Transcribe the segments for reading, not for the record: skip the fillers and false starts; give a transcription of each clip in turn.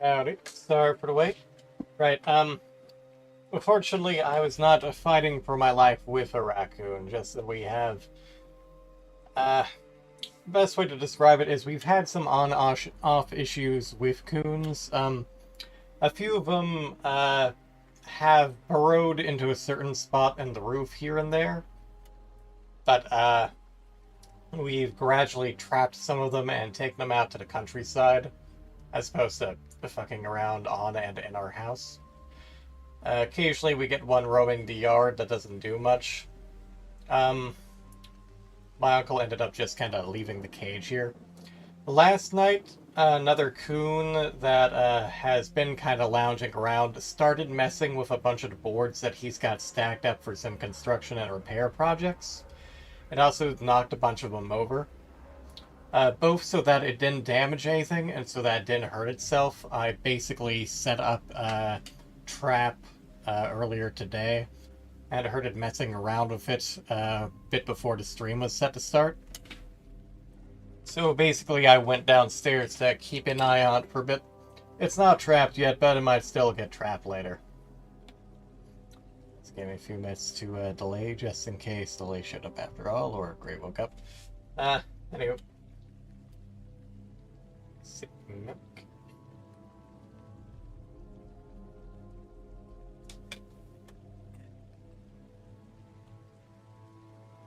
Howdy. Sorry for the wait. Right, unfortunately, I was not fighting for my life with a raccoon, just that we have, uh, best way to describe it is we've had some on-off issues with coons. A few of them, have burrowed into a certain spot in the roof here and there, but, we've gradually trapped some of them and taken them out to the countryside, as opposed to fucking around on and in our house. Occasionally we get one roaming the yard that doesn't do much. Um, my uncle ended up just kind of leaving the cage here. Last night, another coon that has been kind of lounging around started messing with a bunch of the boards that he's got stacked up for some construction and repair projects. It also knocked a bunch of them over. Both so that it didn't damage anything and so that it didn't hurt itself. I basically set up a trap earlier today and heard it messing around with it a bit before the stream was set to start. So basically I went downstairs to keep an eye on it for a bit. It's not trapped yet, but it might still get trapped later. Just give me a few minutes to delay, just in case delay showed up after all, or Gray woke up. Anyway. Milk.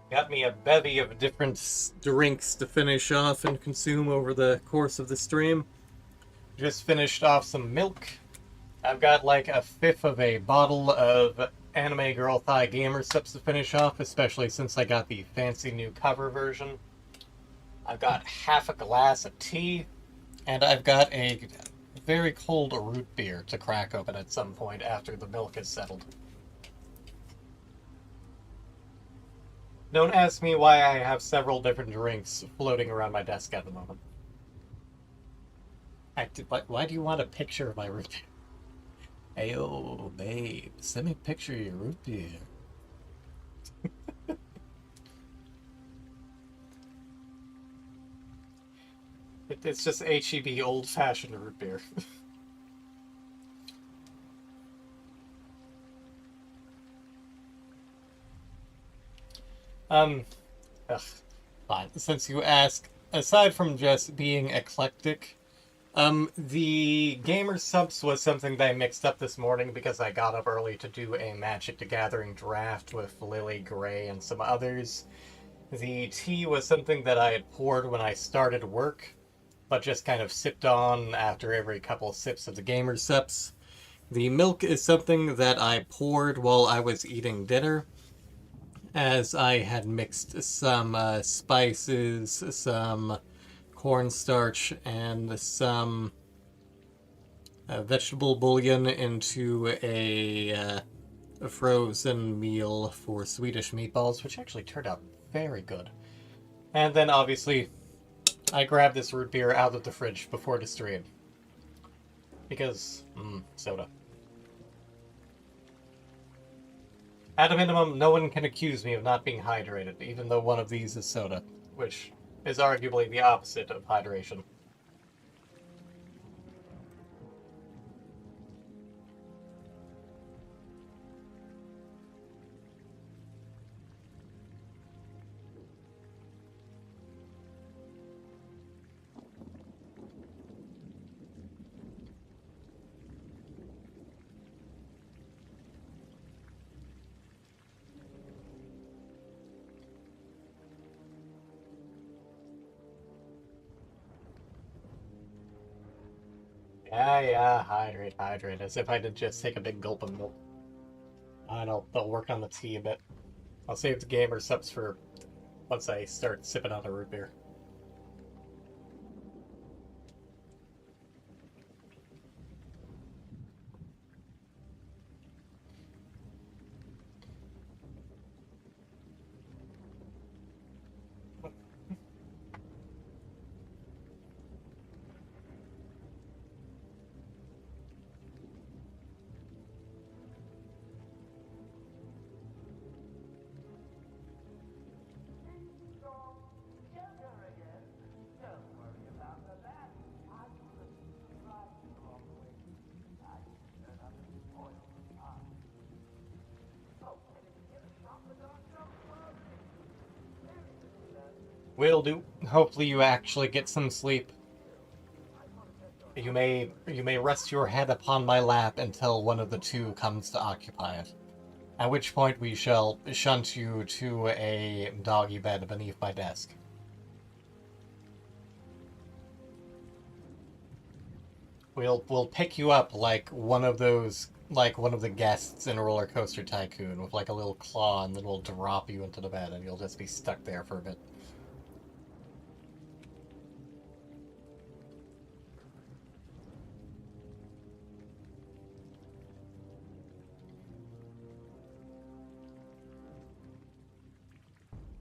Got me a bevy of different drinks to finish off and consume over the course of the stream. Just finished off some milk. I've got like a fifth of a bottle of Anime Girl Thigh Gamer Sips to finish off, especially since I got the fancy new cover version. I've got half a glass of tea, and I've got a very cold root beer to crack open at some point after the milk is settled. Don't ask me why I have several different drinks floating around my desk at the moment. Why do you want a picture of my root beer? Ayo, babe, send me a picture of your root beer. It's just HEB old-fashioned root beer. Ugh, fine. Since you ask, aside from just being eclectic, the Gamer Subs was something that I mixed up this morning because I got up early to do a Magic the Gathering draft with Lily, Gray, and some others. The tea was something that I had poured when I started work, but just kind of sipped on after every couple sips of the Gamer Subs. The milk is something that I poured while I was eating dinner, as I had mixed some spices, some cornstarch, and some vegetable bouillon into a frozen meal for Swedish meatballs, which actually turned out very good. And then obviously, I grabbed this root beer out of the fridge before the stream. Because, soda. At a minimum, no one can accuse me of not being hydrated, even though one of these is soda, which is arguably the opposite of hydration. Yeah, hydrate, as if I did just take a big gulp of milk. I know, they'll work on the tea a bit. I'll save the gamer subs for once I start sipping on the root beer. Will do. Hopefully you actually get some sleep. You may rest your head upon my lap until one of the two comes to occupy it. At which point we shall shunt you to a doggy bed beneath my desk. We'll pick you up like one of the guests in Roller Coaster Tycoon with like a little claw, and then we'll drop you into the bed, and you'll just be stuck there for a bit.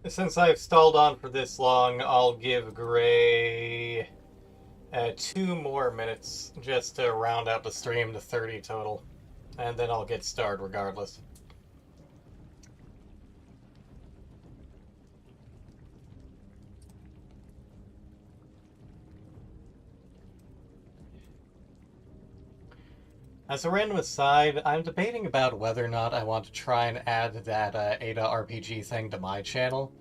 Since I've stalled on for this long, I'll give Gray 2 more minutes just to round out the stream to 30 total, and then I'll get started regardless. As a random aside, I'm debating about whether or not I want to try and add that Ada RPG thing to my channel.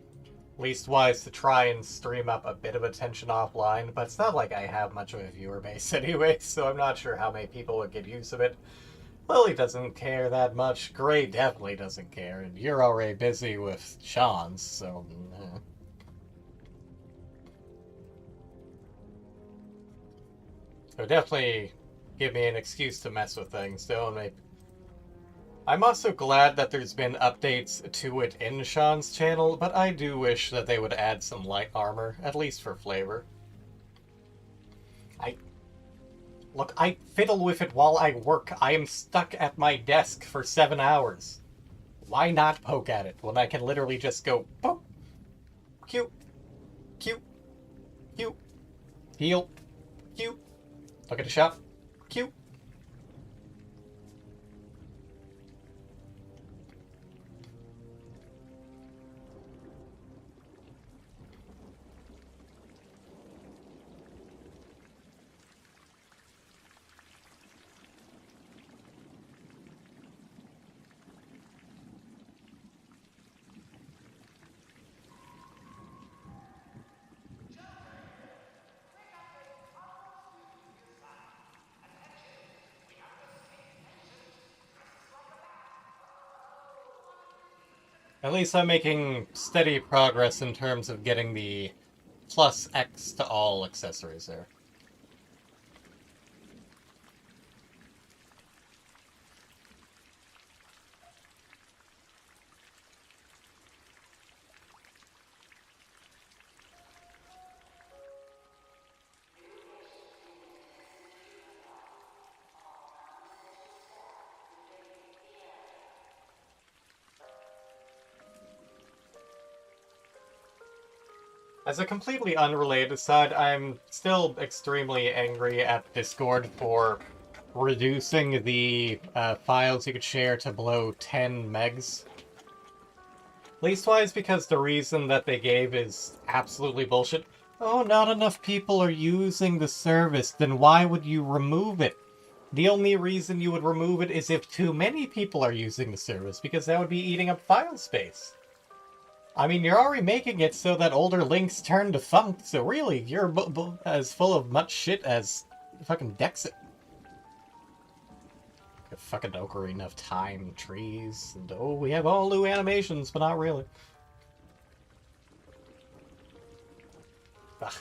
Leastwise, to try and stream up a bit of attention offline, but it's not like I have much of a viewer base anyway, so I'm not sure how many people would get use of it. Lily doesn't care that much, Gray definitely doesn't care, and you're already busy with Sean's, so... So definitely give me an excuse to mess with things, don't they? I'm also glad that there's been updates to it in Sean's channel, but I do wish that they would add some light armor, at least for flavor. Look, I fiddle with it while I work. I am stuck at my desk for 7 hours. Why not poke at it when I can literally just go, poke, cute, cute, cute, heal, cute, look at the shop, cute. At least I'm making steady progress in terms of getting the plus X to all accessories there. As a completely unrelated aside, I'm still extremely angry at Discord for reducing the files you could share to below 10 megs. Leastwise, because the reason that they gave is absolutely bullshit. Oh, not enough people are using the service, then why would you remove it? The only reason you would remove it is if too many people are using the service, because that would be eating up file space. I mean, you're already making it so that older links turn defunct, so really, you're as full of much shit as fucking Dexit. Fucking Ocarina of Time trees, and oh, we have all new animations, but not really. Ugh.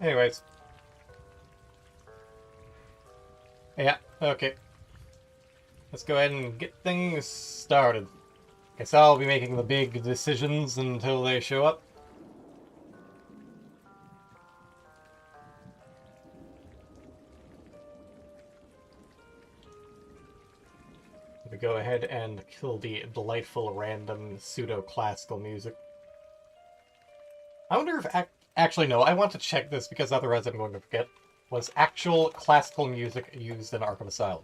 Anyways. Yeah, okay. Let's go ahead and get things started. Guess I'll be making the big decisions until they show up. We go ahead and kill the delightful random pseudo-classical music. I wonder if... Actually, no, I want to check this because otherwise I'm going to forget. Was actual classical music used in Arkham Asylum?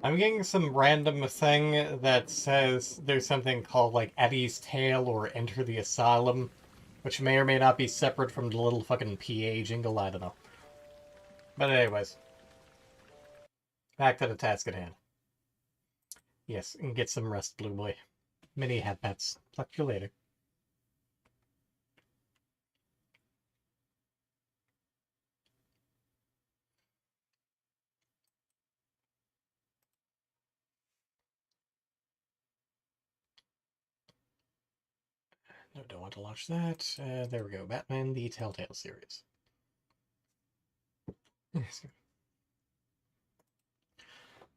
I'm getting some random thing that says there's something called, like, Eddie's Tale or Enter the Asylum, which may or may not be separate from the little fucking PA jingle, I don't know. But anyways, back to the task at hand. Yes, and get some rest, Blue Boy. Many have pets. Talk to you later. No, don't want to launch that. There we go. Batman, the Telltale series.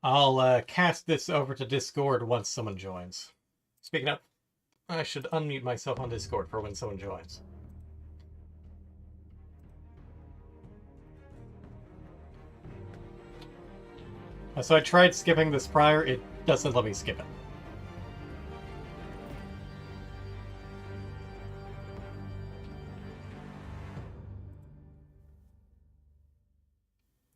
I'll cast this over to Discord once someone joins. Speaking of, I should unmute myself on Discord for when someone joins. So I tried skipping this prior, it doesn't let me skip it.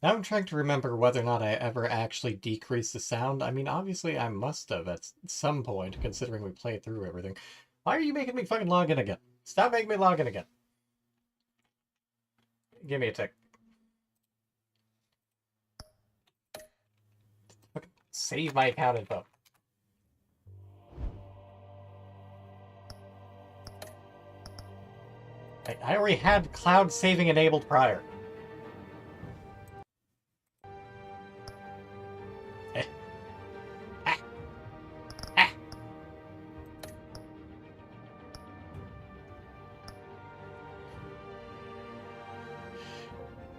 Now I'm trying to remember whether or not I ever actually decreased the sound. I mean, obviously I must have at some point, considering we played through everything. Why are you making me fucking log in again? Stop making me log in again. Give me a tick. Save my account info. I already had cloud saving enabled prior.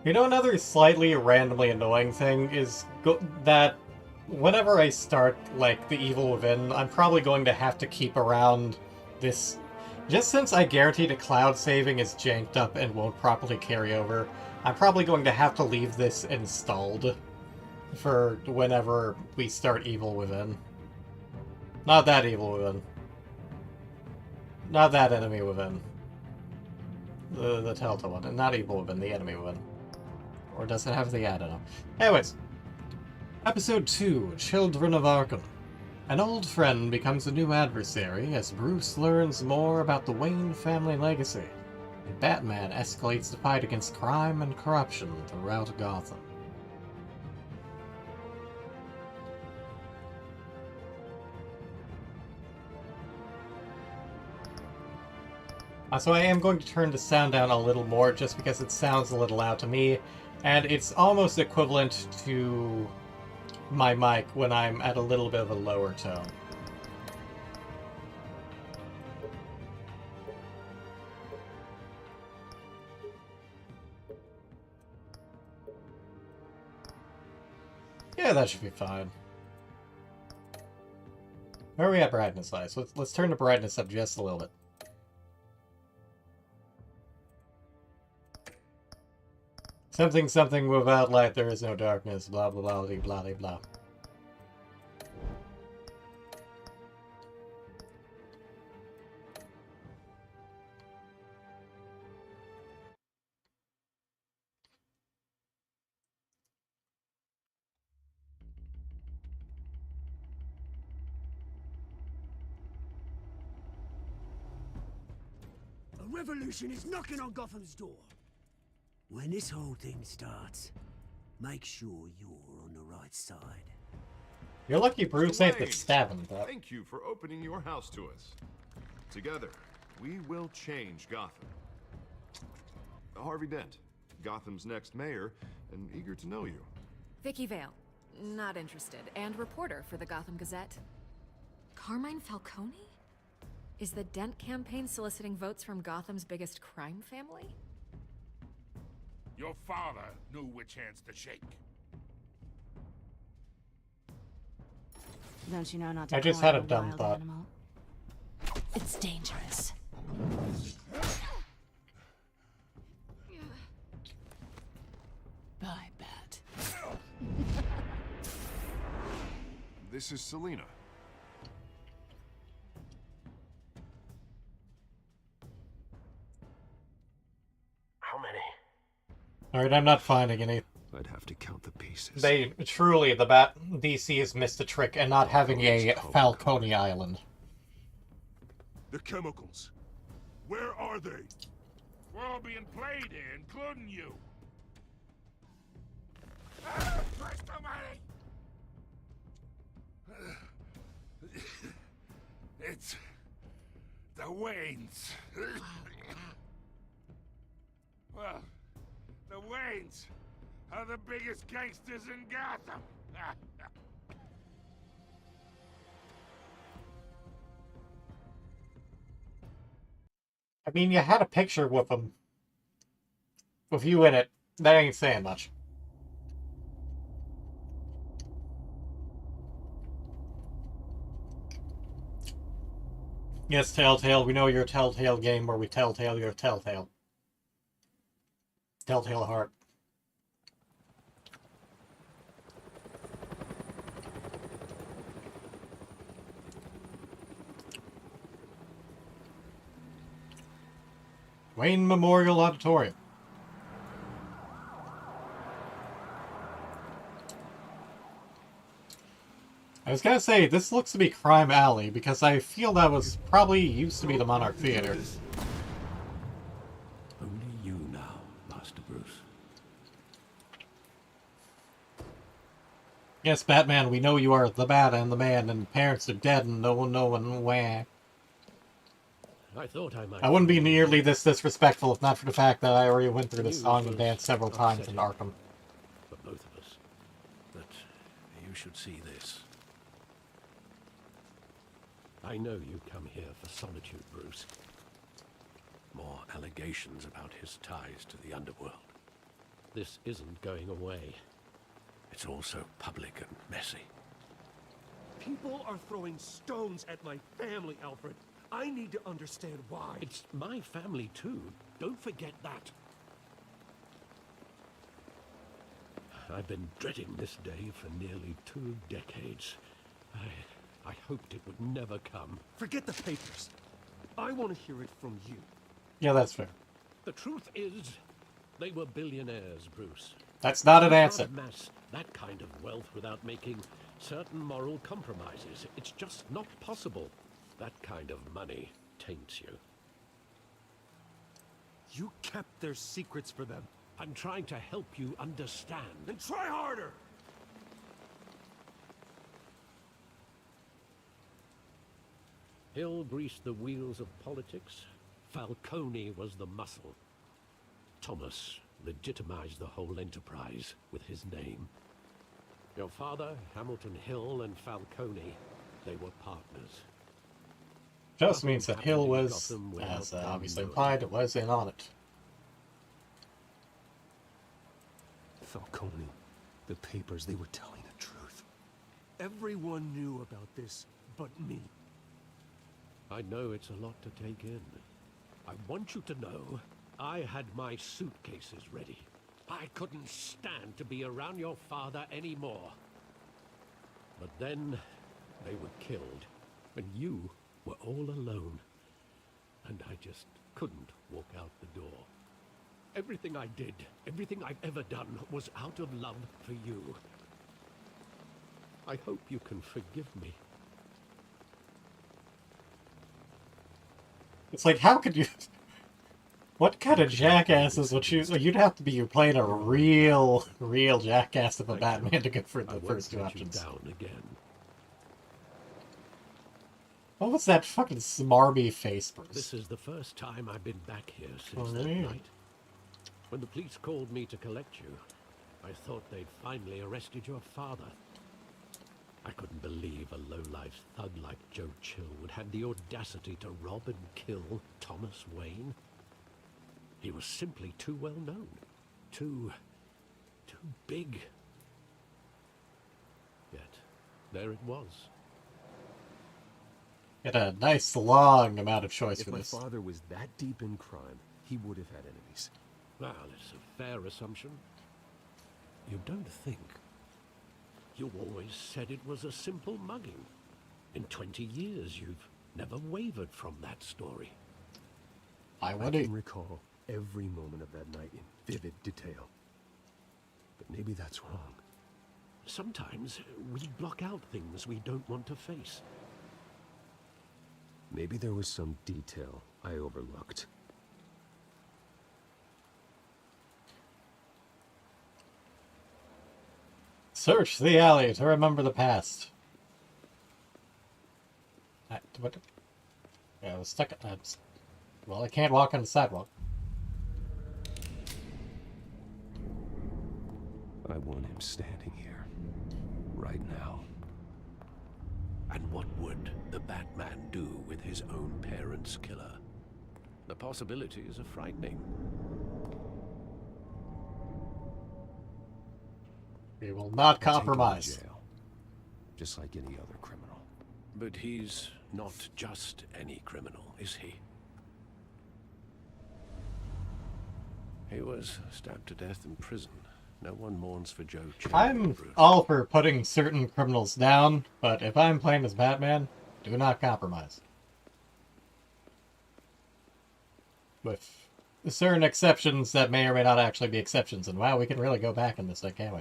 You know, another slightly randomly annoying thing is that whenever I start, like, the Evil Within, I'm probably going to have to keep around this. Just since I guarantee the cloud saving is janked up and won't properly carry over, I'm probably going to have to leave this installed for whenever we start Evil Within. Not that Evil Within. Not that Enemy Within. The Telltale one. And not Evil Within, the Enemy Within. Or does it have the... I don't know. Anyways. Episode 2, Children of Arkham. An old friend becomes a new adversary as Bruce learns more about the Wayne family legacy. And Batman escalates the fight against crime and corruption throughout Gotham. So I am going to turn the sound down a little more just because it sounds a little loud to me, and it's almost equivalent to my mic when I'm at a little bit of a lower tone. Yeah, that should be fine. Where are we at brightness-wise? Let's turn the brightness up just a little bit. Something, something, without light there is no darkness, blah blah blah blah blah blah. A revolution is knocking on Gotham's door. When this whole thing starts, make sure you're on the right side. You're lucky Bruce ain't the stabbing, but... Thank you for opening your house to us. Together, we will change Gotham. Harvey Dent, Gotham's next mayor, and eager to know you. Vicky Vale, not interested, and reporter for the Gotham Gazette. Carmine Falcone? Is the Dent campaign soliciting votes from Gotham's biggest crime family? Your father knew which hands to shake. Don't you know not to I just call had it a dumb wild thought. Animal? It's dangerous. Bye, Bat. This is Selina. How many? Alright, I'm not finding any. I'd have to count the pieces. They truly, the Bat DC has missed a trick in not having a Falcone Island. The chemicals. Where are they? We're all being played here, including you. Ah, Christ almighty! It's the Waynes. Well, the Waynes are the biggest gangsters in Gotham. I mean, you had a picture with them. With you in it. That ain't saying much. Yes, Telltale, we know you're a Telltale game where we Telltale your Telltale. Telltale Heart. Wayne Memorial Auditorium. I was gonna say, this looks to be Crime Alley, because I feel that was probably used to be the Monarch Theater. Only you now, Master Bruce. Yes, Batman, we know you are the Bat and the Man, and parents are dead and no one knowing where. I thought I might... I wouldn't be nearly this disrespectful if not for the fact that I already went through this song and dance several times in Arkham. For both of us. But you should see this. I know you come here for solitude, Bruce. More allegations about his ties to the underworld. This isn't going away. It's all so public and messy. People are throwing stones at my family, Alfred. I need to understand why. It's my family too. Don't forget that. I've been dreading this day for nearly 2 decades. I hoped it would never come. Forget the papers. I want to hear it from you. Yeah, that's fair. The truth is, they were billionaires, Bruce. That's not an You answer. can't amass that kind of wealth without making certain moral compromises. It's just not possible. That kind of money taints you. You kept their secrets for them. I'm trying to help you understand. Then try harder! Hill greased the wheels of politics. Falcone was the muscle. Thomas legitimized the whole enterprise with his name. Your father, Hamilton Hill, and Falcone, they were partners. Just means that Hill was, as obviously implied, was in on it. Falcone, the papers, they were telling the truth. Everyone knew about this but me. I know it's a lot to take in. I want you to know I had my suitcases ready. I couldn't stand to be around your father anymore. But then they were killed, and you were all alone. And I just couldn't walk out the door. Everything I did, everything I've ever done, was out of love for you. I hope you can forgive me. It's like, how could you... What kind of jackasses would you... You'd have to be playing a real jackass of a Batman to go for the first 2 options. Down again. What was that fucking smarmy face, Bruce? This is the first time I've been back here since Oh, that yeah. night. When the police called me to collect you, I thought they'd finally arrested your father. I couldn't believe a low-life thug like Joe Chill would have the audacity to rob and kill Thomas Wayne. He was simply too well known. Too big. Yet, there it was. Had a nice long amount of choice If for my this. father was that deep in crime, he would have had enemies. Well, it's a fair assumption. You don't think. You always said it was a simple mugging. In 20 years, you've never wavered from that story. I I wonder... can recall every moment of that night in vivid detail. But maybe that's wrong. Sometimes we block out things we don't want to face. Maybe there was some detail I overlooked. Search the alley to remember the past. What? Yeah, I was stuck. Well, I can't walk on the sidewalk. I want him standing here, right now. And what would the Batman do with his own parents' killer? The possibilities are frightening. We will not I'll take him to compromise. jail, just like any other criminal. But he's not just any criminal, is he? He was stabbed to death in prison. No one mourns for Joe Chill. I'm Bruce. all for putting certain criminals down, but if I'm playing as Batman, do not compromise. With certain exceptions that may or may not actually be exceptions, and wow, we can really go back in this deck, can't we?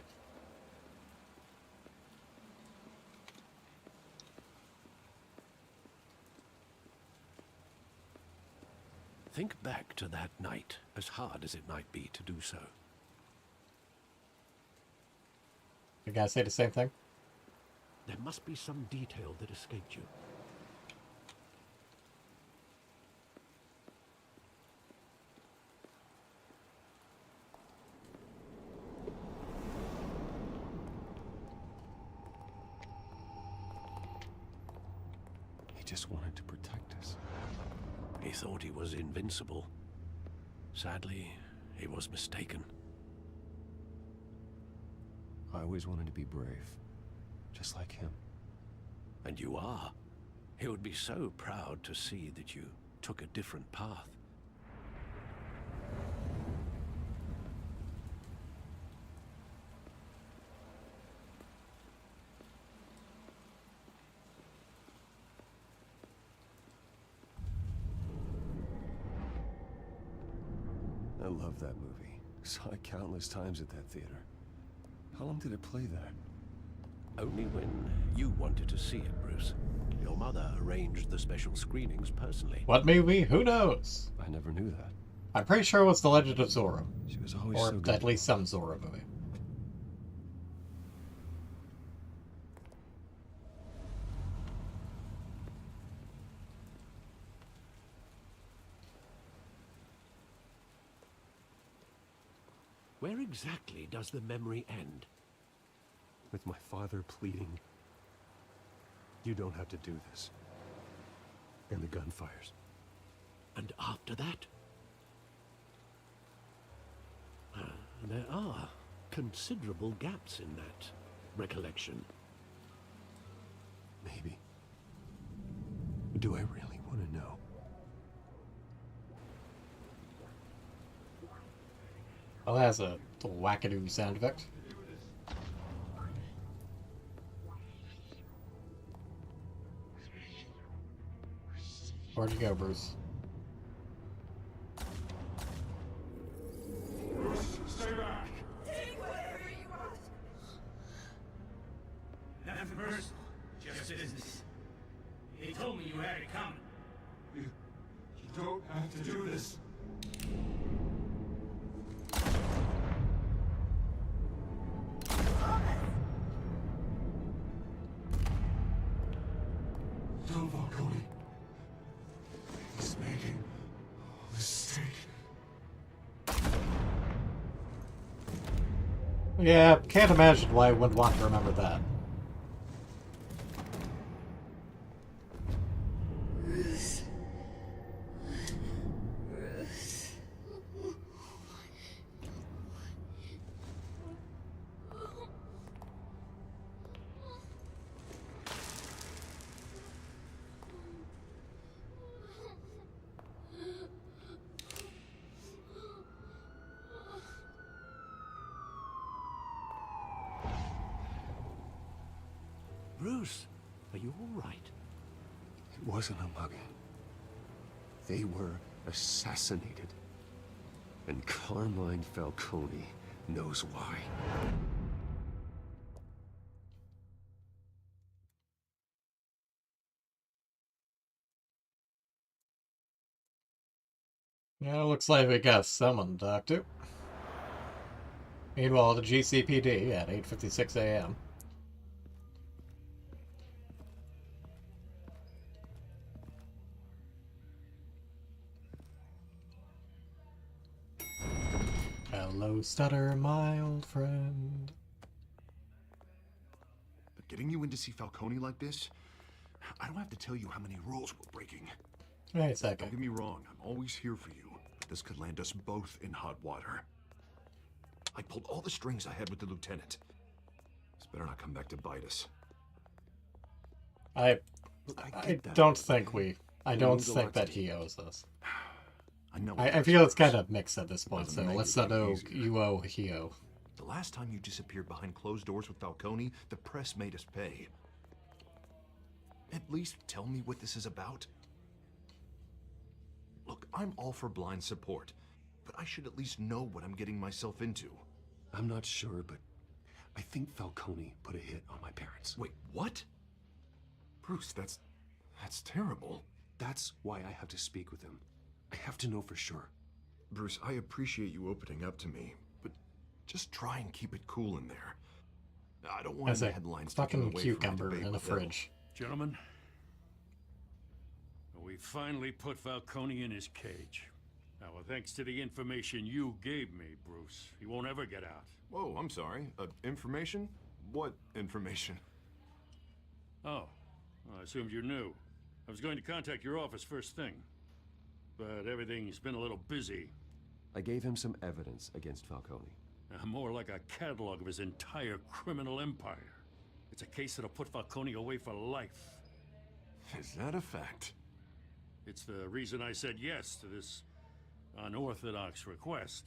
Think back to that night, as hard as it might be to do so. You guys say the same thing? There must be some detail that escaped you. He just wanted to protect us. He thought he was invincible. Sadly, he was mistaken. I always wanted to be brave, just like him. And you are. He would be so proud to see that you took a different path. I love that movie. Saw it countless times at that theater. How long did it play there? Only when you wanted to see it, Bruce. Your mother arranged the special screenings personally. What movie? Who knows? I never knew that. I'm pretty sure it was The Legend of Zorro. She was always Or so good. at least some Zorro movie. Where exactly does the memory end? With my father pleading, "You don't have to do this." And the gunfires. And after that? There are considerable gaps in that recollection. Maybe. Do I really want to know? Well, that has a little wackadoo sound effect. Where'd you go, Bruce? Bruce, stay back! Take whatever you want. Nothing personal, just business. He told me you had it coming. You don't have to do this. Don Falcone. He's making a mistake. Yeah, can't imagine why I wouldn't want to remember that. Bruce, are you all right? It wasn't a mugging. They were assassinated. And Carmine Falcone knows why. Yeah, looks like we got someone to talk to. Meanwhile, the GCPD at 8:56 a.m. Hello, Stutter, my old friend. But getting you in to see Falcone like this, I don't have to tell you how many rules we're breaking. Wait a second. Don't get me wrong, I'm always here for you, but this could land us both in hot water. I pulled all the strings I had with the lieutenant. This better not come back to bite us. I get don't that, think man. I It don't means a think lot that to he me. ose us. I know. I feel it's kind of mixed at this point, so Doesn't make let's it not any know easier. you owe, he owe. The last time you disappeared behind closed doors with Falcone, the press made us pay. At least tell me what this is about. Look, I'm all for blind support, but I should at least know what I'm getting myself into. I'm not sure, but I think Falcone put a hit on my parents. Wait, what? Bruce, that's terrible. That's why I have to speak with him. I have to know for sure. Bruce, I appreciate you opening up to me, but just try and keep it cool in there. I don't want As any a headlines taken fucking away from my cucumber debate in the with Bill. fridge. Gentlemen, we finally put Falcone in his cage. Now, thanks to the information you gave me, Bruce, he won't ever get out. Whoa, I'm sorry. Information? What information? Oh, well, I assumed you knew. I was going to contact your office first thing, but everything's been a little busy. I gave him some evidence against Falcone. More like a catalog of his entire criminal empire. It's a case that'll put Falcone away for life. Is that a fact? It's the reason I said yes to this unorthodox request.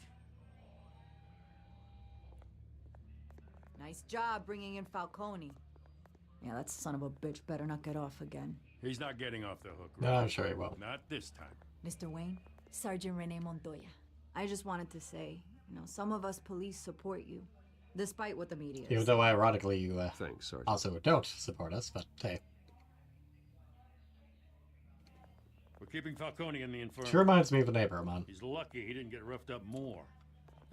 Nice job bringing in Falcone. Yeah, that son of a bitch better not get off again. He's not getting off the hook, No, right? I'm sure he will. Not this time. Mr. Wayne, Sergeant Rene Montoya. I just wanted to say, some of us police support you, despite what the media Even says. though, ironically, you Thanks, Sergeant. also don't support us, but hey. We're keeping Falcone in the infirmary. She reminds me of a neighbor of mine. He's lucky he didn't get roughed up more.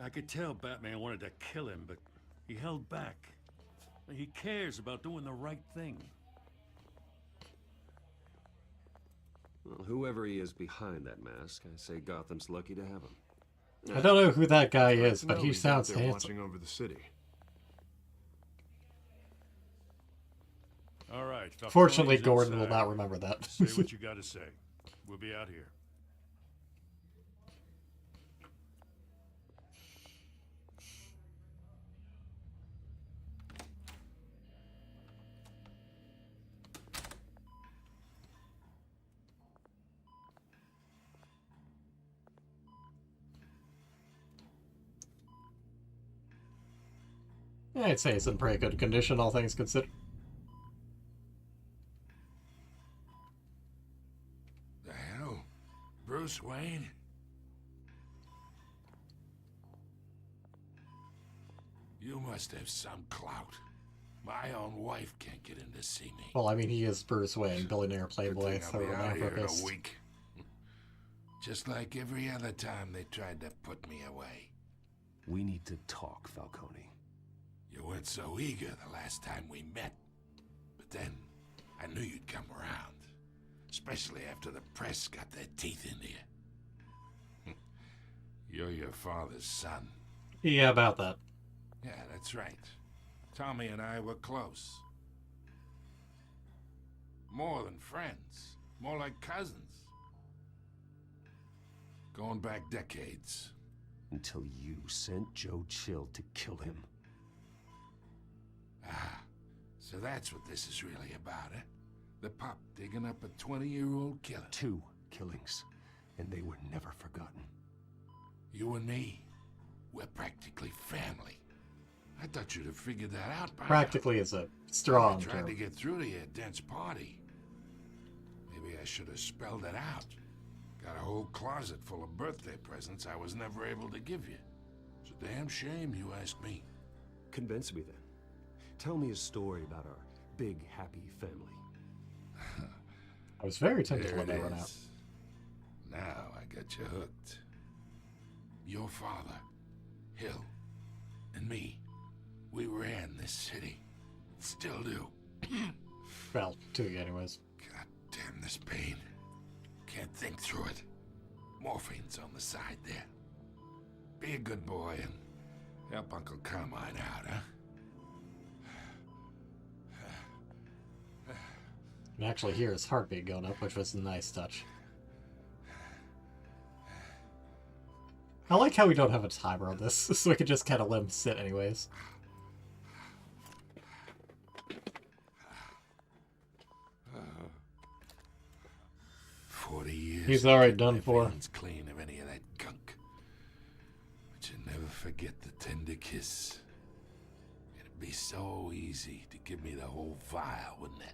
I could tell Batman wanted to kill him, but he held back. He cares about doing the right thing. Well, whoever he is behind that mask, I say Gotham's lucky to have him. I don't know who that guy Glad is, to but know he he's out sounds there handsome. watching over the city. All right. Fortunately, Falcone's Gordon will inside. not remember that. Say what you gotta say. We'll be out here. I'd say it's in pretty good condition, all things considered. The hell? Bruce Wayne? You must have some clout. My own wife can't get in to see me. Well, I mean, he is Bruce Wayne, billionaire, Good playboy, thing I'll be out here in a philanthropist. week. Just like every other time they tried to put me away. We need to talk, Falcone. You weren't so eager the last time we met. But then, I knew you'd come around. Especially after the press got their teeth into you. You're your father's son. Yeah, about that. Yeah, that's right. Tommy and I were close. More than friends. More like cousins. Going back decades. Until you sent Joe Chill to kill him. Ah, so that's what this is really about, eh? The pup digging up a 20-year-old killer. 2 killings, and they were never forgotten. You and me, we're practically family. I thought you'd have figured that out by Practically is a strong I tried to term. get through to your dense party. Maybe I should have spelled it out. Got a whole closet full of birthday presents I was never able to give you. It's a damn shame, you ask me. Convince me then. Tell me a story about our big, happy family. I was very tempted There when it they run out. is. Now I got you hooked. Your father, Hill, and me, we ran this city. Still do. Well, to you anyways. God damn this pain. Can't think through it. Morphine's on the side there. Be a good boy and help Uncle Carmine out, huh? You can actually hear his heartbeat going up, which was a nice touch. I like how we don't have a timer on this, so we can just kind of let him sit anyways. 40 years. He's already to done keep for. my veins clean of any of that gunk. But you never forget the tender kiss. It'd be so easy to give me the whole vial, wouldn't it?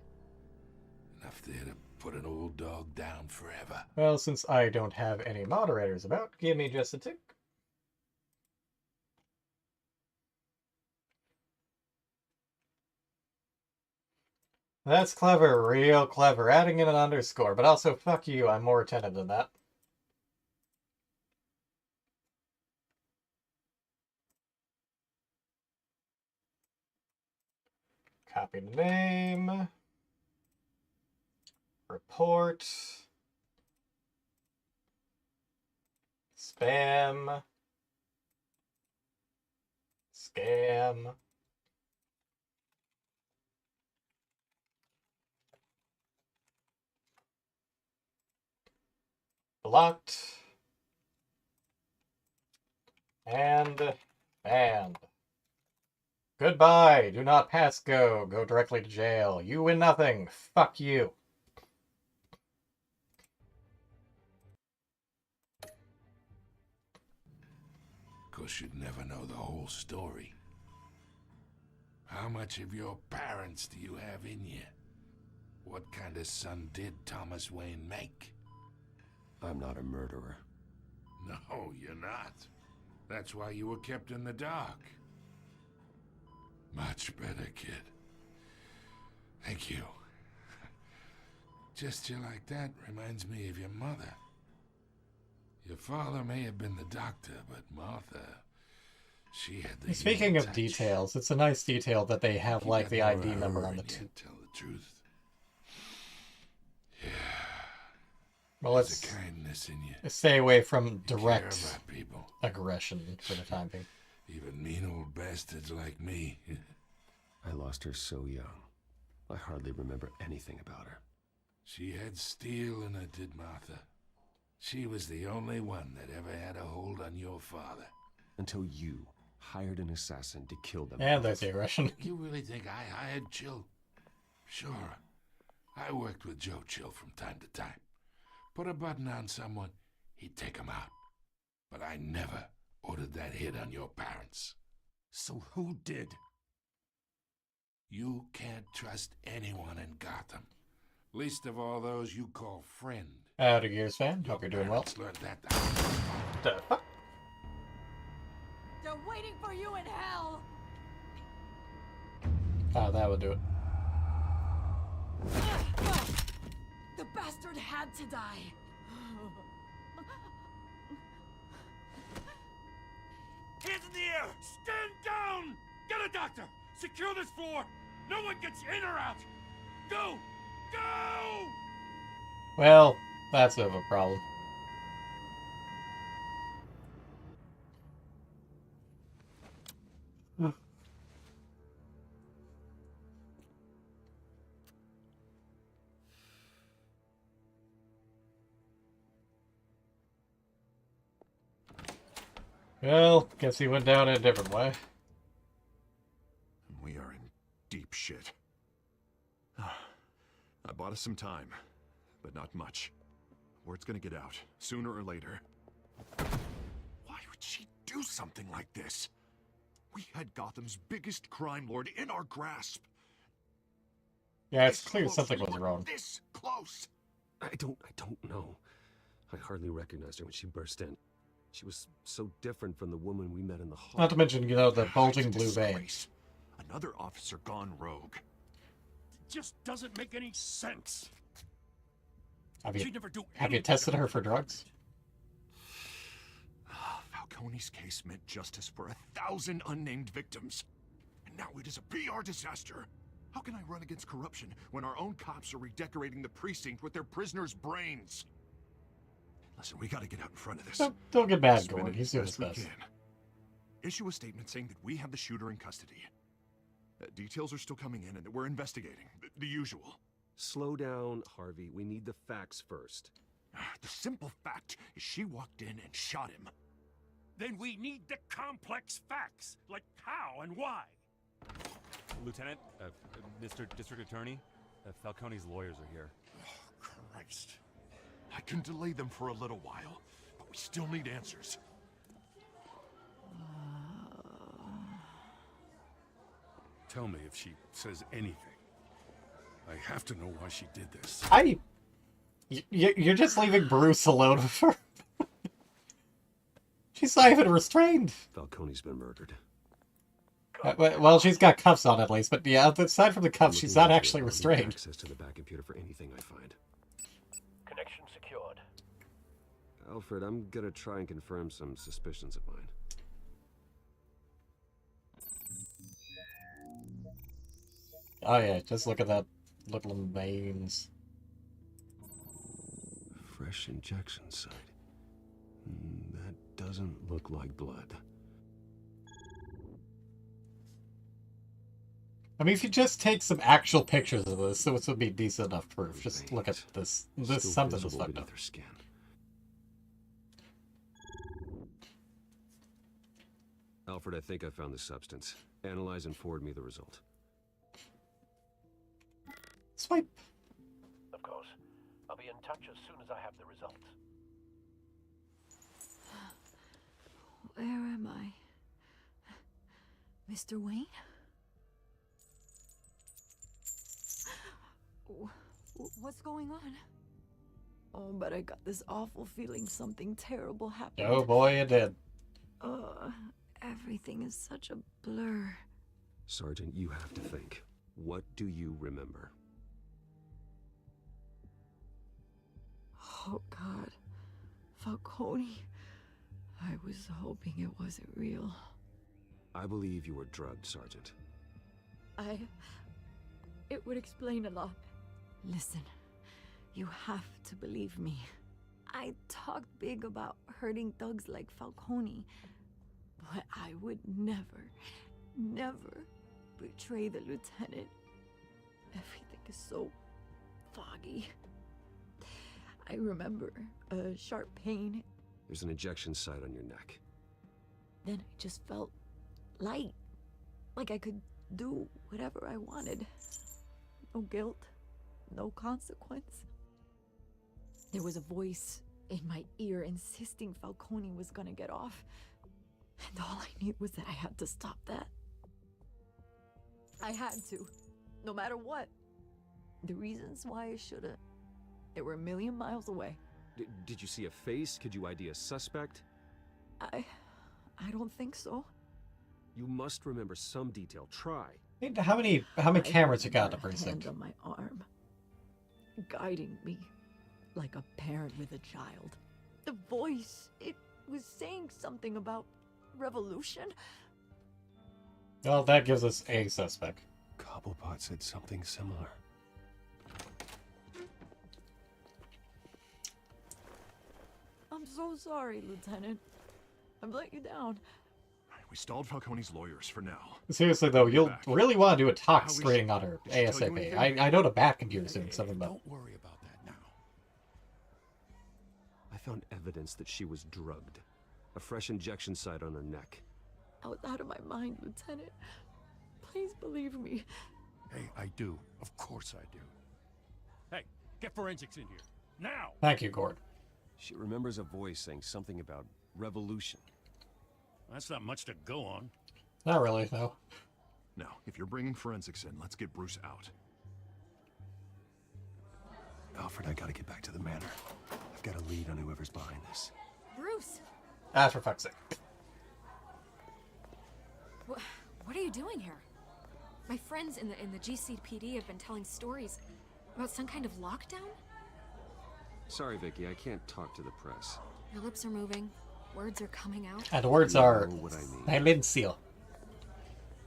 Enough there to put an old dog down forever. Well, since I don't have any moderators about, give me just a tick. That's clever, real clever. Adding in an underscore, but also fuck you, I'm more attentive than that. Copy the name. Report. Spam. Scam. Blocked. And banned. Goodbye. Do not pass go. Go directly to jail. You win nothing. Fuck you. Of course, you'd never know the whole story. How much of your parents do you have in you? What kind of son did Thomas Wayne make? I'm not a murderer. No, you're not. That's why you were kept in the dark. Much better, kid. Thank you. Gesture like that reminds me of your mother. Your father may have been the doctor, but Martha, she had the Speaking human of touch. details, it's a nice detail that they have You like got the more ID of number her on the in you, tooth. tell the truth. Yeah. Well, There's let's a kindness in you. stay away from You care direct about people. aggression for the time being. Even mean old bastards like me. I lost her so young. I hardly remember anything about her. She had steel in her, did Martha. She was the only one that ever had a hold on your father. Until you hired an assassin to kill them. And there's the aggression. You really think I hired Chill? Sure. I worked with Joe Chill from time to time. Put a button on someone, he'd take him out. But I never ordered that hit on your parents. So who did? You can't trust anyone in Gotham. Least of all those you call friend. Out of Gears fan. Hope you're doing well. Parents learned that the hard way. The fuck? They're waiting for you in hell! Oh, that would do it. The bastard had to die. Hands in the air! Stand down! Get a doctor! Secure this floor! No one gets in or out! Go! Go! Well, that's a bit of a problem. Well, guess he went down a different way. We are in deep shit. I bought us some time, but not much. Word's gonna get out, sooner or later. Why would she do something like this? We had Gotham's biggest crime lord in our grasp. Yeah, it's This clear close. something We was were wrong. This close. I don't know. I hardly recognized her when she burst in. She was so different from the woman we met in the hall. Not to mention, you know, the bulging blue veins. Another officer gone rogue. It just doesn't make any sense. Have never do you tested her for drugs? Falcone's case meant justice for 1,000 unnamed victims. And now it is a PR disaster. How can I run against corruption when our own cops are redecorating the precinct with their prisoners' brains? Listen, we gotta get out in front of this. Don't get mad, Spin Gordon. it He's as doing his best we best. can. Issue a statement saying that we have the shooter in custody. Details are still coming in and that we're investigating. The usual. Slow down, Harvey. We need the facts first. The simple fact is she walked in and shot him. Then we need the complex facts, like how and why. Lieutenant, Mr. District Attorney, Falcone's lawyers are here. Oh, Christ. I can delay them for a little while, but we still need answers. Tell me if she says anything. I have to know why she did this. You're just leaving Bruce alone with her. She's not even restrained. Falcone's been murdered. Well, she's got cuffs on at least, but yeah, aside from the cuffs, she's not actually restrained. Access to the back computer for anything I find. Connection secured. Alfred, I'm gonna try and confirm some suspicions of mine. Oh yeah, just look at that little veins. Fresh injection site. That doesn't look like blood. I mean, if you just take some actual pictures of this would be decent enough proof. Just look at this. This something is fucked up. Her skin. Alfred, I think I found the substance. Analyze and forward me the result. Swipe. Of course. I'll be in touch as soon as I have the results. Where am I? Mr. Wayne? What's going on? Oh, but I got this awful feeling something terrible happened. Oh boy, it did. Everything is such a blur. Sergeant, you have to think. What do you remember? Oh, God. Falcone. I was hoping it wasn't real. I believe you were drugged, Sergeant. It would explain a lot. Listen, you have to believe me. I talked big about hurting thugs like Falcone, but I would never, never betray the lieutenant. Everything is so foggy. I remember a sharp pain. There's an injection site on your neck. Then I just felt light, like I could do whatever I wanted. No guilt, no consequence. There was a voice in my ear insisting Falcone was gonna get off. And all I knew was that I had to stop that. I had to, no matter what. The reasons why I should've, they were a million miles away. Did you see a face? Could you ID a suspect? I don't think so. You must remember some detail. Try. How many cameras you got in the precinct? Hand on my arm, guiding me like a parent with a child. The voice, it was saying something about revolution. Well, that gives us a suspect. Cobblepot said something similar. I'm so sorry, Lieutenant. I've let you down. We stalled Falcone's lawyers for now. Seriously though, you'll really want to do a talk How is screening she? on her Did she tell you ASAP. anything? I know the back computer's doing something about. Don't worry about that now. I found evidence that she was drugged. A fresh injection site on her neck. I was out of my mind, Lieutenant. Please believe me. Hey, I do. Of course I do. Hey, get forensics in here. Now! Thank you, Gord. She remembers a voice saying something about revolution. That's not much to go on. Not really, though. Now, if you're bringing forensics in, let's get Bruce out. Alfred, I gotta get back to the manor. I've got a lead on whoever's behind this. Bruce! Ah, for fuck's sake. What are you doing here? My friends in the GCPD have been telling stories about some kind of lockdown? Sorry, Vicky, I can't talk to the press. Your lips are moving. Words are coming out. And the words are what I mean. silent seal.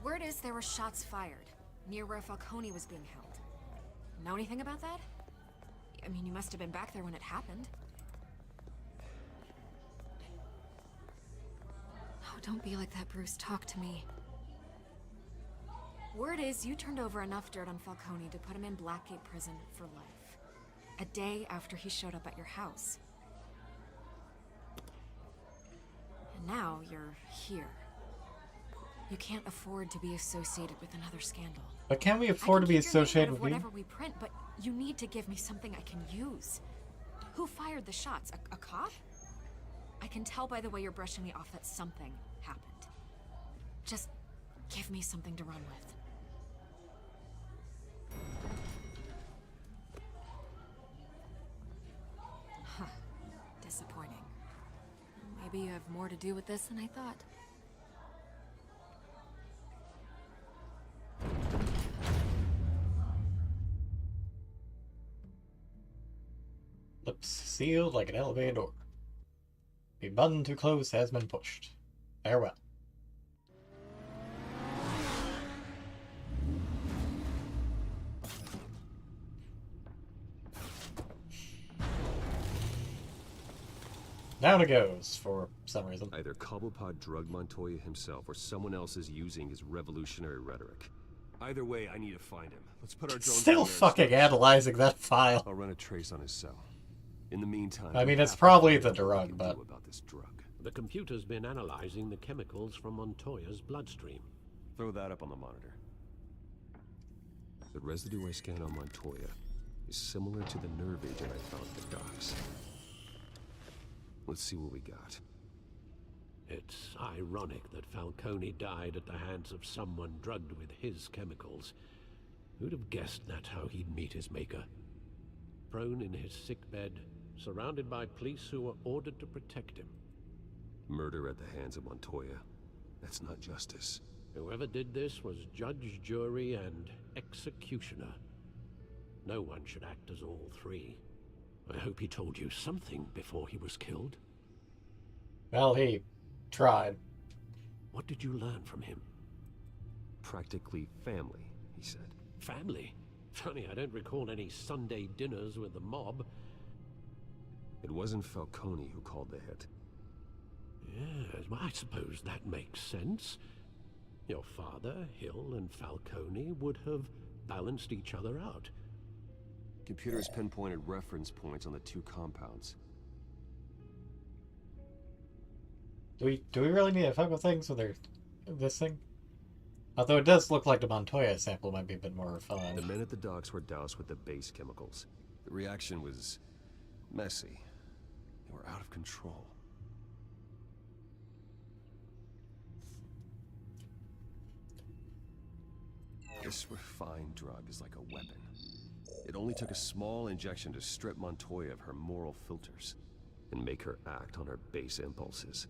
Word is there were shots fired near where Falcone was being held. Know anything about that? I mean, you must have been back there when it happened. Oh, don't be like that, Bruce. Talk to me. Word is you turned over enough dirt on Falcone to put him in Blackgate Prison for life. A day after he showed up at your house. And now you're here. You can't afford to be associated with another scandal. But can we afford to be associated with you? Whatever we print, but you need to give me something I can use. Who fired the shots? A cop? I can tell by the way you're brushing me off that something happened. Just give me something to run with. Huh. Disappointing. Maybe you have more to do with this than I thought. Lips sealed like an elevator door. The button to close has been pushed. Farewell. Down it goes, for some reason. Either Cobblepot drugged Montoya himself, or someone else is using his revolutionary rhetoric. Either way, I need to find him. Let's put our drones Still fucking analyzing that file. I'll run a trace on his cell. In the meantime, I mean, it's probably the drug, but... about this drug. The computer's been analyzing the chemicals from Montoya's bloodstream. Throw that up on the monitor. The residue I scanned on Montoya is similar to the nerve agent I found at the docks. Let's see what we got. It's ironic that Falcone died at the hands of someone drugged with his chemicals. Who'd have guessed that's how he'd meet his maker? Prone in his sickbed, surrounded by police who were ordered to protect him. Murder at the hands of Montoya. That's not justice. Whoever did this was judge, jury, and executioner. No one should act as all three. I hope he told you something before he was killed. Well, he tried. What did you learn from him? Practically family, he said. Family? Funny, I don't recall any Sunday dinners with the mob. It wasn't Falcone who called the hit. Yes, well, I suppose that makes sense. Your father, Hill, and Falcone would have balanced each other out. Computers pinpointed reference points on the two compounds. Do we really need to fuck with things with this thing? Although it does look like the Montoya sample might be a bit more refined. The men at the docks were doused with the base chemicals. The reaction was messy. They were out of control. This refined drug is like a weapon. It only took a small injection to strip Montoya of her moral filters and make her act on her base impulses.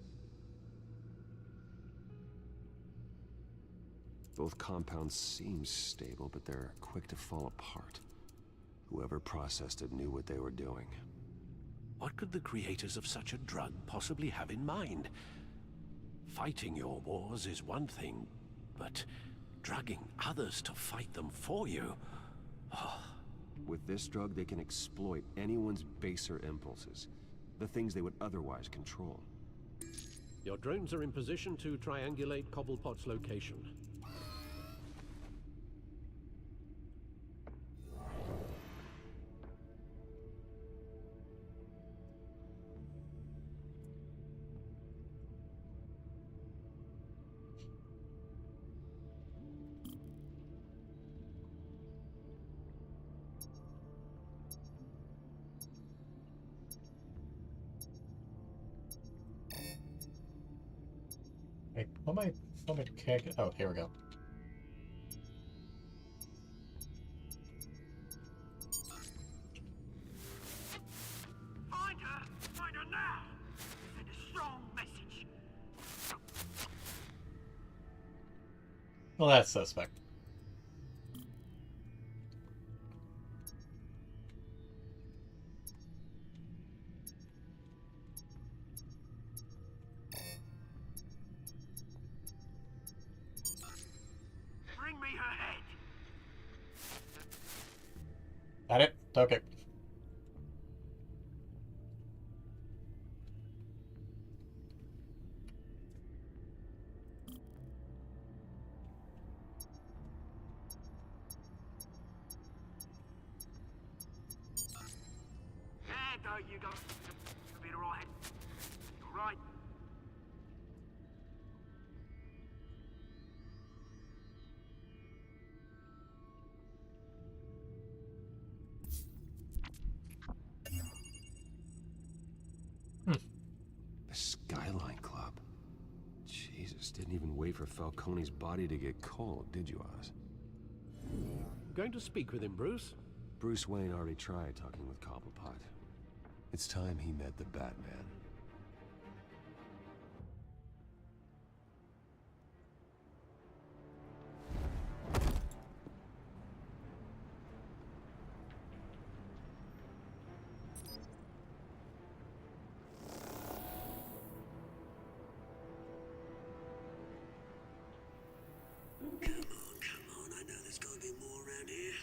Both compounds seem stable, but they're quick to fall apart. Whoever processed it knew what they were doing. What could the creators of such a drug possibly have in mind? Fighting your wars is one thing, but drugging others to fight them for you? Oh. With this drug, they can exploit anyone's baser impulses, the things they would otherwise control. Your drones are in position to triangulate Cobblepot's location. Wait, what am I oh, here we go. Find her! Find her now! Send a strong message Well, that's suspect. Bring me her head. Got it? Okay. There you go. You'll be alright. Alright. The Skyline Club. Jesus, didn't even wait for Falcone's body to get cold, did you, Oz? Going to speak with him, Bruce? Bruce Wayne already tried talking with Cobblepot. It's time he met the Batman. Come on, I know there's gonna be more around here.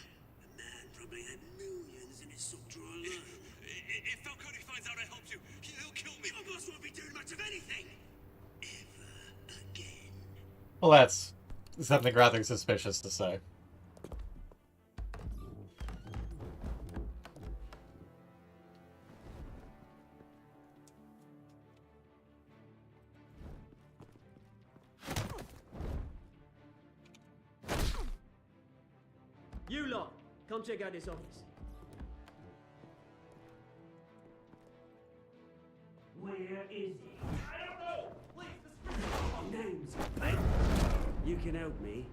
The man probably had millions in his sock drawer alone. If Falcone finds out I helped you, he'll kill me. Your boss won't be doing much of anything. Ever again. Well, that's something rather suspicious to say. You lot, come check out this office. Where is he? I don't know. Please, the name's fake. You can help me.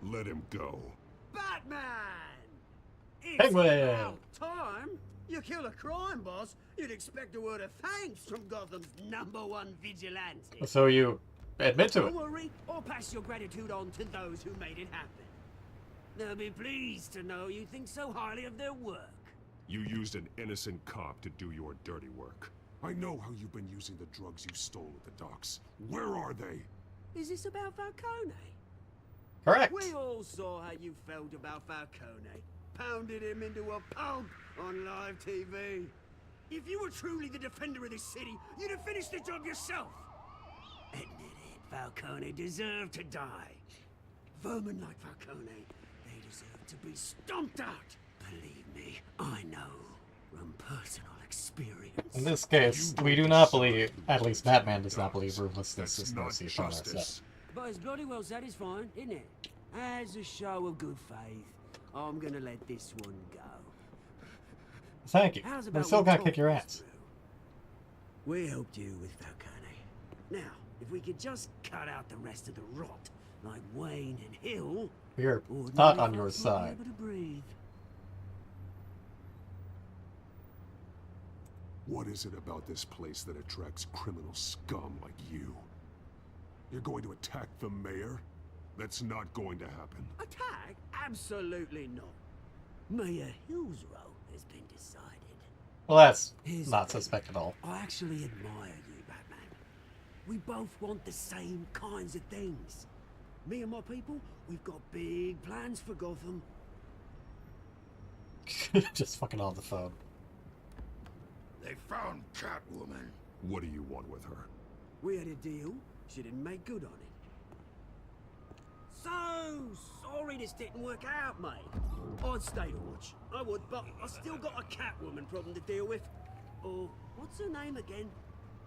Let him go. Batman! It's Penguin! about time. You kill a crime boss, you'd expect a word of thanks from Gotham's #1 vigilante. So you admit to it. Don't worry, I'll pass your gratitude on to those who made it happen. They'll be pleased to know you think so highly of their work. You used an innocent cop to do your dirty work. I know how you've been using the drugs you stole at the docks. Where are they? Is this about Falcone? Correct. We all saw how you felt about Falcone. Pounded him into a pulp on live TV. If you were truly the defender of this city, you'd have finished the job yourself. Admit it, Falcone deserved to die. Vermin like Falcone, they deserve to be stomped out. Believe me, I know from personal experience. In this case, we do not believe, at least Batman does not believe ruthlessness is not mercy upon us. justice. But it's bloody well satisfying, isn't it? As a show of good faith, I'm gonna let this one go. Thank you. How's We about still we gotta talk kick your this ass. through? We helped you with Falcone. Now, if we could just cut out the rest of the rot, like Wayne and Hill, We're ordinary not on your folks might be side. able to breathe. What is it about this place that attracts criminal scum like you? You're going to attack the mayor? That's not going to happen. Attack? Absolutely not. Mayor Hill's role has been decided. Well, that's Here's not the thing. suspect at all. I actually admire you, Batman. We both want the same kinds of things. Me and my people, we've got big plans for Gotham. Just fucking on the phone. They found Catwoman. What do you want with her? We had a deal. She didn't make good on it. So sorry this didn't work out, mate. I'd stay to watch. I would, but I still got a Catwoman problem to deal with. Oh, what's her name again?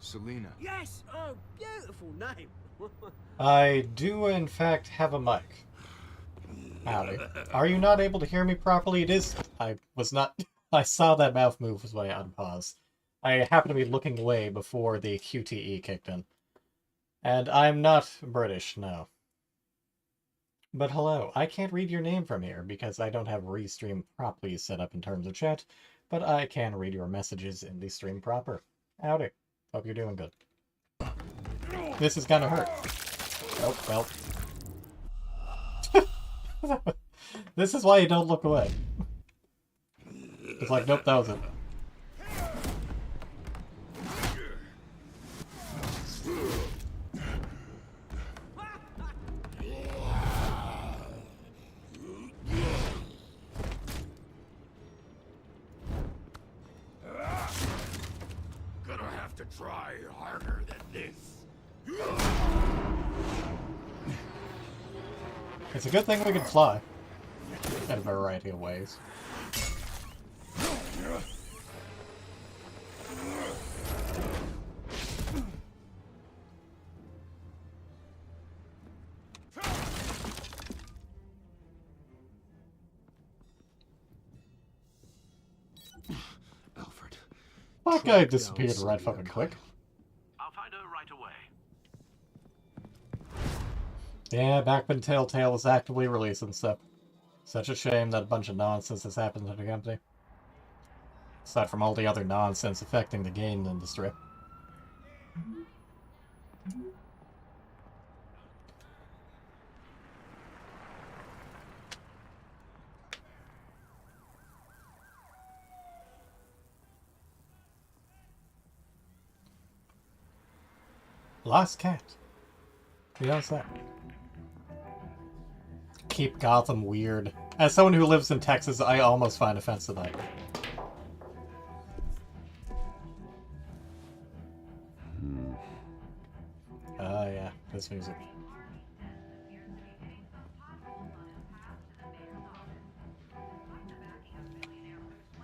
Selena. Yes! Oh, beautiful name. I do, in fact, have a mic. Howdy. Are you not able to hear me properly? It is. I was not. I saw that mouth move was when I unpaused. I happened to be looking away before the QTE kicked in. And I'm not British, no. But hello, I can't read your name from here because I don't have Restream properly set up in terms of chat, but I can read your messages in the stream proper. Howdy. Hope you're doing good. This is gonna hurt. Oh, well. This is why you don't look away. It's like, nope, that was it. Gonna have to try harder than this. It's a good thing we can fly. In a variety of ways. Alfred. That guy disappeared right fucking quick. I'll find her right away. Yeah, back when Telltale was actively releasing stuff. Such a shame that a bunch of nonsense has happened to the company. Aside from all the other nonsense affecting the game industry. Lost cat. Who knows that? Keep Gotham weird. As someone who lives in Texas, I almost find offense to that. Yeah, this music.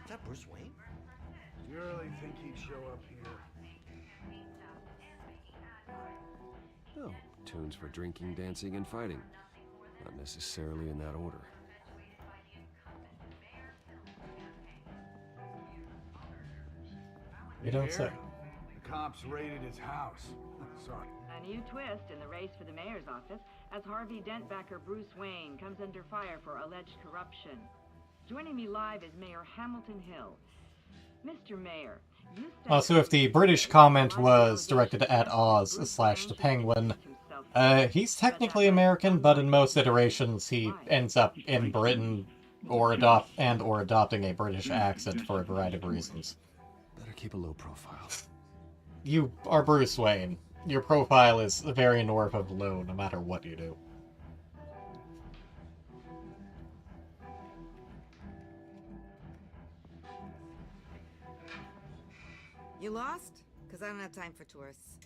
Is that Bruce Wayne? You really think he'd show up here? Oh, tunes for drinking, dancing, and fighting. Not necessarily in that order. You don't say. The cops raided his house. Sorry. A new twist in the race for the mayor's office as Harvey Dent backer Bruce Wayne comes under fire for alleged corruption. Joining me live is Mayor Hamilton Hill. Mr. Mayor, you So if the British comment was directed at Oz / the Penguin, he's technically American, but in most iterations he ends up in Britain or adopting a British accent for a variety of reasons. Better keep a low profile. You are Bruce Wayne. Your profile is very north of low, no matter what you do. You lost? Because I don't have time for tourists.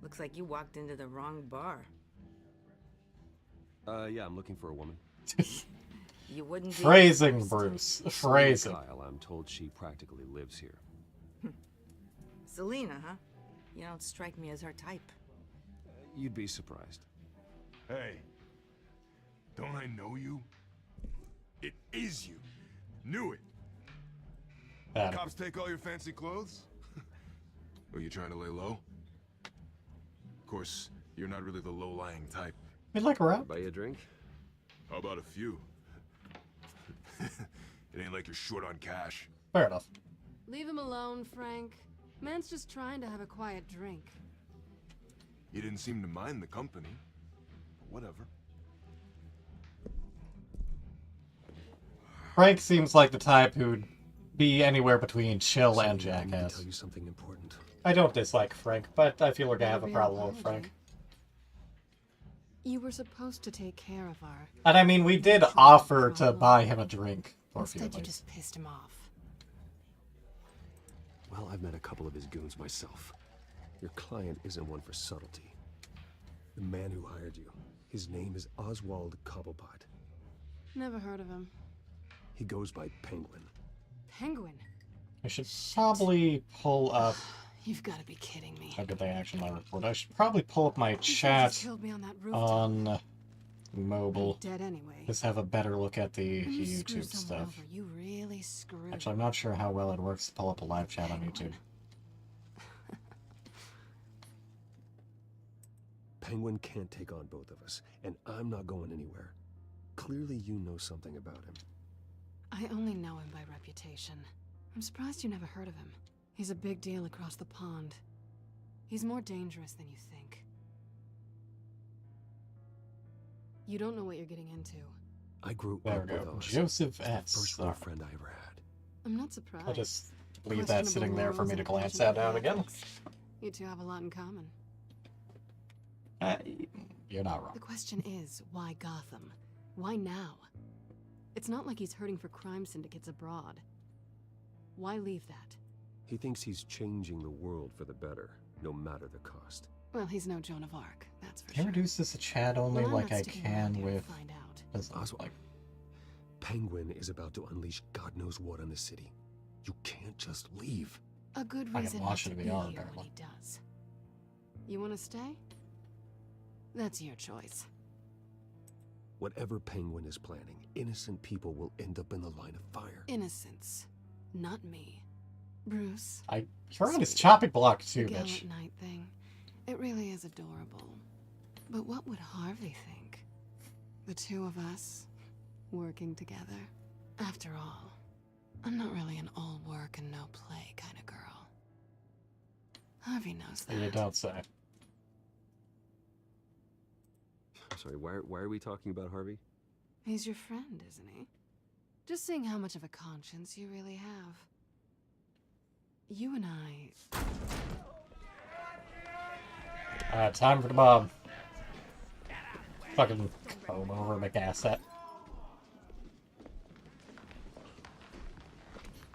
Looks like you walked into the wrong bar. Yeah, I'm looking for a woman. You wouldn't be Phrasing, Bruce. Phrasing. Kyle, I'm told she practically lives here. Selena, huh? You don't strike me as her type. You'd be surprised. Hey, don't I know you? It is you. Knew it. Adam. Cops take all your fancy clothes? Are you trying to lay low? Of course, you're not really the low-lying type. You'd like a rap? Buy you a drink? How about a few? It ain't like you're short on cash. Fair enough. Leave him alone, Frank. Man's just trying to have a quiet drink. You didn't seem to mind the company. Whatever. Frank seems like the type who'd be anywhere between chill and I need to jackass. tell you something important. I don't dislike Frank, but I feel like I have a problem with Frank. You were supposed to take care of our... And I mean, we did offer to buy him a drink for a few Instead, you days. just pissed him off. Well, I've met a couple of his goons myself. Your client isn't one for subtlety. The man who hired you, his name is Oswald Cobblepot. Never heard of him. He goes by Penguin. Penguin? I should probably pull up... You've got to be kidding me. How did they actually my report? I should probably pull up my chat killed me on that rooftop. on mobile. Dead anyway. Just have a better look at the When you screw YouTube someone stuff. over, you really screw. Actually, I'm not sure how well it works to pull up a live chat on YouTube. Penguin can't take on both of us, and I'm not going anywhere. Clearly you know something about him. I only know him by reputation. I'm surprised you never heard of him. He's a big deal across the pond. He's more dangerous than you think. You don't know what you're getting into. I grew There up we with go. Oz. Joseph He's the S. first real friend I ever had. I'm not surprised. I'll just leave that sitting there for me to glance at at again. You two have a lot in common. You're not wrong. The question is, why Gotham? Why now? It's not like he's hurting for crime syndicates abroad. Why leave that? He thinks he's changing the world for the better, no matter the cost. Well, he's no Joan of Arc, that's for Can I reduce this to chat only Well, I'm like not I sticking can around here to with... find out. Oswald, Penguin is about to unleash God knows what on the city. You can't just leave. A good I can reason watch not it to in be VR, here apparently. when he does. You want to stay? That's your choice. Whatever Penguin is planning, innocent people will end up in the line of fire. Innocence, not me. Bruce. You're on his chopping block too, the bitch. gallant night thing. It really is adorable. But what would Harvey think? The two of us working together. After all, I'm not really an all work and no play kind of girl. Harvey knows that. You don't say. I'm sorry, why are we talking about Harvey? He's your friend, isn't he? Just seeing how much of a conscience you really have. You and I... Time for the mob. Fucking comb over McAsset.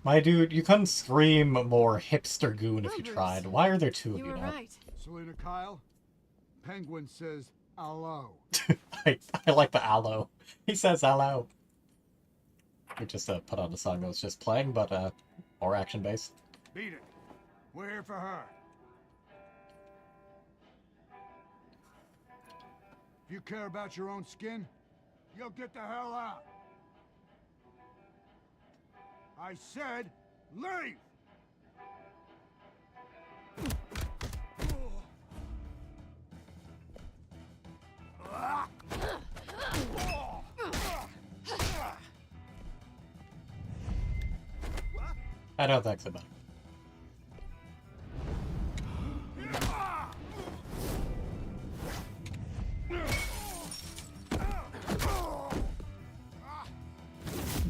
My dude, you couldn't scream more hipster goon if you tried. Why are there two of you now? Selena Kyle, Penguin says hello. I like the aloe. He says hello. We just put on a song that was just playing, but more action based. Beat it. We're here for her. If you care about your own skin, you'll get the hell out. I said, leave! I don't think so, buddy.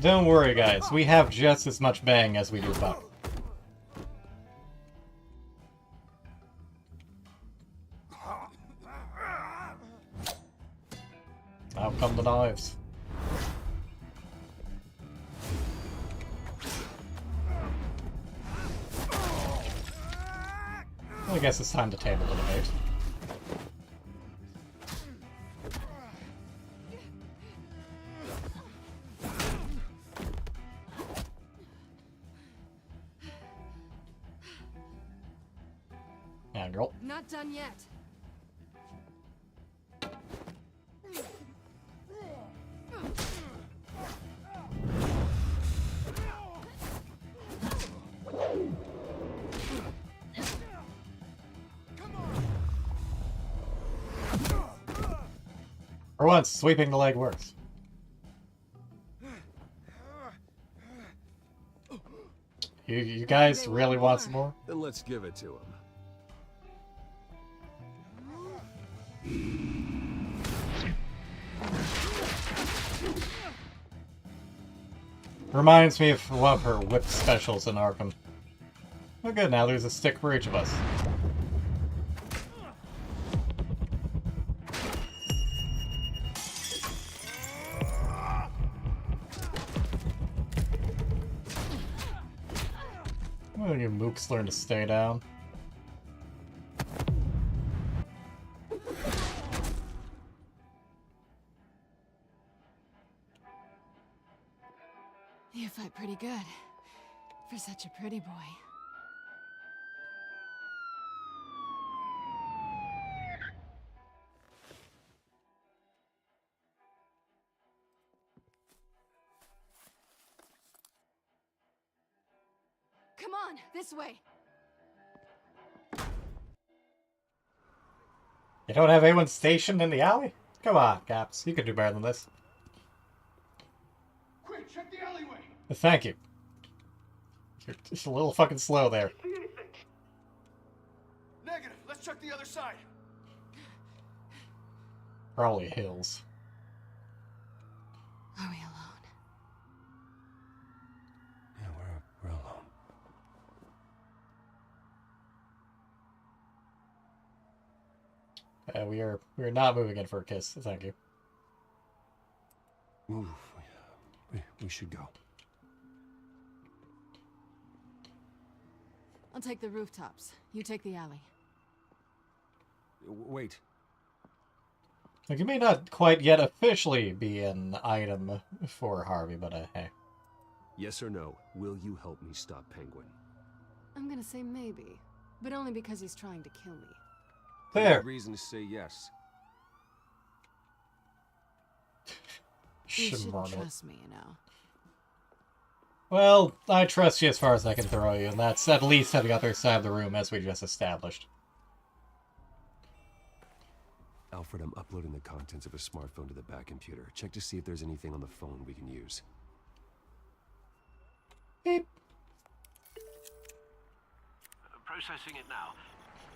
Don't worry, guys. We have just as much bang as we do buck. Out come the knives. Well, I guess it's time to table the debate. Yeah, girl. Not done yet. For once, sweeping the leg works. You guys really want some more? Then let's give it to him. Reminds me of one of her whip specials in Arkham. Oh good, now there's a stick for each of us. When you mooks learn to stay down. You fight pretty good. For such a pretty boy. Come on, this way. You don't have anyone stationed in the alley? Come on, Caps. You can do better than this. Quick, check the alleyway. Thank you. You're just a little fucking slow there. Negative. Let's check the other side. Probably Hills. Are we alone? Yeah, we're alone. We are not moving in for a kiss. Thank you. Ooh, we should go. I'll take the rooftops. You take the alley. Wait. Like, you may not quite yet officially be an item for Harvey, but hey. Yes or no, will you help me stop Penguin? I'm gonna say maybe, but only because he's trying to kill me. Fair. Good reason to say yes. You should Shimon it. trust me, you know. Well, I trust you as far as I can throw you, and that's at least at the other side of the room, as we just established. Alfred, I'm uploading the contents of a smartphone to the back computer. Check to see if there's anything on the phone we can use. Beep. Processing it now.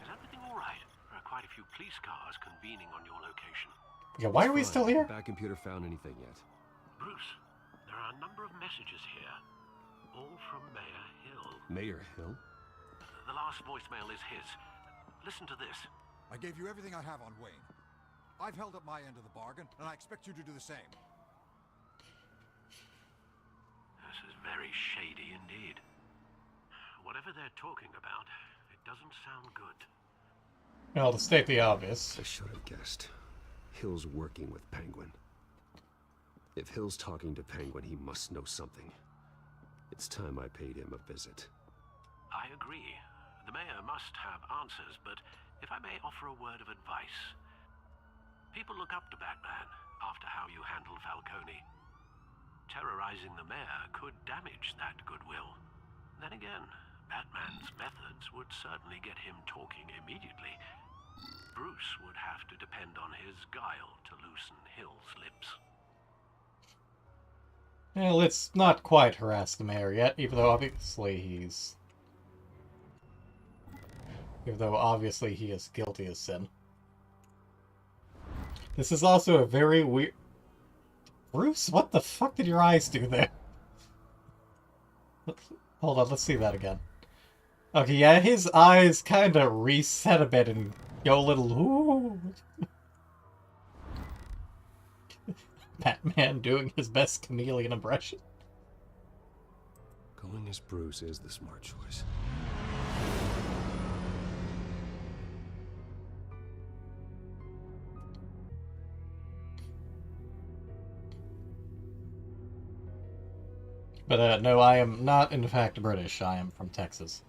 Is everything all right? There are quite a few police cars convening on your location. Yeah, why are we Fine. still here? Back computer found anything yet? Bruce, there are a number of messages here. All from Mayor Hill. Mayor Hill? The last voicemail is his. Listen to this. I gave you everything I have on Wayne. I've held up my end of the bargain, and I expect you to do the same. This is very shady indeed. Whatever they're talking about, it doesn't sound good. Well, to state the obvious. I should have guessed. Hill's working with Penguin. If Hill's talking to Penguin, he must know something. It's time I paid him a visit. I agree. The mayor must have answers, but if I may offer a word of advice. People look up to Batman after how you handled Falcone. Terrorizing the mayor could damage that goodwill. Then again, Batman's methods would certainly get him talking immediately. Bruce would have to depend on his guile to loosen Hill's lips. Well, let's not quite harass the mayor yet, even though obviously he is guilty as sin. This is also a very weird... Bruce, what the fuck did your eyes do there? Hold on, let's see that again. Okay, yeah, his eyes kind of reset a bit and go a little... Ooh. Batman doing his best chameleon impression. Going as Bruce is the smart choice. But no, I am not in fact British. I am from Texas.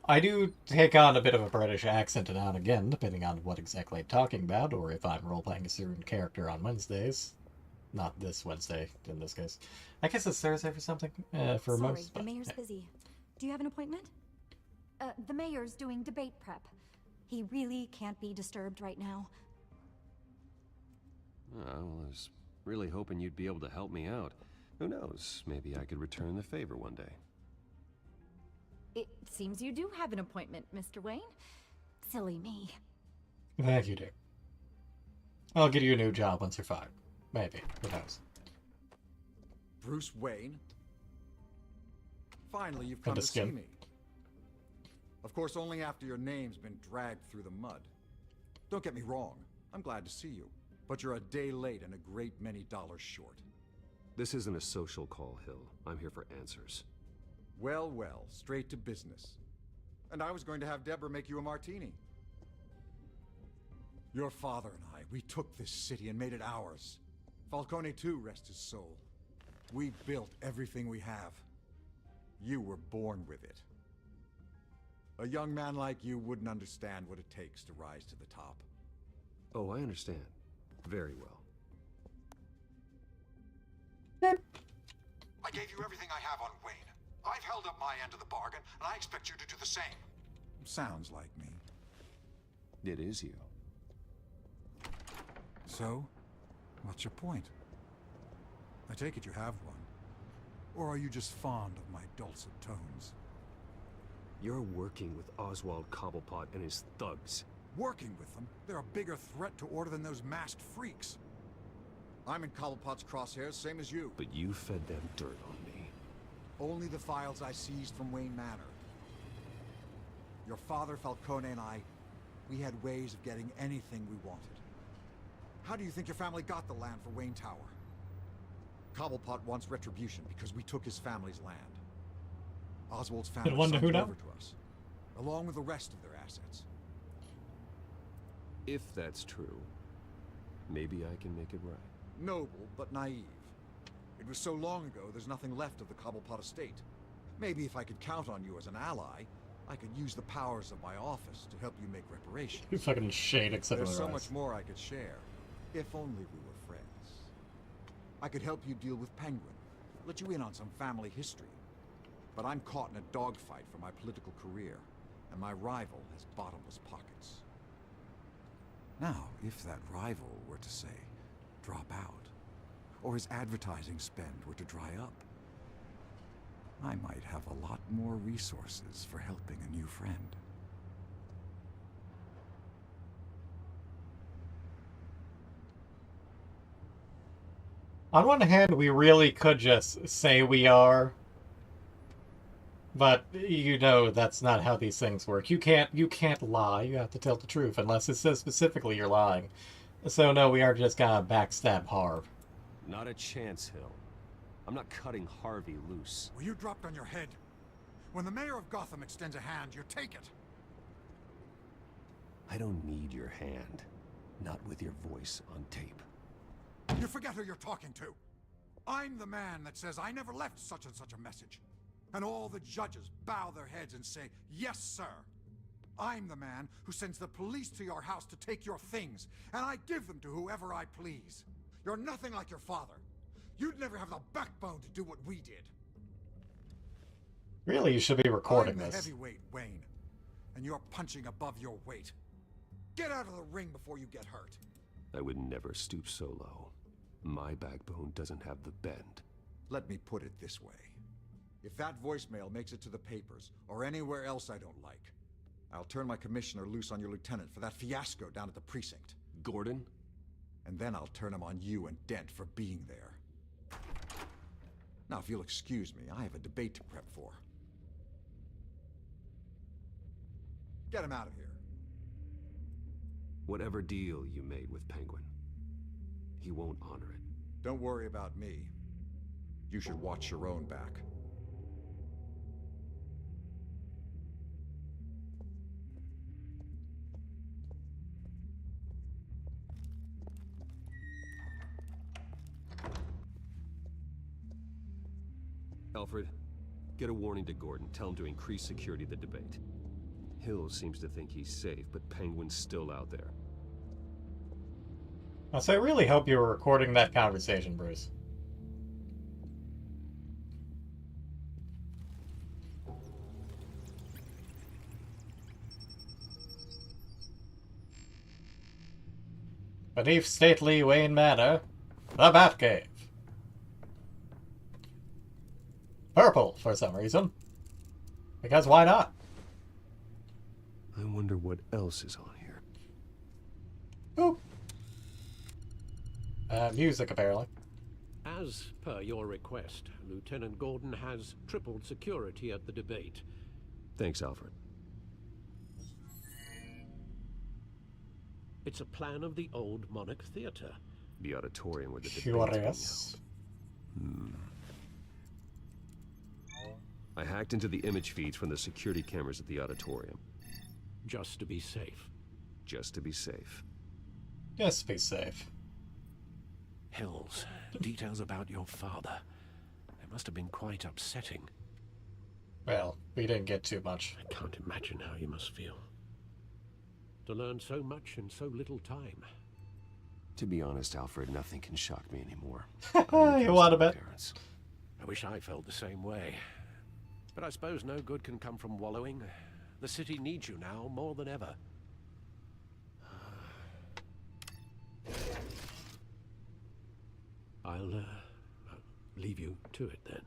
I do take on a bit of a British accent now and again, depending on what exactly I'm talking about, or if I'm role-playing a certain character on Wednesdays. Not this Wednesday, in this case. I guess it's Thursday for something, for Sorry, most. the mayor's busy. Do you have an appointment? The mayor's doing debate prep. He really can't be disturbed right now. Oh, well, I was really hoping you'd be able to help me out. Who knows, maybe I could return the favor one day. It seems you do have an appointment, Mr. Wayne. Silly me. Thank you, Dick. I'll get you a new job once you're fired. Maybe. Who knows? Bruce Wayne? Finally, you've come And a to see skin. me. Of course, only after your name's been dragged through the mud. Don't get me wrong, I'm glad to see you. But you're a day late and a great many dollars short. This isn't a social call, Hill. I'm here for answers. Well, well, straight to business. And I was going to have Deborah make you a martini. Your father and I, we took this city and made it ours. Falcone too, rest his soul. We built everything we have. You were born with it. A young man like you wouldn't understand what it takes to rise to the top. Oh, I understand. Very well. I gave you everything I have on Wayne. I've held up my end of the bargain, and I expect you to do the same. Sounds like me. It is you. So, what's your point? I take it you have one. Or are you just fond of my dulcet tones? You're working with Oswald Cobblepot and his thugs. Working with them? They're a bigger threat to order than those masked freaks. I'm in Cobblepot's crosshairs, same as you. But you fed them dirt on me. Only the files I seized from Wayne Manor. Your father, Falcone, and I, we had ways of getting anything we wanted. How do you think your family got the land for Wayne Tower? Cobblepot wants retribution because we took his family's land. Oswald's family signed it over to us, along with the rest of their assets. If that's true, maybe I can make it right. Noble, but naive. It was so long ago, there's nothing left of the Cobblepot estate. Maybe if I could count on you as an ally, I could use the powers of my office to help you make reparations. You fucking shade except for There's so eyes. much more I could share, if only we were friends. I could help you deal with Penguin, let you in on some family history. But I'm caught in a dogfight for my political career, and my rival has bottomless pockets. Now, if that rival were to say, drop out, or his advertising spend were to dry up, I might have a lot more resources for helping a new friend. On one hand, we really could just say we are, but you know that's not how these things work. You can't lie. You have to tell the truth unless it says specifically you're lying. So no, we are just gonna backstab Harv. Not a chance, Hill. I'm not cutting Harvey loose. Well, you dropped on your head. When the mayor of Gotham extends a hand, you take it. I don't need your hand. Not with your voice on tape. You forget who you're talking to. I'm the man that says I never left such and such a message. And all the judges bow their heads and say, yes, sir. I'm the man who sends the police to your house to take your things, and I give them to whoever I please. You're nothing like your father. You'd never have the backbone to do what we did. Really, you should be recording I'm the this. heavyweight, Wayne, and you're punching above your weight. Get out of the ring before you get hurt. I would never stoop so low. My backbone doesn't have the bend. Let me put it this way. If that voicemail makes it to the papers, or anywhere else I don't like, I'll turn my commissioner loose on your lieutenant for that fiasco down at the precinct. Gordon? And then I'll turn him on you and Dent for being there. Now, if you'll excuse me, I have a debate to prep for. Get him out of here. Whatever deal you made with Penguin, he won't honor it. Don't worry about me. You should watch your own back. Alfred, get a warning to Gordon. Tell him to increase security of the debate. Hill seems to think he's safe, but Penguin's still out there. So I really hope you were recording that conversation, Bruce. Beneath stately Wayne Manor, the Batcave. Purple, for some reason. Because why not? I wonder what else is on here. Boop. Music, apparently. As per your request, Lieutenant Gordon has tripled security at the debate. Thanks, Alfred. It's a plan of the old Monarch Theater. The auditorium where the debate's Curious. being held. I hacked into the image feeds from the security cameras at the auditorium. Just to be safe. Just to be safe. Just be safe. Hills, details about your father. They must have been quite upsetting. Well, we didn't get too much. I can't imagine how you must feel. To learn so much in so little time. To be honest, Alfred, nothing can shock me anymore. You want to bet? I wish I felt the same way. But I suppose no good can come from wallowing. The city needs you now more than ever. I'll leave you to it then.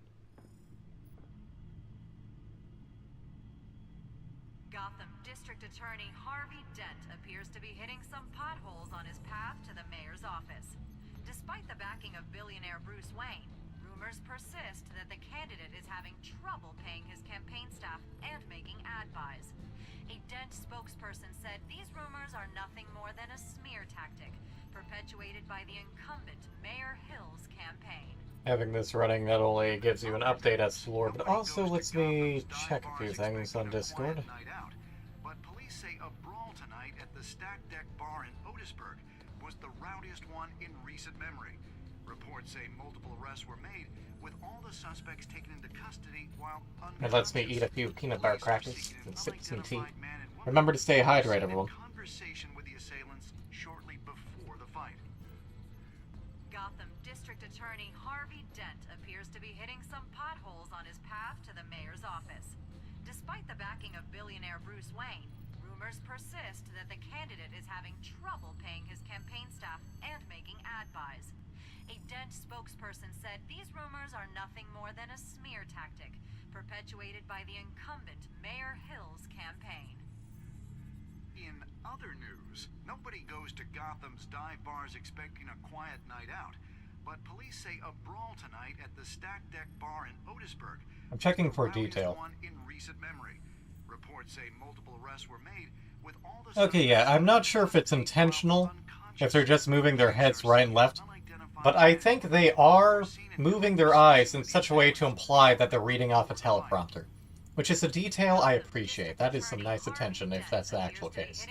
District Attorney Harvey Dent appears to be hitting some potholes on his path to the mayor's office. Despite the backing of billionaire Bruce Wayne, rumors persist that the candidate is having trouble paying his campaign staff and making ad buys. A Dent spokesperson said these rumors are nothing more than a smear tactic, perpetuated by the incumbent Mayor Hill's campaign. Having this running not only gives you an update as to lore, but also lets me check a few things on Discord. But police say a brawl tonight at the Stack Deck Bar in Otisburg was the rowdiest one in recent memory. Reports say multiple arrests were made, with all the suspects taken into custody while It lets me eat a few peanut butter crackers and sip some tea. Remember to stay hydrated, everyone. Conversation with the assailants shortly before the fight. Gotham District Attorney Harvey Dent appears to be hitting some potholes on his path to the mayor's office. Despite the backing of billionaire Bruce Wayne, rumors persist that the candidate is having trouble paying his campaign staff and making ad buys. A Dent spokesperson said these rumors are nothing more than a smear tactic, perpetuated by the incumbent Mayor Hill's campaign. In other news, nobody goes to Gotham's dive bars expecting a quiet night out, but police say a brawl tonight at the Stack Deck Bar in Otisburg. I'm checking for detail. One in recent memory. Reports say multiple arrests were made, with all the Okay, yeah, I'm not sure if it's intentional, if they're just moving their heads right and left, but I think they are moving their eyes in such a way to imply that they're reading off a teleprompter, which is a detail I appreciate. That is some nice attention if that's the actual case.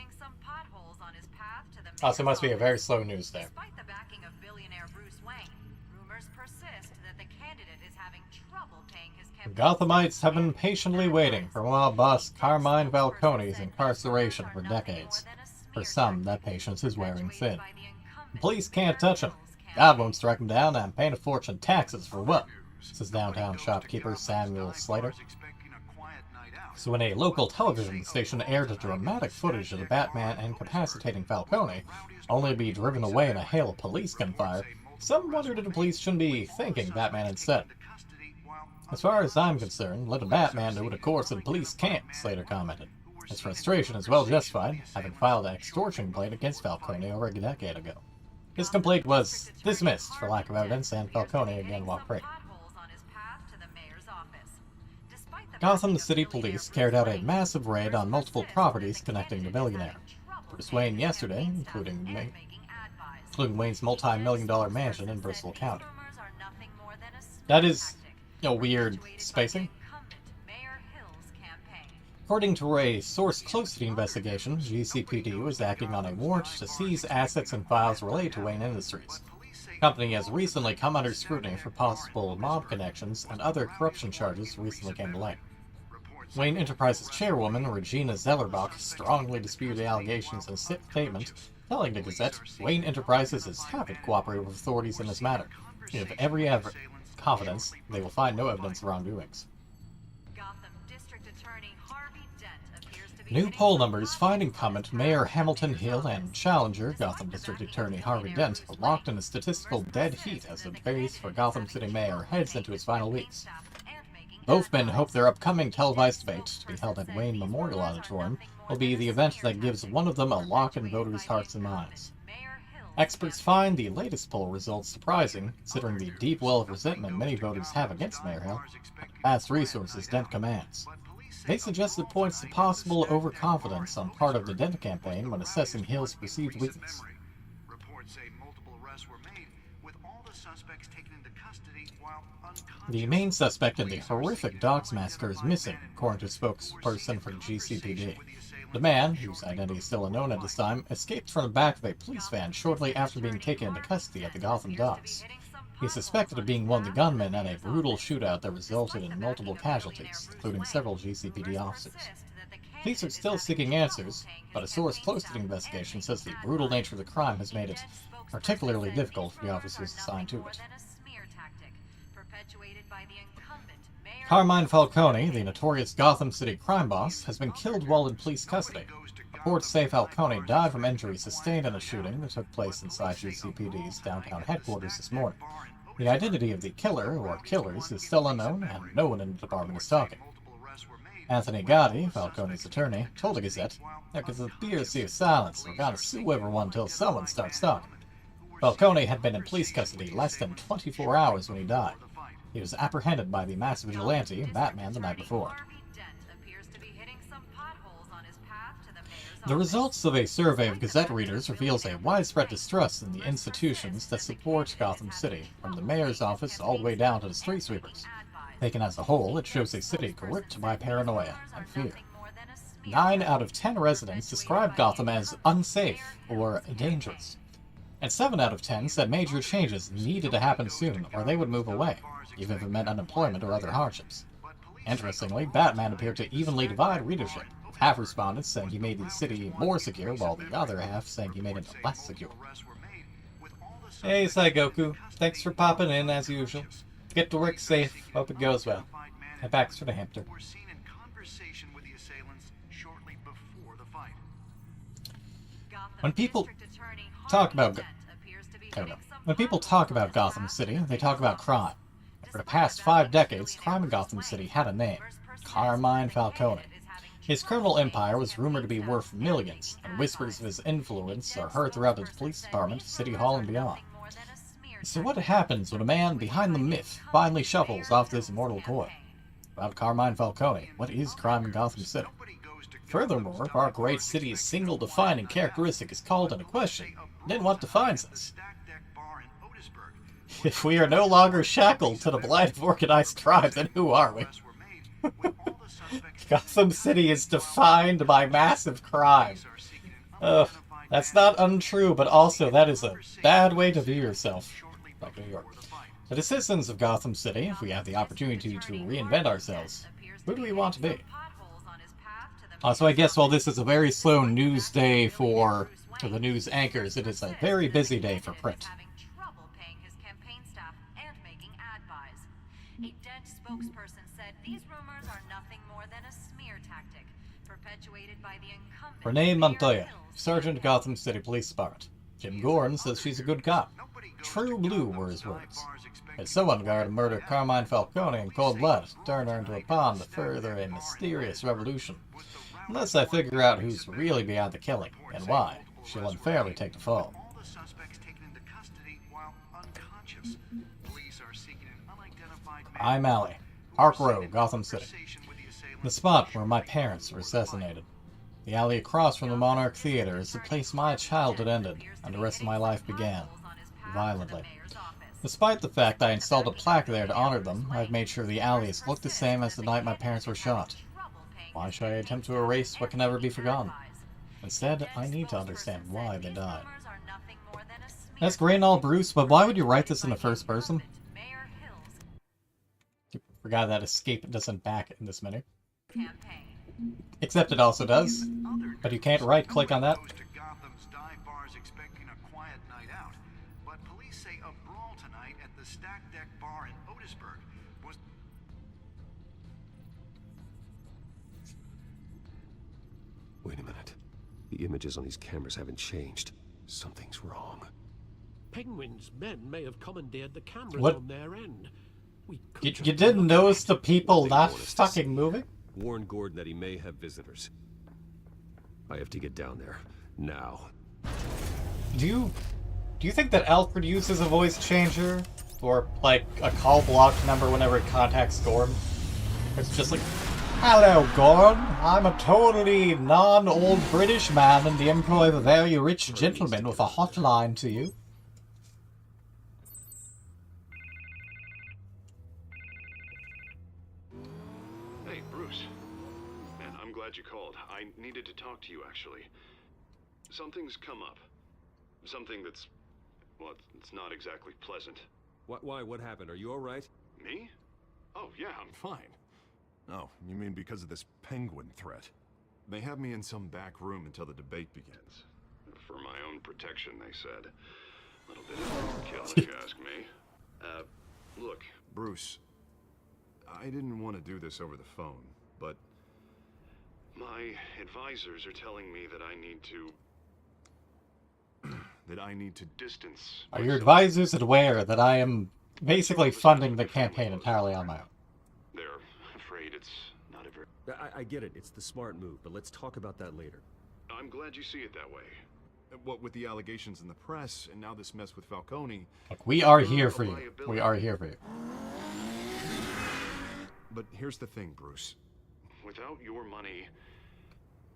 Also, must be a very slow news there. Despite the backing of billionaire Bruce Wayne, rumors persist that the candidate is having trouble paying his campaign. Gothamites have been patiently waiting for mob boss Carmine Falcone's incarceration for decades. For some, that patience is wearing thin. The police can't touch him. God won't strike him down and pay a fortune taxes for what? Says downtown shopkeeper Samuel Slater. So when a local television station aired dramatic footage of the Batman incapacitating Falcone, only to be driven away in a hail of police gunfire, some wondered if the police shouldn't be thanking Batman instead. As far as I'm concerned, let a Batman do it of course and police can't, Slater commented. His frustration is well justified, having filed an extortion complaint against Falcone over a decade ago. His complaint was dismissed for lack of evidence, and Falcone again walked free. Gotham City Police carried out a massive raid on multiple properties connecting the billionaire. Bruce Wayne yesterday, including Wayne's multi-million-dollar mansion in Bristol County. That is a weird spacing. According to a source close to the investigation, GCPD was acting on a warrant to seize assets and files related to Wayne Industries. The company has recently come under scrutiny for possible mob connections, and other corruption charges recently came to light. Wayne Enterprises chairwoman Regina Zellerbach strongly disputed the allegations in a statement, telling the Gazette, Wayne Enterprises is happy to cooperate with authorities in this matter. If every confidence, they will find no evidence of wrongdoings. New poll numbers find incumbent Mayor Hamilton Hill and challenger Gotham District Attorney Harvey Dent locked in a statistical dead heat as the race for Gotham City Mayor heads into its final weeks. Both men hope their upcoming televised debate, to be held at Wayne Memorial Auditorium, will be the event that gives one of them a lock in voters' hearts and minds. Experts find the latest poll results surprising, considering the deep well of resentment many voters have against Mayor Hill and the vast resources Dent commands. They suggest it points to possible overconfidence on part of the Dent campaign when assessing Hill's perceived weakness. The main suspect in the horrific Docks massacre is missing, according to a spokesperson for GCPD. The man, whose identity is still unknown at this time, escaped from the back of a police van shortly after being taken into custody at the Gotham Docks. He's suspected of being one of the gunmen at a brutal shootout that resulted in multiple casualties, including several GCPD officers. Police are still seeking answers, but a source close to the investigation says the brutal nature of the crime has made it particularly difficult for the officers assigned to it. Carmine Falcone, the notorious Gotham City crime boss, has been killed while in police custody. Reports say Falcone died from injuries sustained in a shooting that took place inside GCPD's downtown headquarters this morning. The identity of the killer, or killers, is still unknown, and no one in the department is talking. Anthony Gotti, Falcone's attorney, told the Gazette, "There is a conspiracy of silence. We're gonna sue everyone until someone starts talking." Falcone had been in police custody less than 24 hours when he died. He was apprehended by the masked vigilante, Batman, the night before. The results of a survey of Gazette readers reveals a widespread distrust in the institutions that support Gotham City, from the mayor's office all the way down to the street sweepers. Taken as a whole, it shows a city gripped by paranoia and fear. 9 out of 10 residents described Gotham as unsafe or dangerous, and 7 out of 10 said major changes needed to happen soon or they would move away, even if it meant unemployment or other hardships. Interestingly, Batman appeared to evenly divide readership, with half respondents saying he made the city more secure, while the other half saying he made it less secure. Hey, Saigoku. Thanks for popping in, as usual. Get to work safe. Hope it goes well. Head back to the Hampton. When people talk about Gotham City, they talk about crime. For the past 5 decades, crime in Gotham City had a name: Carmine Falcone. His criminal empire was rumored to be worth millions, and whispers of his influence are heard throughout the police department, city hall, and beyond. So what happens when a man behind the myth finally shuffles off this immortal coil? About Carmine Falcone, what is crime in Gotham City? Furthermore, if our great city's single defining characteristic is called into question, then what defines us? If we are no longer shackled to the blight of organized crime, then who are we? Gotham City is defined by massive crime. Ugh, that's not untrue, but also that is a bad way to view yourself. Like New York. The citizens of Gotham City, if we have the opportunity to reinvent ourselves, who do we want to be? So I guess while this is a very slow news day for the news anchors, it is a very busy day for print. A Dent spokesperson said these rumors are nothing more than a smear tactic, perpetuated by the incumbent Renee Montoya, Sergeant Gotham City Police Department. Jim Gordon says she's a good cop. True blue were his words. If someone guard murder Carmine Falcone in cold blood, turn her into a pawn to further a mysterious revolution. Unless I figure out who's really behind the killing, and why, she'll unfairly take the fall. I'm Alley, Park Row, Gotham City. The spot where my parents were assassinated. The alley across from the Monarch Theater is the place my childhood ended, and the rest of my life began. Violently. Despite the fact I installed a plaque there to honor them, I've made sure the alleys look the same as the night my parents were shot. Why should I attempt to erase what can never be forgotten? Instead, I need to understand why they died. That's great and all, Bruce, but why would you write this in the first person? Forgot that escape doesn't back in this menu. Except it also does. But you can't right-click on that. Wait a minute. The images on these cameras haven't changed. Something's wrong. Penguin's men may have commandeered the cameras What? on their end. You didn't notice the people not fucking moving? Warn Gordon that he may have visitors. I have to get down there. Now. Do you think that Alfred uses a voice changer? Or, like, a call block number whenever it contacts Gordon? It's just like, "Hello, Gordon. I'm a totally non-old British man in the employ of a very rich gentleman with a hotline to you." Hey, Bruce. Man, I'm glad you called. I needed to talk to you, actually. Something's come up. Something that's... well, it's not exactly pleasant. Why? What happened? Are you alright? Me? Oh, yeah, I'm fine. Oh, you mean because of this penguin threat? They have me in some back room until the debate begins. For my own protection, they said. A little bit of overkill, if you ask me. Look, Bruce, I didn't want to do this over the phone, but my advisors are telling me that I need to... distance... Are your advisors aware that I am basically funding the campaign entirely on my own? They're afraid it's not a very... I get it, it's the smart move, but let's talk about that later. I'm glad you see it that way. What with the allegations in the press, and now this mess with Falcone... Look, we are here for you. We are here for you. But here's the thing, Bruce. Without your money,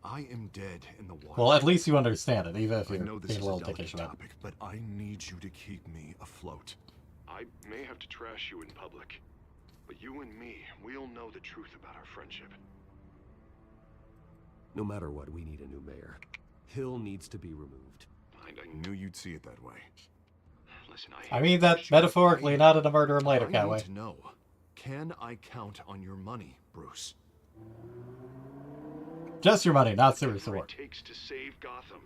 I am dead in the water. Well, at least you understand it, even if you're I know this being is a a little delicate dickish about it. topic, but I need you to keep me afloat. I may have to trash you in public, but you and me, we'll know the truth about our friendship. No matter what, we need a new mayor. Hill needs to be removed. I knew you'd see it that way. Listen, I mean that metaphorically, not in a murder him later kind of I way. need to know, can I count on your money, Bruce? Just your money, not serious Whatever reward. it takes to save Gotham.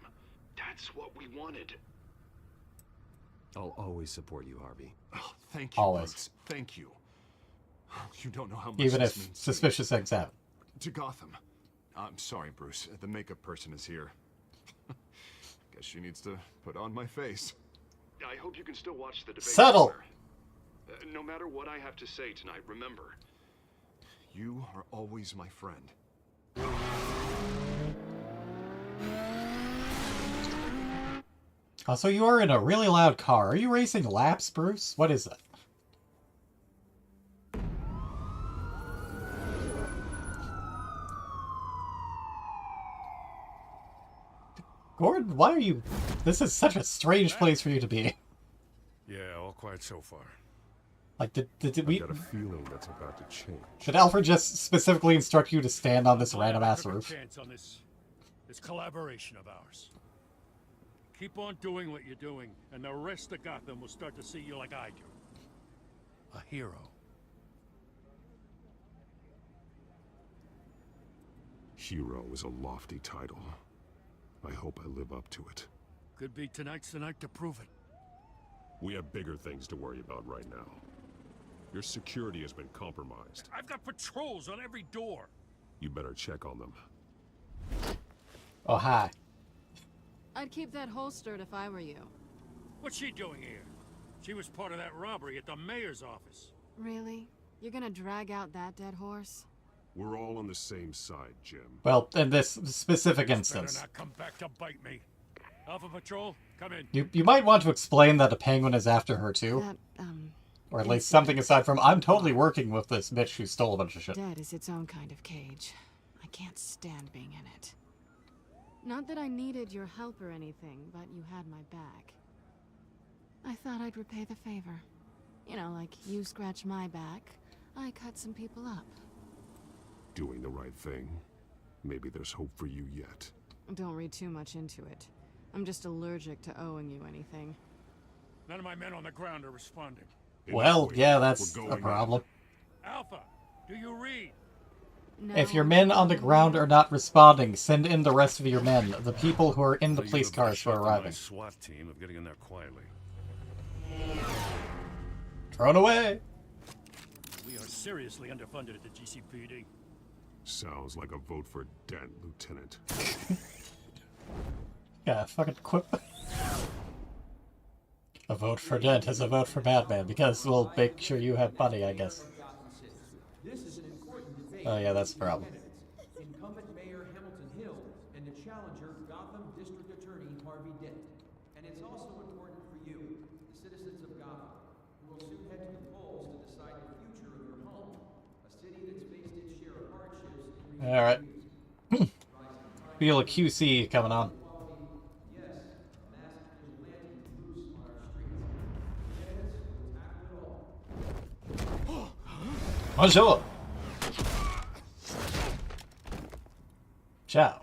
That's what we wanted. I'll always support you, Harvey. Oh, thank you, Always. Bruce. Thank you. You don't know how much Even this if means suspicious things happen. to Gotham. I'm sorry, Bruce. The makeup person is here. Guess she needs to put on my face. I hope you can still watch the debate. Settle! No matter what I have to say tonight, remember, you are always my friend. Oh, so you are in a really loud car. Are you racing laps, Bruce? What is that? Gordon, why are you... This is such a strange place for you to be. Yeah, all quiet so far. Like, did we... I've got a feeling that's about to change. Did Alfred just specifically instruct you to stand on this random-ass roof? Chance on this collaboration of ours. Keep on doing what you're doing, and the rest of Gotham will start to see you like I do. A hero. Hero is a lofty title. I hope I live up to it. Could be tonight's the night to prove it. We have bigger things to worry about right now. Your security has been compromised. I've got patrols on every door. You better check on them. Oh, hi. I'd keep that holstered if I were you. What's she doing here? She was part of that robbery at the mayor's office. Really? You're gonna drag out that dead horse? We're all on the same side, Jim. Well, in this specific Better instance. not come back to bite me. Alpha Patrol, come in. You might want to explain that the penguin is after her, too. That, Or at least something aside from, I'm totally working with this bitch who stole a bunch of shit. Dead is its own kind of cage. I can't stand being in it. Not that I needed your help or anything, but you had my back. I thought I'd repay the favor. You know, like you scratch my back, I cut some people up. Doing the right thing. Maybe there's hope for you yet. Don't read too much into it. I'm just allergic to owing you anything. None of my men on the ground are responding. Well, yeah, that's a problem. Alpha, do you read? No. If your men on the ground are not responding, send in the rest of your men, the people who are in the police cars who are arriving. SWAT team of getting in there quietly. Thrown away! We are seriously underfunded at the GCPD. Sounds like a vote for Dent, Lieutenant. Yeah, fucking quip. A vote for Dent is a vote for Batman, because we'll make sure you have money, I guess. Oh yeah, that's the problem. Incumbent Mayor Hamilton Hill and the challenger Gotham District Attorney Harvey Dent. And it's also important for you, the citizens of Gotham, who will soon head to the polls to decide the future of your home, a city that's faced its share of hardships in Alright. Feel a QC coming on. Bonjour! Ciao.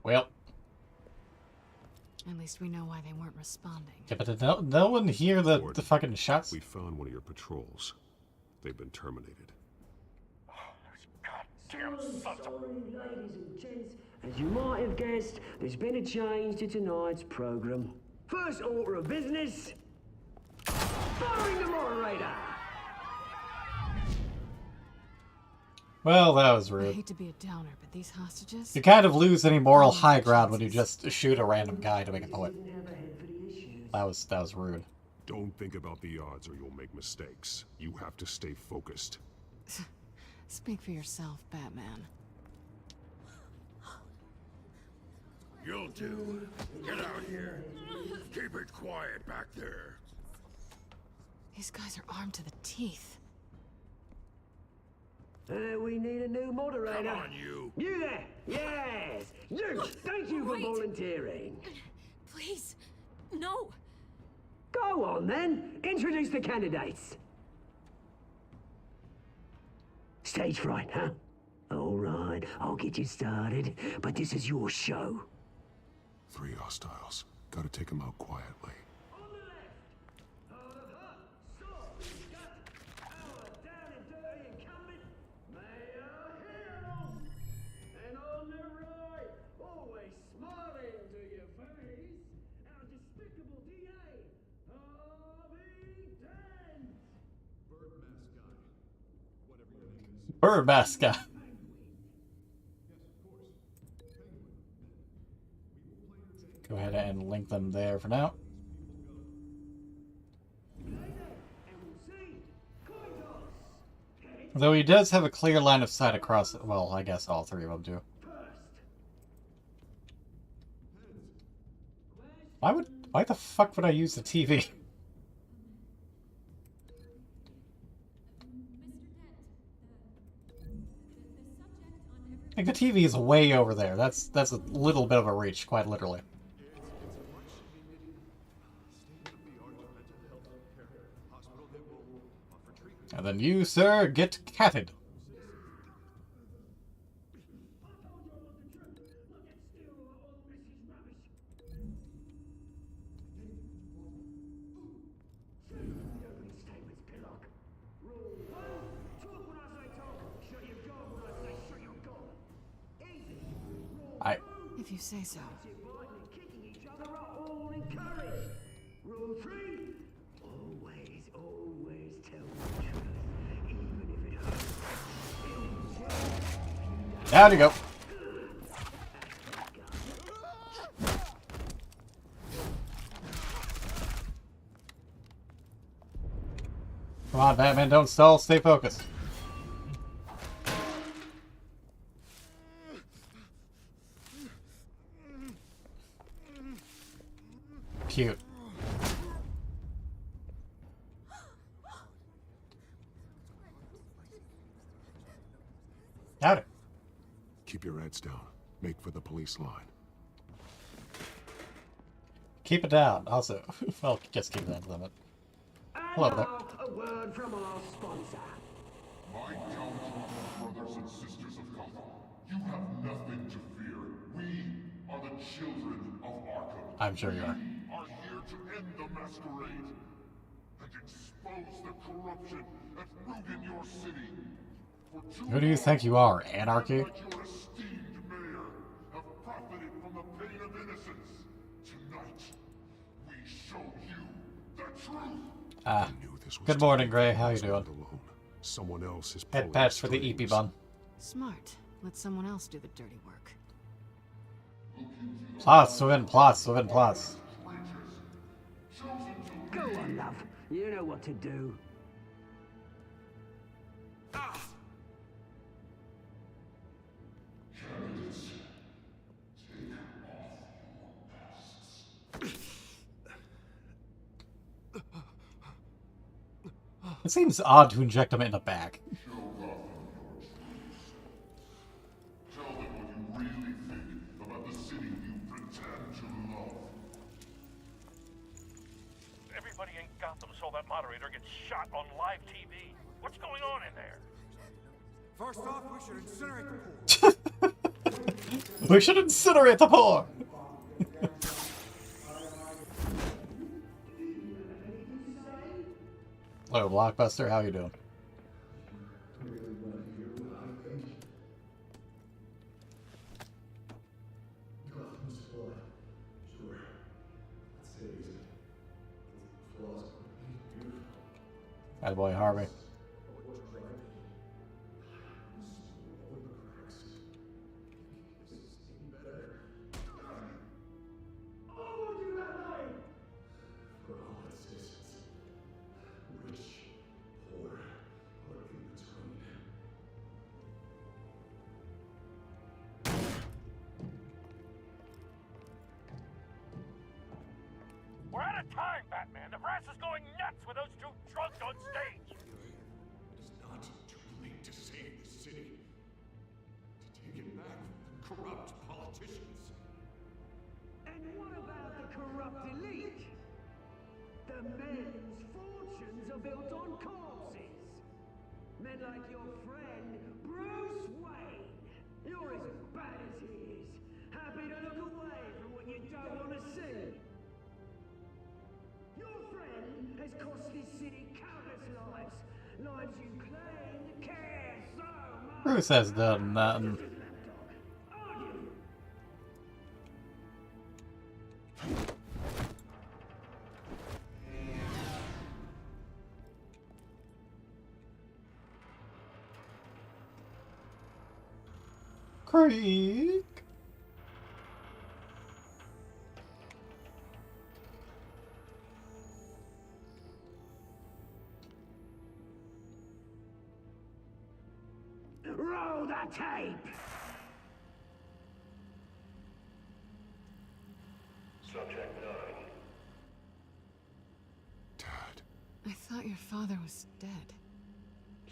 Well. At least we know why they weren't responding. Yeah, but did no one hear the fucking shots? We found one of your patrols. They've been terminated. Sorry, ladies and gents. As you might have guessed, there's been a change to tonight's program. First order of business, firing the moderator. Well, that was I rude. hate to be a downer, but these hostages... You kind of lose any moral high ground when you just shoot a random guy to make a point. That was rude. Don't think about the odds or you'll make mistakes. You have to stay focused. Speak for yourself, Batman. You'll do. Get out here. Keep it quiet back there. These guys are armed to the teeth. We need a new moderator. Come on, you. You there! Yes! You! Thank you for Wait. volunteering. Please, no. Go on then. Introduce the candidates. Stage fright, huh? All right, I'll get you started, but this is your show. 3 hostiles. Gotta take them out quietly. Bird mascot. Go ahead and link them there for now. Though he does have a clear line of sight across, well, I guess all 3 of them do. Why the fuck would I use the TV? Like, the TV is way over there. That's a little bit of a reach, quite literally. And then you, sir, get catted. If you say so. Rule 3. Always tell the truth, even if it hurts. Down you go. Come on, Batman, don't stall, stay focused. Cute. Howdy. Keep your heads down. Make for the police line. Keep it down. Also, well, just keep that limit. Hello there. A word from our sponsor. My countrymen, brothers and sisters of Gotham, you have nothing to fear. We are the children of Arkham. I'm sure you are. We are here to end the masquerade and expose the corruption that ruined your city. Who do you think you are, Anarchy? Your esteemed mayor have profited from the pain of innocence. Tonight, we show you the truth. Ah. Good morning, Gray. How you doing? Someone else is Head patch for the EP bun. Smart. Let someone else do the dirty work. Plots within plots within plots. Go on, love. You know what to do. It seems odd to inject them in the back. Tell them what you really think about the city you pretend to love. Everybody in Gotham saw that moderator get shot on live TV. What's going on in there? First off, we should incinerate the pool. We should incinerate the poor! Hello, Blockbuster. How you doing? Bad boy Harvey. of time, Batman. The brass is going nuts with those two drunks on stage. It is not too late to save the city. To take it back from the corrupt politicians. And what about the corrupt elite? The men's fortunes are built on corpses. Men like your friend, Bruce Wayne. You're as bad as he is. Happy to look away from what you don't want to see. Your friend has cost this city countless lives. Lives you claim to care so much. Bruce has done nothing. Creek. Roll the tape! Subject 9. I thought your father was dead.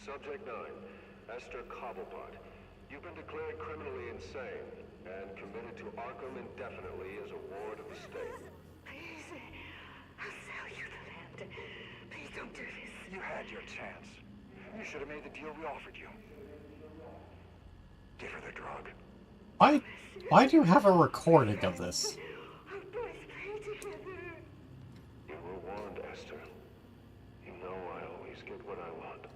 Subject 9, Esther Cobblepot. You've been declared criminally insane and committed to Arkham indefinitely as a ward of the state. Please, I'll sell you the land. Please don't do this. You had your chance. You should have made the deal we offered you. Give her the drug. Why do you have a recording of this? You were warned, Esther. You know I always get what I want.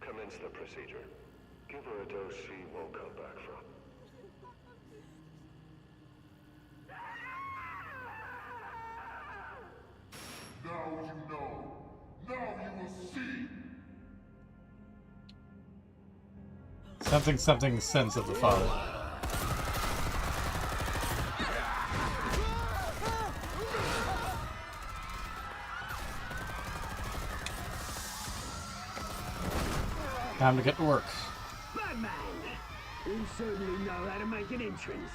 Commence the procedure. Give her a dose she won't come back from. Now you know. Now you will see. Something sins of the father. Time to get to work. Batman! You certainly know how to make an entrance.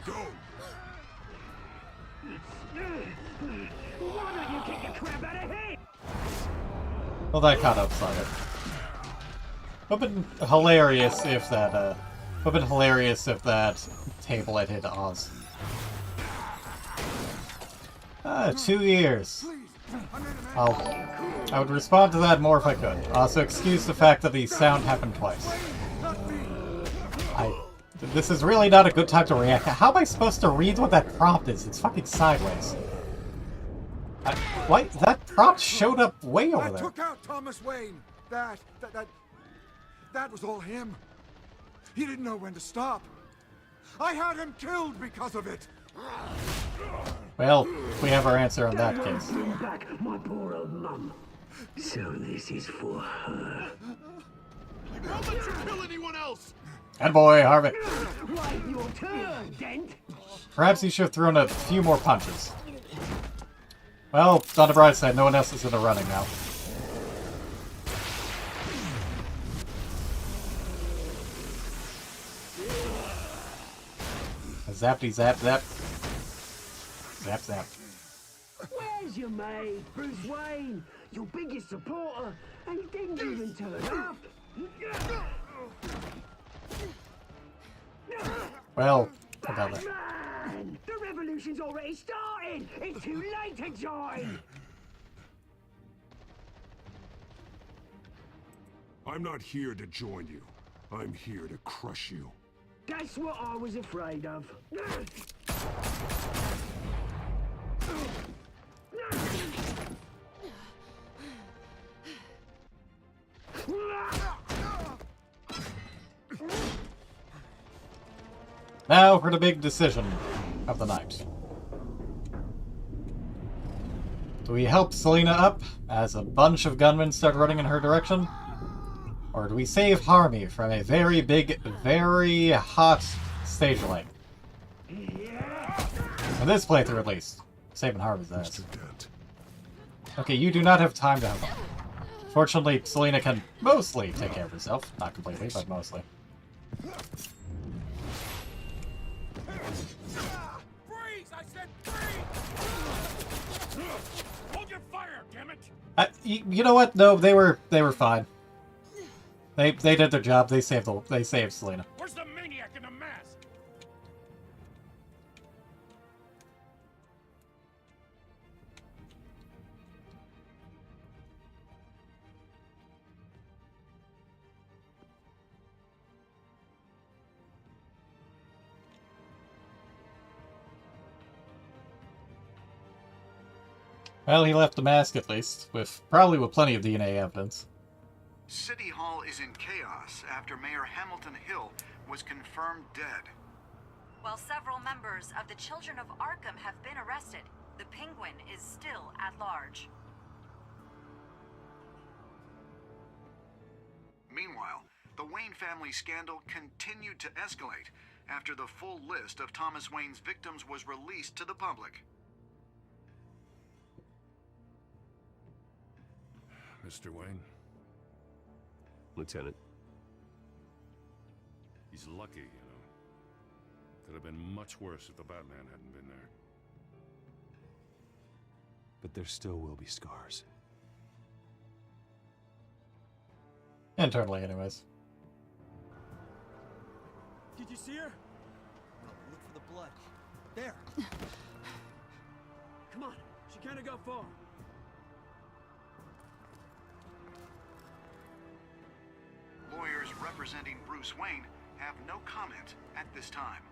Go! Why don't you kick the crap out of him? Well, that caught up on it. Would have been hilarious if that, would have been hilarious if that table had hit Oz. 2 years. I would respond to that more if I could. Also, excuse the fact that the sound happened twice. This is really not a good time to react. How am I supposed to read what that prompt is? It's fucking sideways. Why? That prompt showed up way over there. Took out Thomas Wayne. That was all him. He didn't know when to stop. I had him killed because of it. Well, we have our answer on that case. Bring back my poor old mum. So this is for her. Don't let you kill anyone else! Good boy, Harvick. Right, your turn, Dent. Perhaps he should have thrown a few more punches. Well, on the bright side, no one else is in the running now. Zappity zap zap. Zap zap. Where's your mate, Bruce Wayne? Your biggest supporter, and he didn't even turn up. Well, about that. Man, the revolution's already started. It's too late to join. I'm not here to join you. I'm here to crush you. That's what I was afraid of. Now for the big decision of the night. Do we help Selina up as a bunch of gunmen start running in her direction? Or do we save Harvey from a very big, very hot stage light? In this playthrough, at least. Saving Harvey's ass. Okay, you do not have time to have fun. Fortunately, Selena can mostly take care of herself. Not completely, but mostly. Freeze! I said freeze! Hold your fire, damn it! You know what? No, they were fine. They did their job. They saved Selena. Where's the maniac in the mask? Well, he left the mask at least, probably with plenty of DNA evidence. City Hall is in chaos after Mayor Hamilton Hill was confirmed dead. While several members of the Children of Arkham have been arrested, the Penguin is still at large. Meanwhile, the Wayne family scandal continued to escalate after the full list of Thomas Wayne's victims was released to the public. Mr. Wayne? Lieutenant. He's lucky, you know. Could have been much worse if the Batman hadn't been there. But there still will be scars. Internally, anyways. Did you see her? No, look for the blood. There. Come on, she can't go far. Lawyers representing Bruce Wayne have no comment at this time.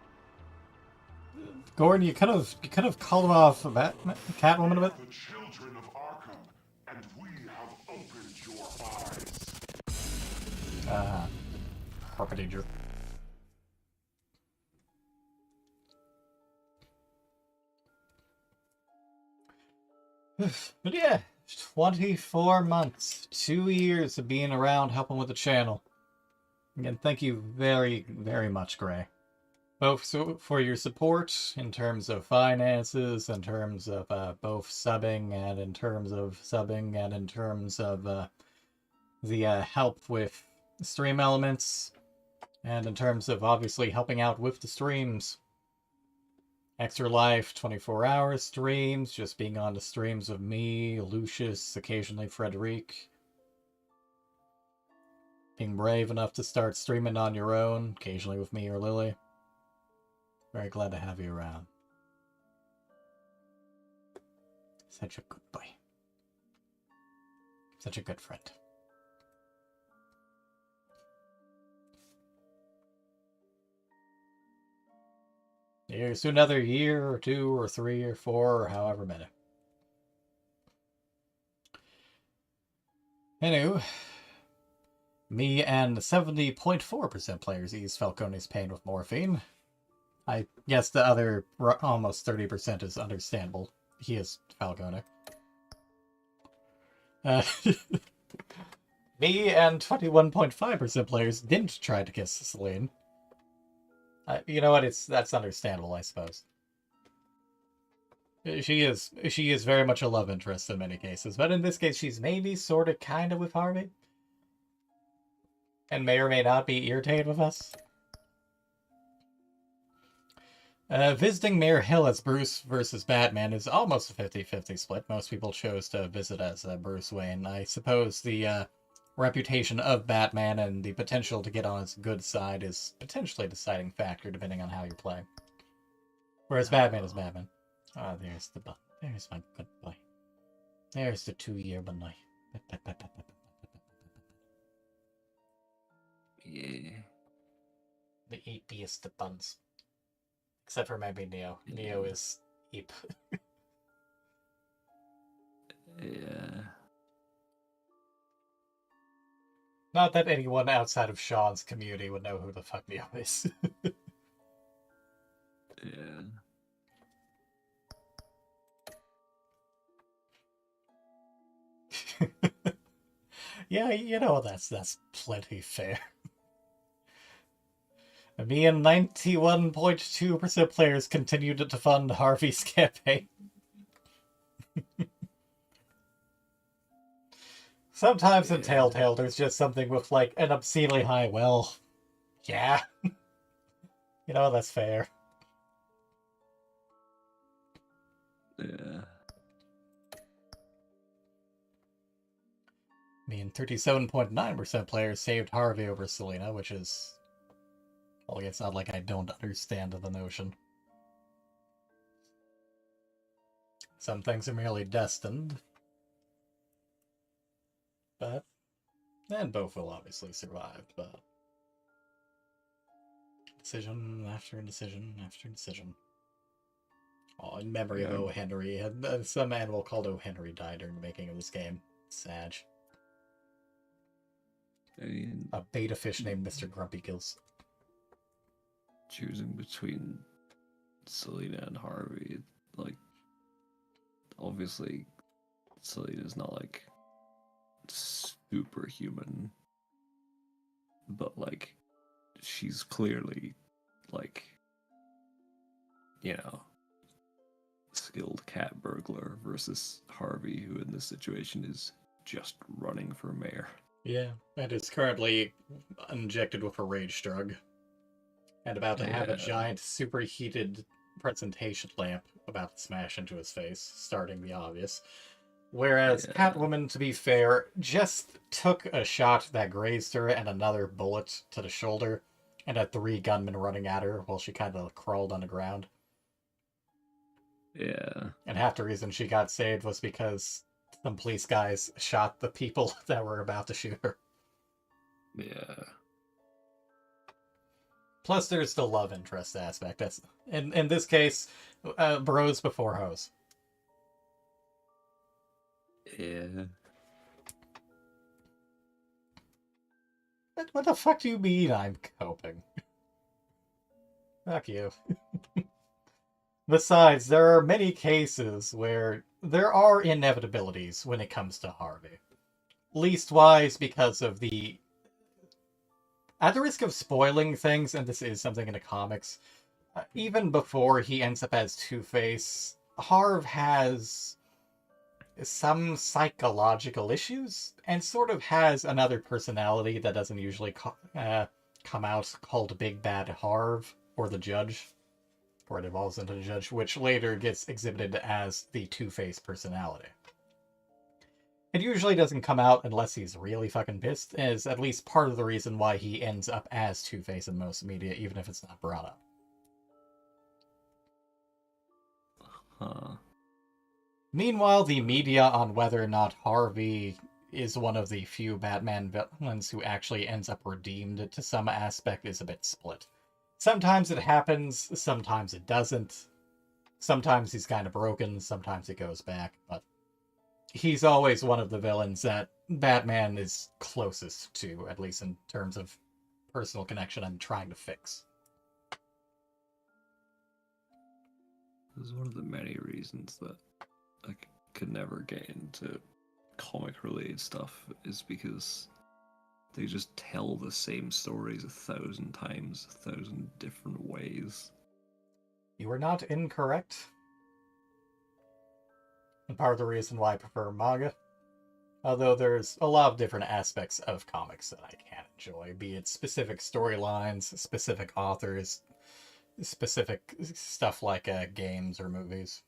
Gordon, you could have called him off Catwoman a bit. The children of Arkham, and we have opened your eyes. Carpenter. But yeah, 24 months, 2 years of being around helping with the channel. Again, thank you very, very much, Gray. Both for your support in terms of finances, in terms of both subbing, and in terms of the help with stream elements, and in terms of obviously helping out with the streams. Extra Life, 24-hour streams, just being on the streams of me, Lucius, occasionally Frederic. Being brave enough to start streaming on your own, occasionally with me or Lily. Very glad to have you around. Such a good boy. Such a good friend. Here's to another year or 2 or 3 or 4 or however many. Anywho, me and 70.4% players ease Falcone's pain with morphine. I guess the other almost 30% is understandable. He is Falcone. Me and 21.5% players didn't try to kiss Celine. You know what? That's understandable, I suppose. She is very much a love interest in many cases, but in this case, she's maybe sort of kind of with Harvey, and may or may not be irritated with us. Visiting Mayor Hill as Bruce versus Batman is almost a 50-50 split. Most people chose to visit as Bruce Wayne. I suppose the reputation of Batman and the potential to get on his good side is potentially a deciding factor depending on how you're playing. Whereas Batman is Batman. Ah, there's my good boy. There's the 2-year boy. Yeah. The eepiest of buns. Except for maybe Neo. Neo is eep. Yeah. Not that anyone outside of Sean's community would know who the fuck Neo is. Yeah. Yeah, you know, that's plenty fair. Me and 91.2% players continued to fund Harvey's campaign. Sometimes in Telltale, there's just something with, like, an obscenely high, well, yeah. You know, that's fair. Yeah. I mean, 37.9% players saved Harvey over Selena, which is... Well, it's not like I don't understand the notion. Some things are merely destined. But... And both will obviously survive, but... Decision after decision after decision. Oh, in memory of O. Henry. Some animal called O. Henry died during the making of this game. Sad. I mean, a beta fish named Mr. Grumpy Gills. Choosing between Selena and Harvey, like, obviously, Selena's not, like, superhuman, but, like, she's clearly, like, you know, skilled cat burglar versus Harvey, who in this situation is just running for mayor. Yeah, and is currently injected with a rage drug. And about to have a giant superheated presentation lamp about to smash into his face, starting the obvious. Whereas Catwoman, to be fair, just took a shot that grazed her and another bullet to the shoulder, and had 3 gunmen running at her while she kind of crawled on the ground. Yeah. And half the reason she got saved was because some police guys shot the people that were about to shoot her. Yeah. Plus, there's the love interest aspect. That's in this case, bros before hoes. Yeah. What the fuck do you mean I'm coping? Fuck you. Besides, there are many cases where there are inevitabilities when it comes to Harvey. Leastwise because of the... At the risk of spoiling things, and this is something in the comics, even before he ends up as Two-Face, Harv has some psychological issues, and sort of has another personality that doesn't usually come out, called Big Bad Harv, or the Judge, or it evolves into the Judge, which later gets exhibited as the Two-Face personality. It usually doesn't come out unless he's really fucking pissed, is at least part of the reason why he ends up as Two-Face in most media, even if it's not brought up. Huh. Meanwhile, the media on whether or not Harvey is one of the few Batman villains who actually ends up redeemed to some aspect is a bit split. Sometimes it happens, sometimes it doesn't. Sometimes he's kind of broken, sometimes it goes back, but he's always one of the villains that Batman is closest to, at least in terms of personal connection and trying to fix. This is one of the many reasons that I could never get into comic-related stuff, is because they just tell the same stories 1,000 times, 1,000 different ways. You are not incorrect. And part of the reason why I prefer manga. Although there's a lot of different aspects of comics that I can enjoy, be it specific storylines, specific authors, specific stuff like games or movies.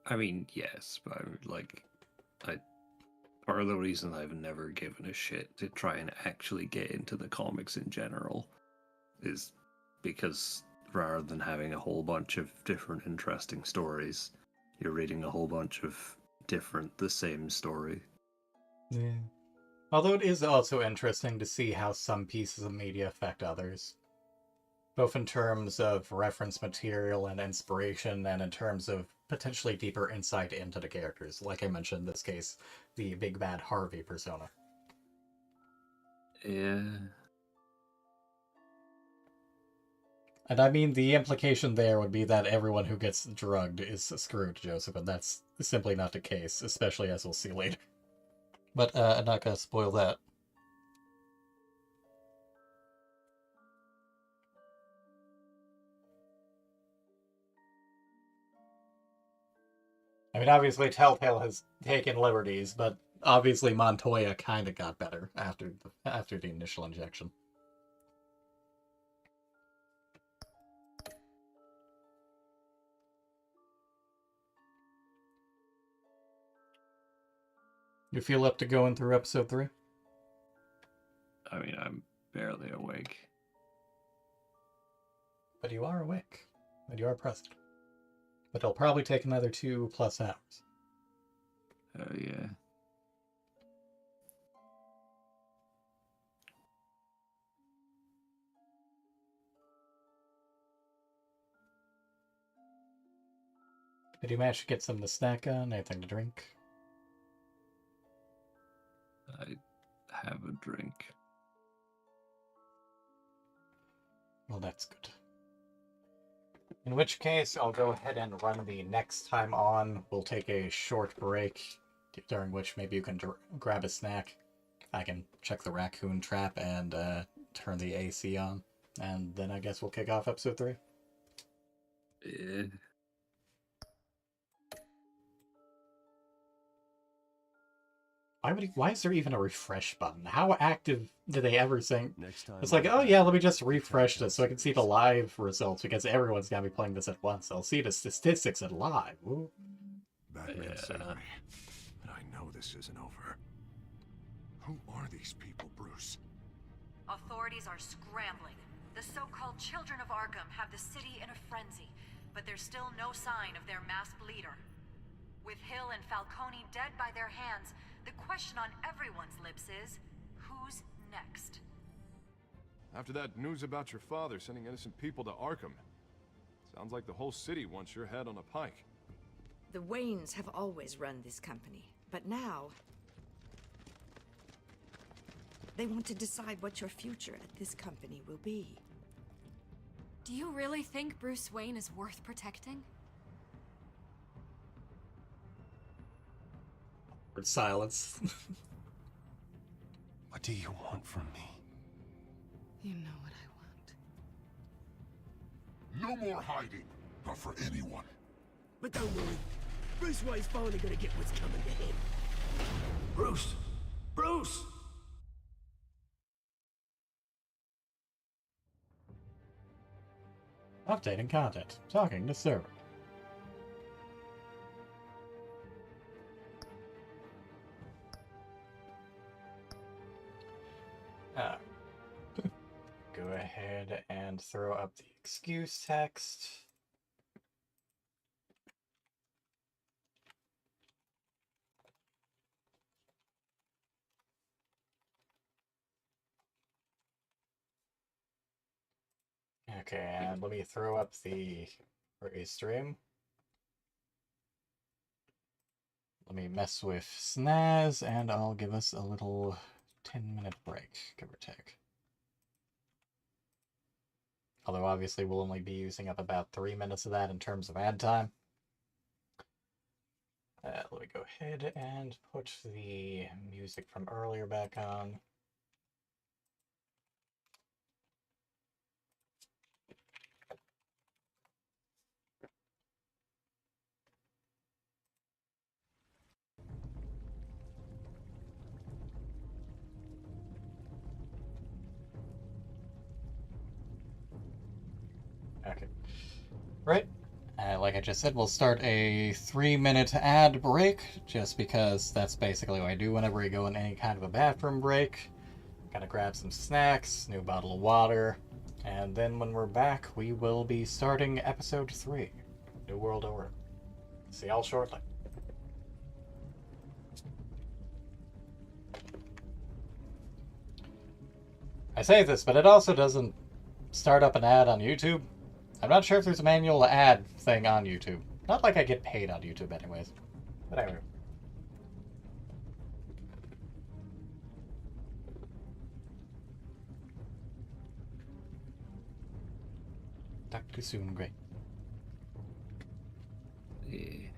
I mean, yes, but part of the reason I've never given a shit to try and actually get into the comics in general is because rather than having a whole bunch of different interesting stories, you're reading a whole bunch of different, the same story. Yeah. Although it is also interesting to see how some pieces of media affect others. Both in terms of reference material and inspiration, and in terms of potentially deeper insight into the characters. Like I mentioned in this case, the Big Bad Harvey persona. Yeah. And I mean, the implication there would be that everyone who gets drugged is screwed, Joseph, and that's simply not the case, especially as we'll see later. But I'm not gonna spoil that. I mean, obviously Telltale has taken liberties, but Obviously, Montoya kind of got better after the initial injection. You feel up to going through episode 3? I mean, I'm barely awake. But you are awake. And you are present. But it'll probably take another 2+ hours. Oh, yeah. Did you manage to get something to snack on? Anything to drink? I have a drink. Well, that's good. In which case, I'll go ahead and run the next time on. We'll take a short break, during which maybe you can grab a snack. I can check the raccoon trap and turn the AC on. And then I guess we'll kick off episode 3. Yeah. Why is there even a refresh button? How active did they ever think? Next time It's like, oh yeah, let me just refresh this so I can see the live results, because everyone's gonna be playing this at once. I'll see the statistics at live. Ooh. Batman saved me, but I know this isn't over. Who are these people, Bruce? Authorities are scrambling. The so-called Children of Arkham have the city in a frenzy, but there's still no sign of their masked leader. With Hill and Falcone dead by their hands, the question on everyone's lips is, who's next? After that news about your father sending innocent people to Arkham, sounds like the whole city wants your head on a pike. The Waynes have always run this company, but now they want to decide what your future at this company will be. Do you really think Bruce Wayne is worth protecting? Silence. What do you want from me? You know what I want. No more hiding, not for anyone. But don't worry, Bruce Wayne's finally gonna get what's coming to him. Bruce! Bruce! Updating content. Talking to server. Go ahead and throw up the excuse text. Okay, and let me throw up the stream. Let me mess with Snaz, and I'll give us a little 10-minute break, give or take. Although obviously we'll only be using up about 3 minutes of that in terms of ad time. Let me go ahead and put the music from earlier back on. Okay. Right. Like I just said, we'll start a 3-minute ad break, just because that's basically what I do whenever I go in any kind of a bathroom break. Gotta grab some snacks, new bottle of water, and then when we're back, we will be starting episode 3, New World Order. See y'all shortly. I say this, but it also doesn't start up an ad on YouTube. I'm not sure if there's a manual ad thing on YouTube. Not like I get paid on YouTube anyways. But anyway. Talk to you soon, great. Yeah.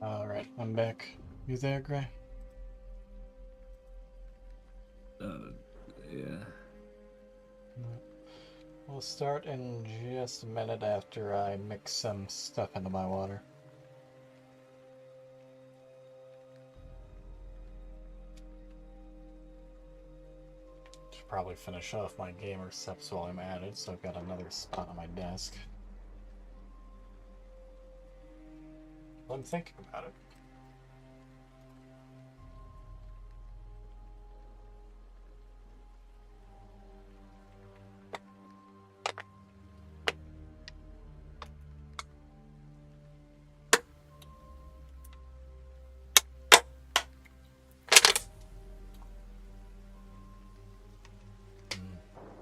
Alright, I'm back. You there, Gray? Yeah. We'll start in just a minute after I mix some stuff into my water. Should probably finish off my gamer steps while I'm at it, so I've got another spot on my desk. I'm thinking about it.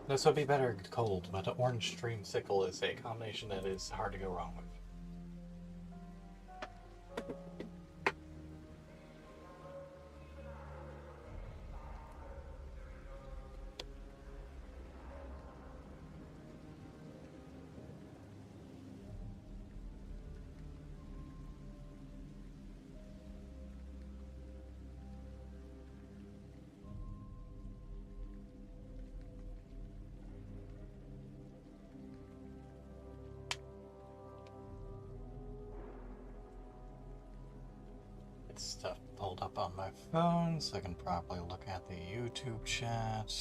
This would be better cold, but an orange dreamsicle is a combination that is hard to go wrong with. Stuff pulled up on my phone so I can properly look at the YouTube chat.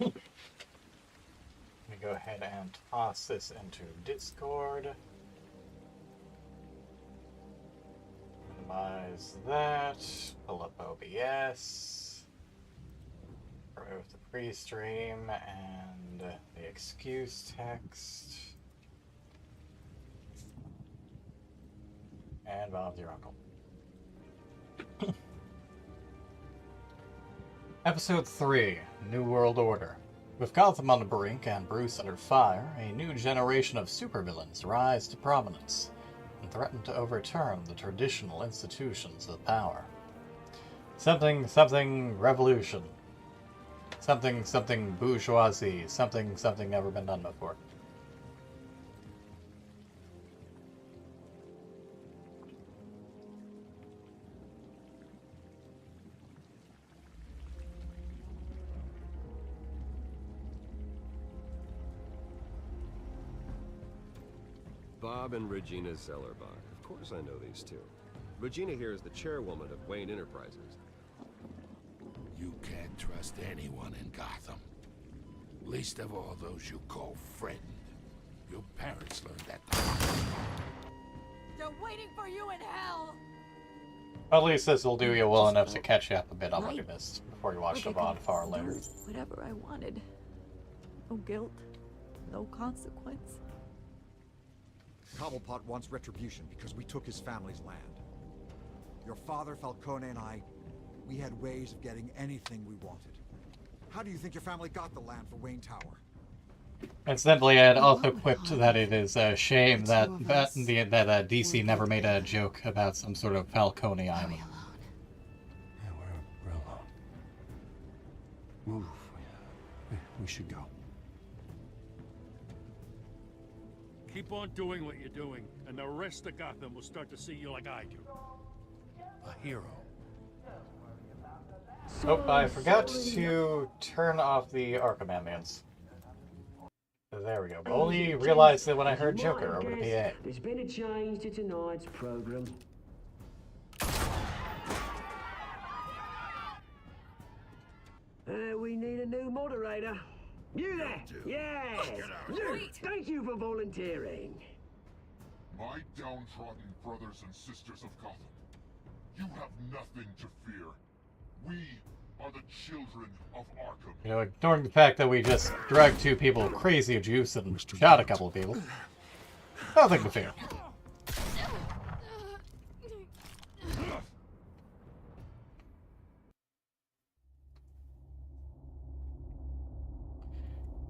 Let me go ahead and toss this into Discord. Minimize that. Pull up OBS. Remove the pre-stream and the excuse text. And Bob's your uncle. Episode 3, New World Order. With Gotham on the brink and Bruce under fire, a new generation of supervillains rise to prominence and threaten to overturn the traditional institutions of power. Something, something, revolution. Something, something, bourgeoisie. Something, something never been done before. Bob and Regina Zellerbach. Of course I know these two. Regina here is the chairwoman of Wayne Enterprises. You can't trust anyone in Gotham. Least of all those you call friend. Your parents learned that the hard way. They're waiting for you in hell! At least this will do you well enough to catch you up a bit on what you missed before you watch the VOD far later. Whatever I wanted. No guilt, no consequence. Cobblepot wants retribution because we took his family's land. Your father, Falcone, and I, we had ways of getting anything we wanted. How do you think your family got the land for Wayne Tower? Incidentally, I had also quipped that it is a shame that DC never made a joke about some sort of Falcone Island. Yeah, we're alone. Move. We should go. Keep on doing what you're doing, and the rest of Gotham will start to see you like I do. A hero. Oh, I forgot to turn off the Arkham ambience. There we go. Only realized that when I heard Joker over the PA. There's been a change to tonight's program. We need a new moderator. You there? Yes. You. Thank you for volunteering. My downtrodden brothers and sisters of Gotham, you have nothing to fear. We are the children of Arkham. You know, ignoring the fact that we just dragged 2 people crazy of juice and shot a couple of people. Nothing to fear.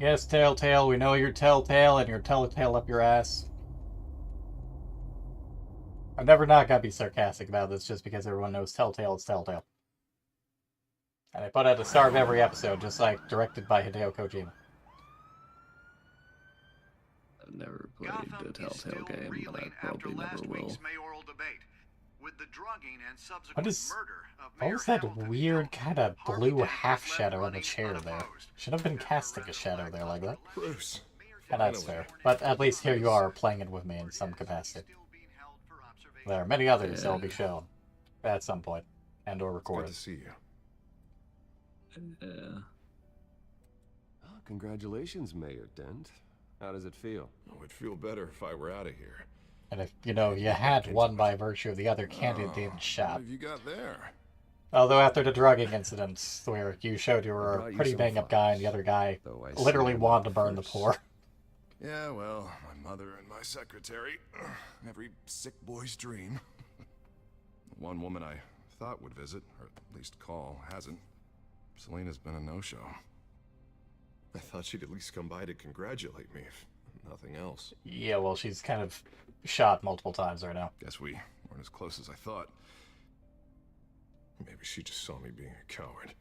Yes, Telltale, we know you're Telltale and you're Telltale up your ass. I'm never not gonna be sarcastic about this just because everyone knows Telltale is Telltale. And I put at the start of every episode, just like directed by Hideo Kojima. I've never played a Telltale game, but I probably never will. With the drugging and subsequent What is... murder of What was that weird kind of blue half shadow on the chair there? Should have been casting a shadow there like that. Bruce. And that's fair. But at least here you are playing it with me in some capacity. There are many others that will be shown at some point and or recorded. Good to see you. Yeah. Oh, congratulations, Mayor Dent. How does it feel? Oh, it'd feel better if I were out of here. And if, you know, you had one by virtue of the other candidate shot. What have you got there? Although after the drugging incidents, where you showed you were a pretty bang-up guy, and the other guy literally wanted to burn the poor. Yeah, well, my mother and my secretary. Every sick boy's dream. One woman I thought would visit, or at least call, hasn't. Selena's been a no-show. I thought she'd at least come by to congratulate me, if nothing else. Yeah, well, she's kind of shot multiple times right now. Guess we weren't as close as I thought. Maybe she just saw me being a coward.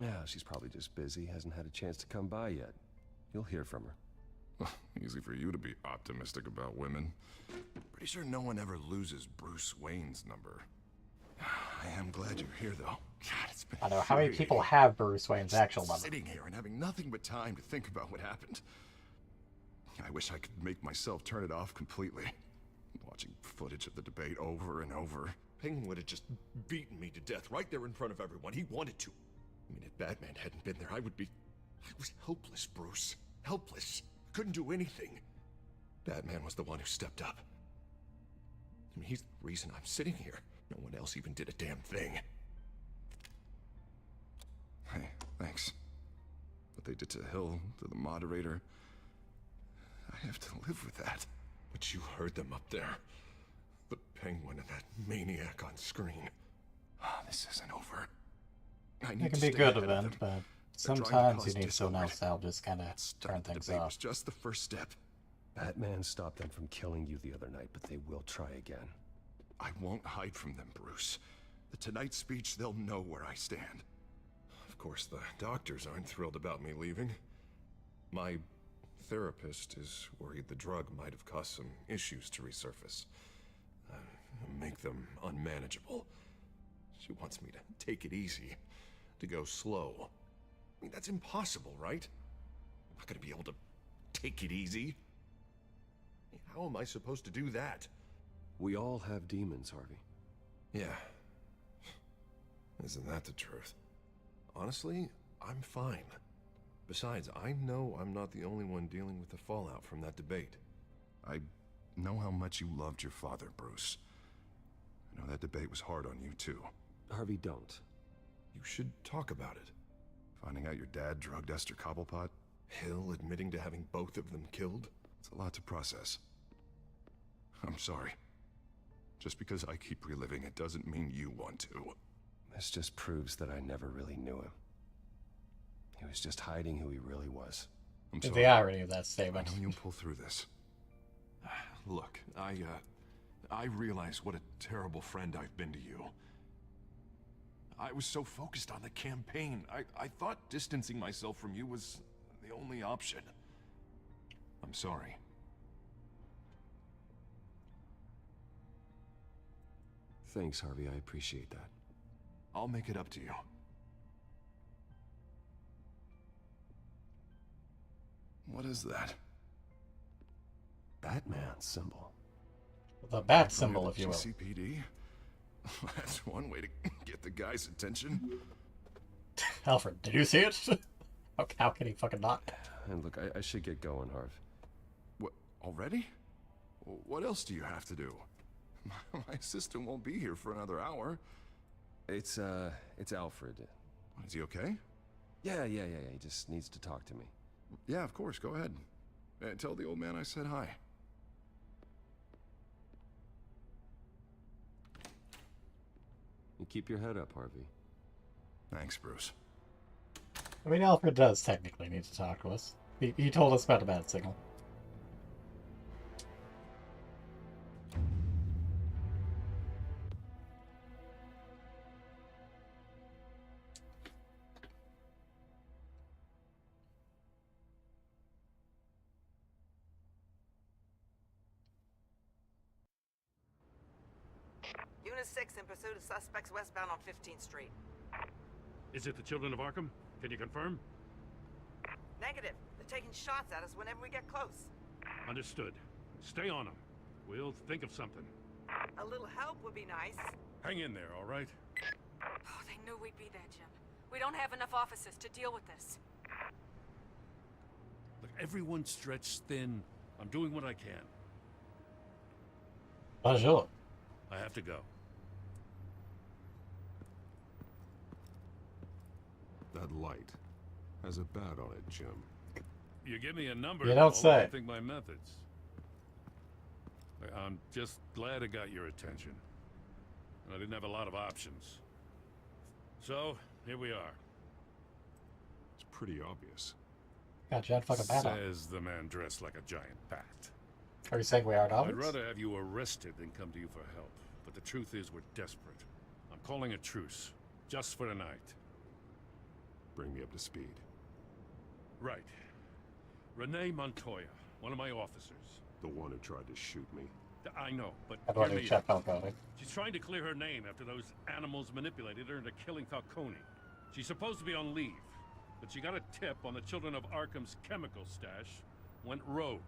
Yeah, she's probably just busy, hasn't had a chance to come by yet. You'll hear from her. Easy for you to be optimistic about women. Pretty sure no one ever loses Bruce Wayne's number. I am glad you're here, though. God, it's been I know, how many people have Bruce Wayne's actual number? Sitting here and having nothing but time to think about what happened. I wish I could make myself turn it off completely. Watching footage of the debate over and over. Penguin would have just beaten me to death right there in front of everyone. He wanted to. I mean, if Batman hadn't been there, I was helpless, Bruce. Helpless. Couldn't do anything. Batman was the one who stepped up. I mean, he's the reason I'm sitting here. No one else even did a damn thing. Hey, thanks. What they did to Hill, to the moderator, I have to live with that. But you heard them up there. The Penguin and that maniac on screen. This isn't over. It can be a good event, but sometimes you need someone else that'll just kind of turn things off. Was just the first step. Batman stopped them from killing you the other night, but they will try again. I won't hide from them, Bruce. The Tonight speech, they'll know where I stand. Of course, the doctors aren't thrilled about me leaving. My therapist is worried the drug might have caused some issues to resurface. Make them unmanageable. She wants me to take it easy, to go slow. I mean, that's impossible, right? I'm not gonna be able to take it easy. How am I supposed to do that? We all have demons, Harvey. Yeah. Isn't that the truth? Honestly, I'm fine. Besides, I know I'm not the only one dealing with the fallout from that debate. I know how much you loved your father, Bruce. I know that debate was hard on you, too. Harvey, don't. You should talk about it. Finding out your dad drugged Esther Cobblepot, Hill admitting to having both of them killed. It's a lot to process. I'm sorry. Just because I keep reliving it doesn't mean you want to. This just proves that I never really knew him. He was just hiding who he really was. I'm sorry. The irony of that statement. I know you'll pull through this. Look, I realize what a terrible friend I've been to you. I was so focused on the campaign. I thought distancing myself from you was the only option. I'm sorry. Thanks, Harvey. I appreciate that. I'll make it up to you. What is that? Batman symbol. The bat symbol, if you will. GCPD? That's one way to get the guy's attention. Alfred, did you see it? How can he fucking not? And look, I should get going, Harv. What, already? What else do you have to do? My assistant won't be here for another hour. It's Alfred. Is he okay? Yeah. He just needs to talk to me. Yeah, of course. Go ahead. Tell the old man I said hi. You keep your head up, Harvey. Thanks, Bruce. I mean, Alfred does technically need to talk to us. He told us about a bad signal. Unit 6 in pursuit of suspects westbound on 15th Street. Is it the Children of Arkham? Can you confirm? Negative. They're taking shots at us whenever we get close. Understood. Stay on them. We'll think of something. A little help would be nice. Hang in there, all right? Oh, they knew we'd be there, Jim. We don't have enough officers to deal with this. Look, everyone's stretched thin. I'm doing what I can. Bonjour. I have to go. That light has a bat on it, Jim. You give me a number. You don't say. I think my methods. I'm just glad it got your attention. I didn't have a lot of options. So, here we are. It's pretty obvious. Got giant fucking bat on. Says the man dressed like a giant bat. Are you saying we aren't I'd obvious? rather have you arrested than come to you for help. But the truth is we're desperate. I'm calling a truce. Just for tonight. Bring me up to speed. Right. Renee Montoya, one of my officers. The one who tried to shoot me. I know, but How do I do check Falcone? she's trying to clear her name after those animals manipulated her into killing Falcone. She's supposed to be on leave, but she got a tip on the Children of Arkham's chemical stash, went rogue.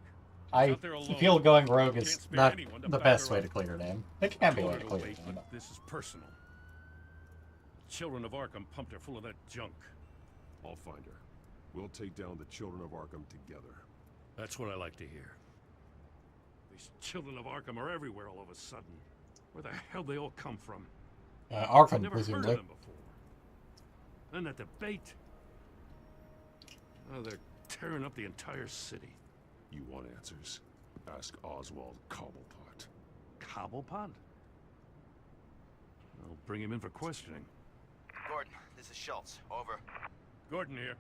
I Out there alone. feel going rogue Can't is spare not anyone to the back best her way up. to clear your name. It can be a Told way her to to clear wait, your name. but this is personal. Children of Arkham pumped her full of that junk. I'll find her. We'll take down the Children of Arkham together. That's what I like to hear. These Children of Arkham are everywhere all of a sudden. Where the hell they all come from? Arkham, Never heard presumably. of them before. Then that debate. Oh, they're tearing up the entire city. You want answers? Ask Oswald Cobblepot. Cobblepot? I'll bring him in for questioning. Gordon, this is Schultz. Over. Gordon here.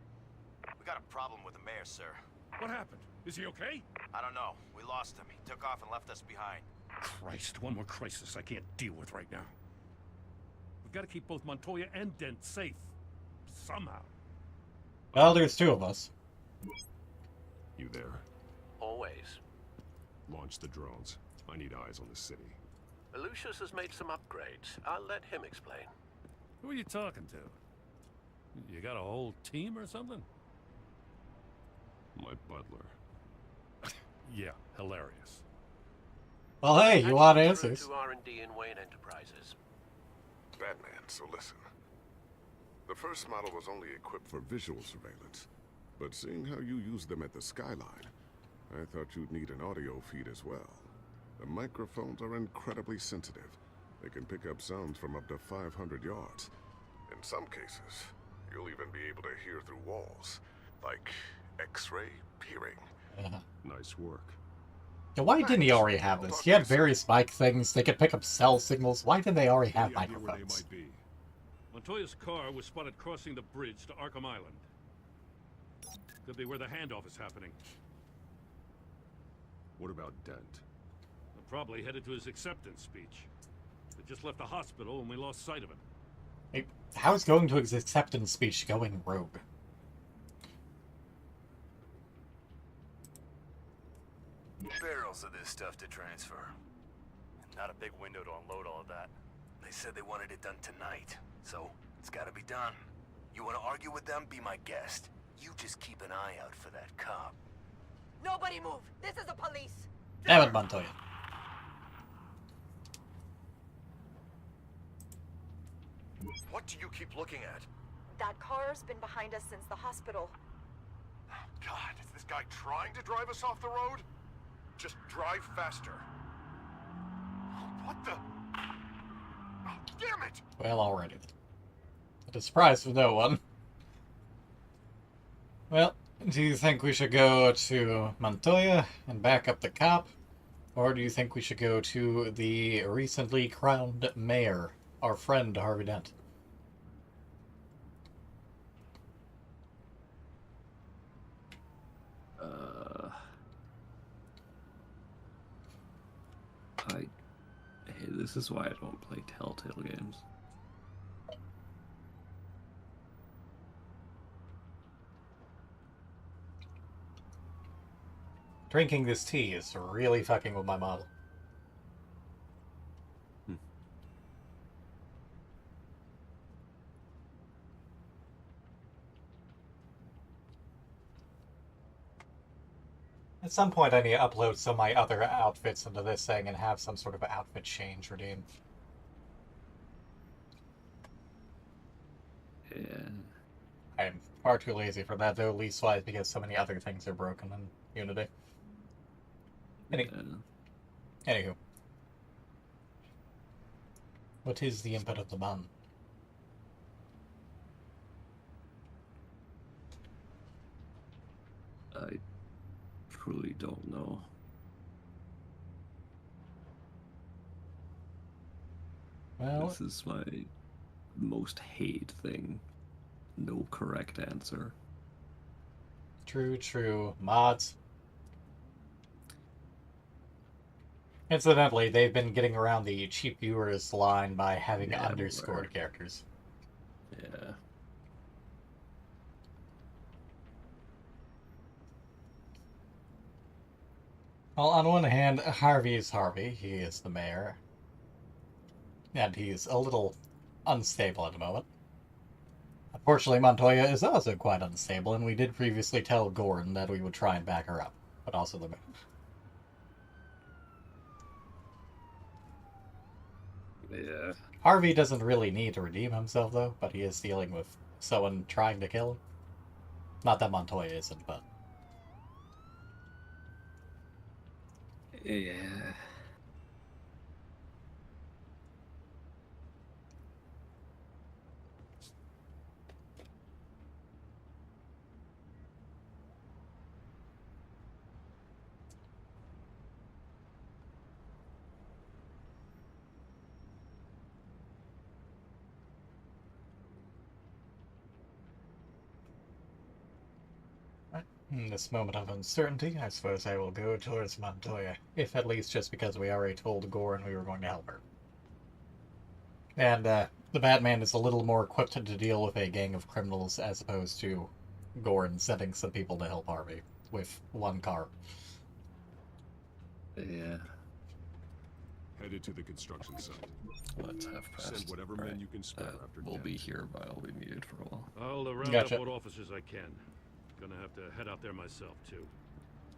We got a problem with the mayor, sir. What happened? Is he okay? I don't know. We lost him. He took off and left us behind. Christ, one more crisis I can't deal with right now. We've got to keep both Montoya and Dent safe. Somehow. Well, there's two of us. You there? Always. Launch the drones. I need eyes on the city. Lucius has made some upgrades. I'll let him explain. Who are you talking to? You got a whole team or something? My butler. Yeah, hilarious. Well, hey, you want Through answers? to R&D in Wayne Enterprises. Batman, so listen. The first model was only equipped for visual surveillance, but seeing how you use them at the skyline, I thought you'd need an audio feed as well. The microphones are incredibly sensitive. They can pick up sounds from up to 500 yards. In some cases, you'll even be able to hear through walls, like X-ray peering. Nice work. Yeah, why didn't he already have this? He had various mic things. They could pick up cell signals. Why did they already have Any idea where they microphones? might be? Montoya's car was spotted crossing the bridge to Arkham Island. Could be where the handoff is happening. What about Dent? They're probably headed to his acceptance speech. They just left the hospital and we lost sight of him. Hey, how's going to his acceptance speech going rogue? Barrels of this stuff to transfer. Not a big window to unload all of that. They said they wanted it done tonight, so it's gotta be done. You wanna argue with them? Be my guest. You just keep an eye out for that cop. Nobody move! This is the police! Damn it, Montoya. What do you keep looking at? That car's been behind us since the hospital. God, is this guy trying to drive us off the road? Just drive faster. What the? Oh, damn it! Well, already. A surprise for no one. Well, do you think we should go to Montoya and back up the cop? Or do you think we should go to the recently crowned mayor, our friend Harvey Dent? This is why I don't play Telltale games. Drinking this tea is really fucking with my model. At some point I need to upload some of my other outfits into this thing and have some sort of outfit change redeemed. Yeah. I'm far too lazy for that though, least-wise because so many other things are broken in Unity. Anywho. What is the input of the bun? I truly don't know. Well, this is my most hate thing. No correct answer. True. Mods. Incidentally, they've been getting around the cheap viewers line by having underscored characters. Yeah. Well, on one hand, Harvey is Harvey. He is the mayor. And he's a little unstable at the moment. Unfortunately, Montoya is also quite unstable, and we did previously tell Gordon that we would try and back her up. But also the mayor. Yeah. Harvey doesn't really need to redeem himself, though, but he is dealing with someone trying to kill him. Not that Montoya isn't, but... Yeah. In this moment of uncertainty, I suppose I will go towards Montoya, if at least just because we already told Goran we were going to help her. And, the Batman is a little more equipped to deal with a gang of criminals as opposed to Goran sending some people to help Harvey with one car. Yeah. Headed to the construction site. Let's have Send passed. whatever men you can spare after We'll dinner. be here, but I'll be muted for a while. I'll round Gotcha. up what officers I can. Gonna have to head out there myself, too.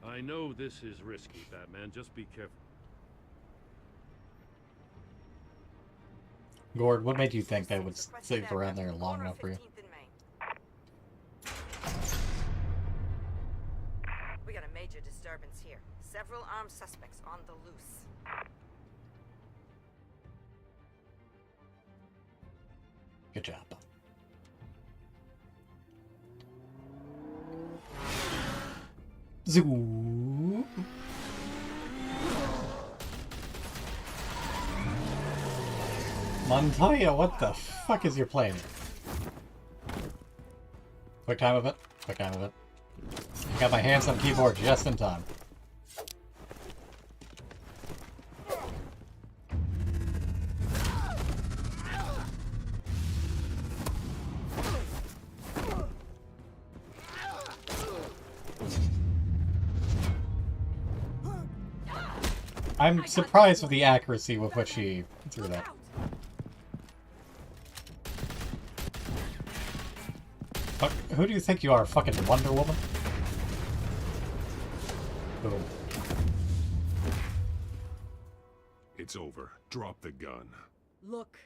I know this is risky, Batman. Just be careful. Gord, what made you think they would stick around there long enough for you? We got a major disturbance here. Several armed suspects on the loose. Good job. Zoo. Montoya, what the fuck is your plan? Quick time of it. Quick time of it. Got my hands on the keyboard just in time. I'm surprised with the accuracy with which he threw that. Fuck, who do you think you are, fucking Wonder Woman? Boom. It's over. Drop the gun. Look,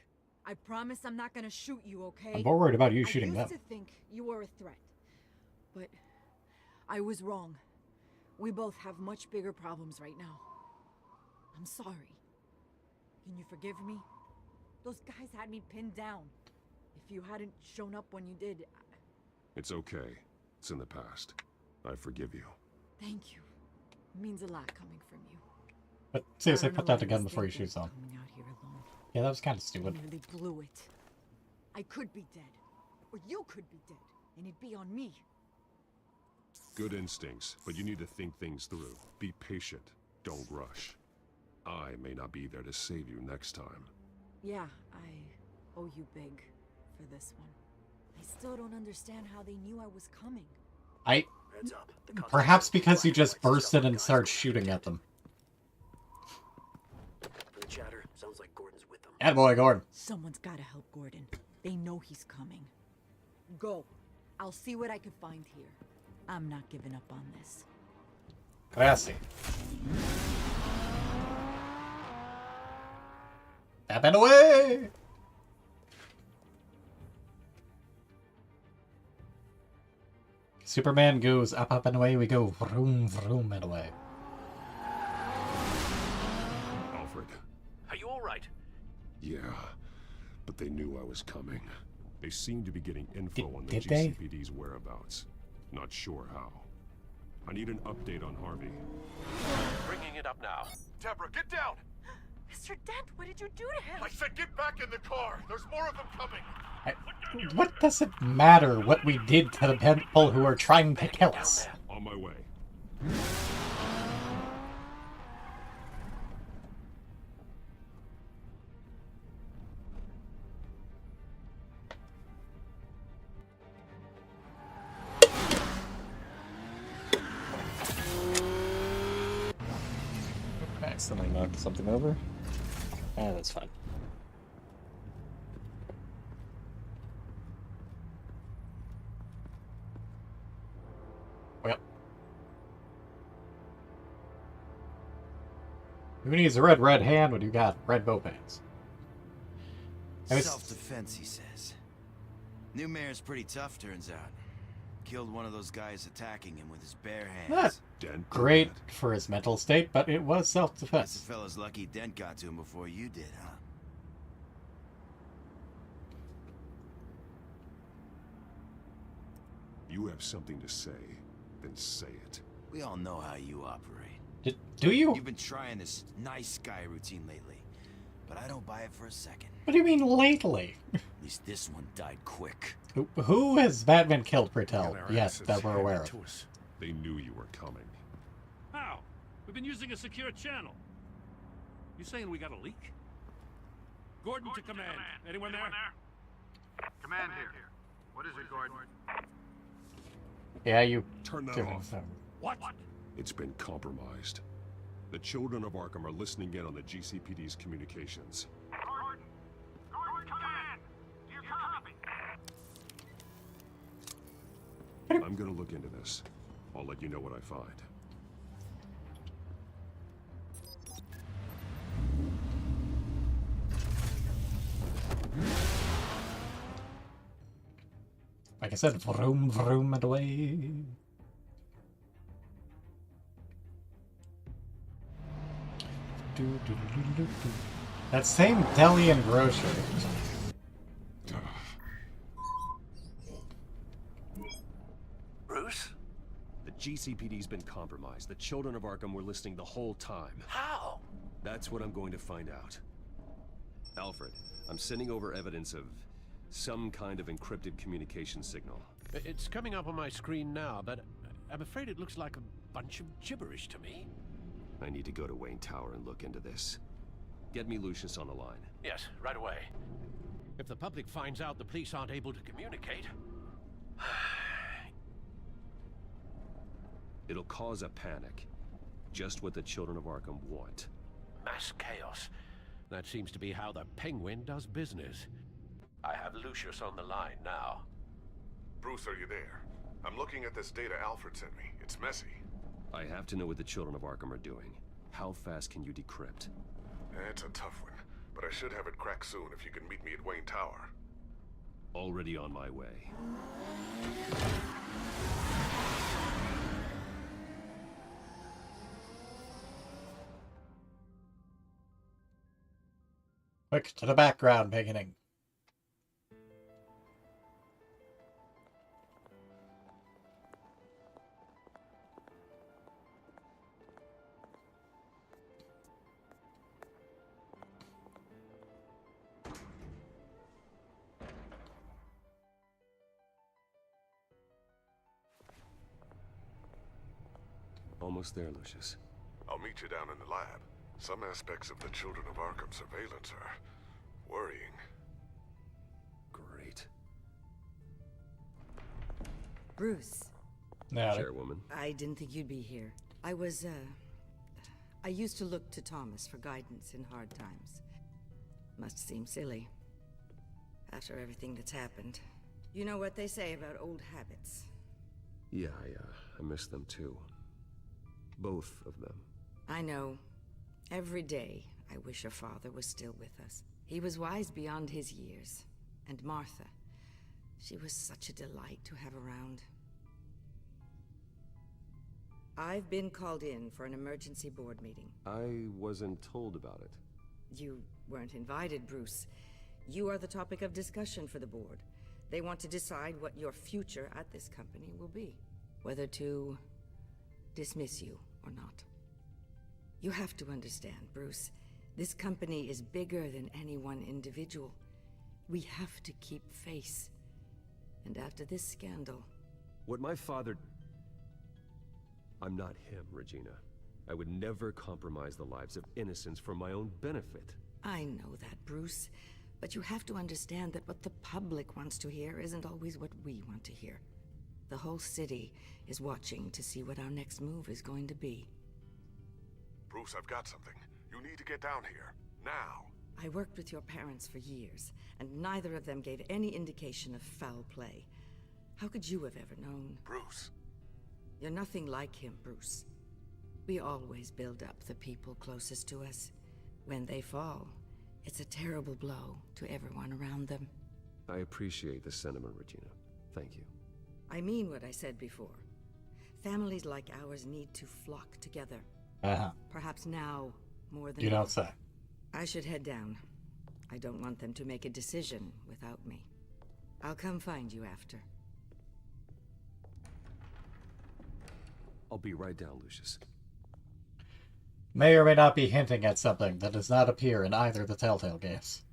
I promise I'm not gonna shoot you, okay? I'm more worried about you shooting them. I used to think you were a threat, but I was wrong. We both have much bigger problems right now. I'm sorry. Can you forgive me? Those guys had me pinned down. If you hadn't shown up when you did... It's okay. It's in the past. I forgive you. Thank you. It means a lot coming from you. But seriously, put that again before you shoot someone. Yeah, that was kind of stupid. I nearly blew it. I could be dead. Or you could be dead. And it'd be on me. Good instincts, but you need to think things through. Be patient. Don't rush. I may not be there to save you next time. Yeah, I owe you big for this one. I still don't understand how they knew I was coming. Perhaps because you just burst in and started shooting at them. The chatter sounds like Gordon's with them. Attaboy, Gordon. Someone's gotta help Gordon. They know he's coming. Go. I'll see what I can find here. I'm not giving up on this. Gracias. Tap and away! Superman goes up, up, and away we go. Vroom, vroom, and away. Alfred. Are you alright? Yeah, but they knew I was coming. They seemed to be getting info on the did they? GCPD's whereabouts. Not sure how. I need an update on Harvey. Bringing it up now. Deborah, get down! Mr. Dent, what did you do to him? I said get back in the car! There's more of them coming! What does it matter what we did to the people who are trying to kill us? On my way. Accidentally knocked something over. Ah, that's fine. Well. Who needs a red hand when you got red bow pants? Self-defense, he says. New mayor's pretty tough, turns out. Killed one of those guys attacking him with his bare hands. Not great for his mental state, but it was self-defense. The fella's lucky Dent got to him before you did, huh? You have something to say, then say it. We all know how you operate. Do you? You've been trying this nice guy routine lately, but I don't buy it for a second. What do you mean lately? At least this one died quick. Who has Batman killed, Pertel? Yes, that we're aware of. They knew you were coming. How? We've been using a secure channel. You saying we got a leak? Gordon to command. Anyone there? Command here. What is it, Gordon? Yeah, you turn that off. What? It's been compromised. The children of Arkham are listening in on the GCPD's communications. Gordon! Gordon, command! Do you copy? I'm gonna look into this. I'll let you know what I find. Like I said, vroom, vroom, and away. That same deli and grocery. Bruce? The GCPD's been compromised. The children of Arkham were listening the whole time. How? That's what I'm going to find out. Alfred, I'm sending over evidence of some kind of encrypted communication signal. It's coming up on my screen now, but I'm afraid it looks like a bunch of gibberish to me. I need to go to Wayne Tower and look into this. Get me Lucius on the line. Yes, right away. If the public finds out the police aren't able to communicate... It'll cause a panic. Just what the children of Arkham want. mass chaos. That seems to be how the Penguin does business. I have Lucius on the line now. Bruce, are you there? I'm looking at this data Alfred sent me. It's messy. I have to know what the children of Arkham are doing. How fast can you decrypt? It's a tough one, but I should have it cracked soon if you can meet me at Wayne Tower. Already on my way. Quick to the background, beginning. Almost there, Lucius. I'll meet you down in the lab. Some aspects of the Children of Arkham surveillance are worrying. Great. Bruce. Chairwoman. I didn't think you'd be here. I used to look to Thomas for guidance in hard times. Must seem silly. After everything that's happened. You know what they say about old habits. Yeah, I miss them too. Both of them. I know. Every day, I wish your father was still with us. He was wise beyond his years. And Martha, she was such a delight to have around. I've been called in for an emergency board meeting. I wasn't told about it. You weren't invited, Bruce. You are the topic of discussion for the board. They want to decide what your future at this company will be. Whether to dismiss you or not. You have to understand, Bruce. This company is bigger than any one individual. We have to keep face. And after this scandal... What my father... I'm not him, Regina. I would never compromise the lives of innocents for my own benefit. I know that, Bruce. But you have to understand that what the public wants to hear isn't always what we want to hear. The whole city is watching to see what our next move is going to be. Bruce, I've got something. You need to get down here. Now. I worked with your parents for years, and neither of them gave any indication of foul play. How could you have ever known? Bruce. You're nothing like him, Bruce. We always build up the people closest to us. When they fall, it's a terrible blow to everyone around them. I appreciate the sentiment, Regina. Thank you. I mean what I said before. Families like ours need to flock together. Perhaps now, more than You don't ever. say. I should head down. I don't want them to make a decision without me. I'll come find you after. I'll be right down, Lucius. May or may not be hinting at something that does not appear in either of the Telltale games.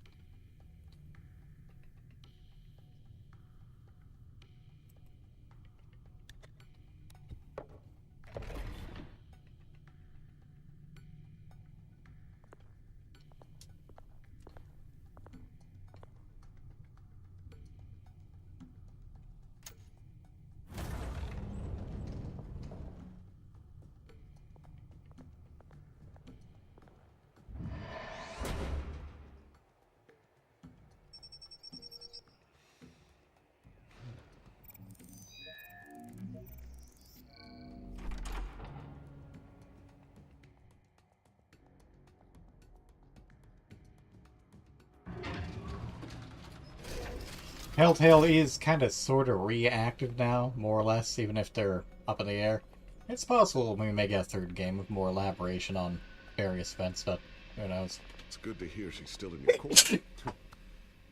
Telltale is kind of sort of reactive now, more or less, even if they're up in the air. It's possible we may get a third game with more elaboration on various events, but who knows. It's good to hear she's still in your court.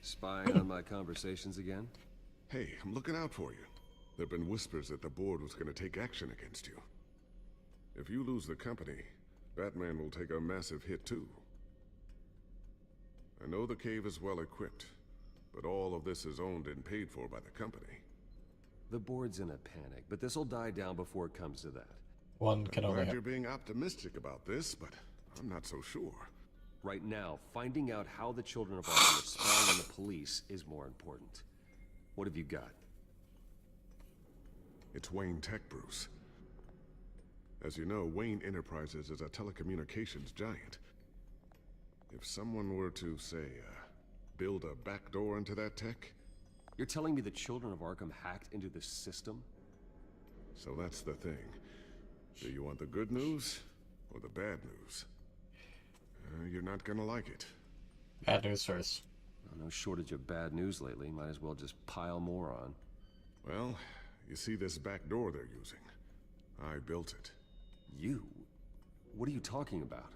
Spying on my conversations again? Hey, I'm looking out for you. There have been whispers that the board was going to take action against you. If you lose the company, Batman will take a massive hit too. I know the cave is well equipped, but all of this is owned and paid for by the company. The board's in a panic, but this'll die down before it comes to that. One can I'm only glad hope. you're being optimistic about this, but I'm not so sure. Right now, finding out how the children of Arkham are spying on the police is more important. What have you got? It's Wayne Tech, Bruce. As you know, Wayne Enterprises is a telecommunications giant. If someone were to, say, build a backdoor into that tech... You're telling me the children of Arkham hacked into this system? So that's the thing. Do you want the good news or the bad news? You're not gonna like it. Bad news first. No shortage of bad news lately. Might as well just pile more on. Well, you see this back door they're using? I built it. You? What are you talking about?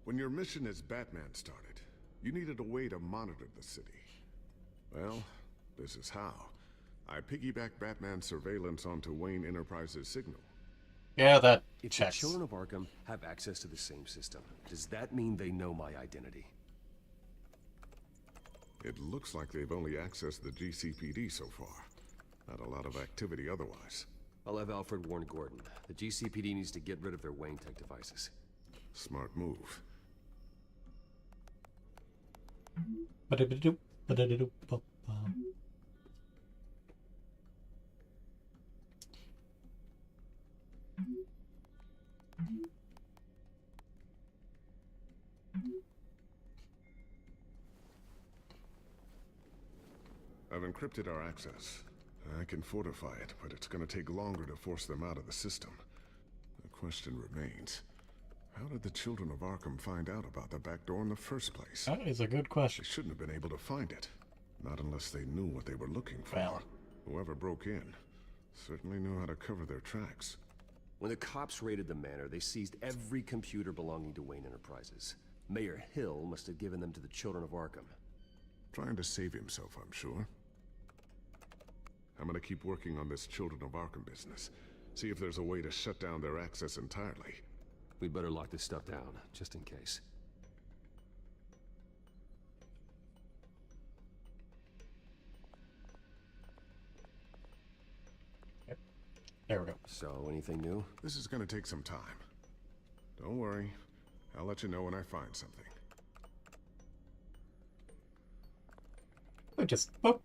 When your mission as Batman started, you needed a way to monitor the city. Well, this is how. I piggybacked Batman's surveillance onto Wayne Enterprises' signal. Yeah, that If checks. the children of Arkham have access to the same system, does that mean they know my identity? It looks like they've only accessed the GCPD so far. Not a lot of activity otherwise. I'll have Alfred warn Gordon. The GCPD needs to get rid of their Wayne Tech devices. Smart move. Ba-da-ba-doop, ba-da-da-doop, ba-ba. I've encrypted our access. I can fortify it, but it's gonna take longer to force them out of the system. The question remains, how did the children of Arkham find out about the back door in the first place? That is a good question. They shouldn't have been able to find it. Not unless they knew what they were looking for. Well. Whoever broke in certainly knew how to cover their tracks. When the cops raided the manor, they seized every computer belonging to Wayne Enterprises. Mayor Hill must have given them to the children of Arkham. Trying to save himself, I'm sure. I'm gonna keep working on this Children of Arkham business. See if there's a way to shut down their access entirely. We better lock this stuff down, just in case. Yep. There we go. So, anything new? This is gonna take some time. Don't worry. I'll let you know when I find something. We just... Boop.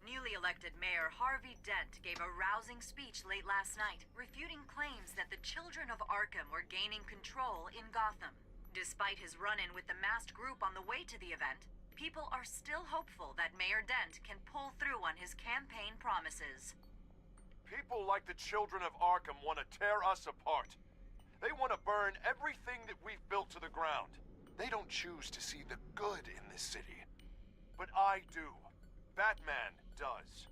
Newly elected Mayor Harvey Dent gave a rousing speech late last night, refuting claims that the children of Arkham were gaining control in Gotham. Despite his run-in with the masked group on the way to the event, people are still hopeful that Mayor Dent can pull through on his campaign promises. People like the children of Arkham want to tear us apart. They want to burn everything that we've built to the ground. They don't choose to see the good in this city. But I do. Batman does.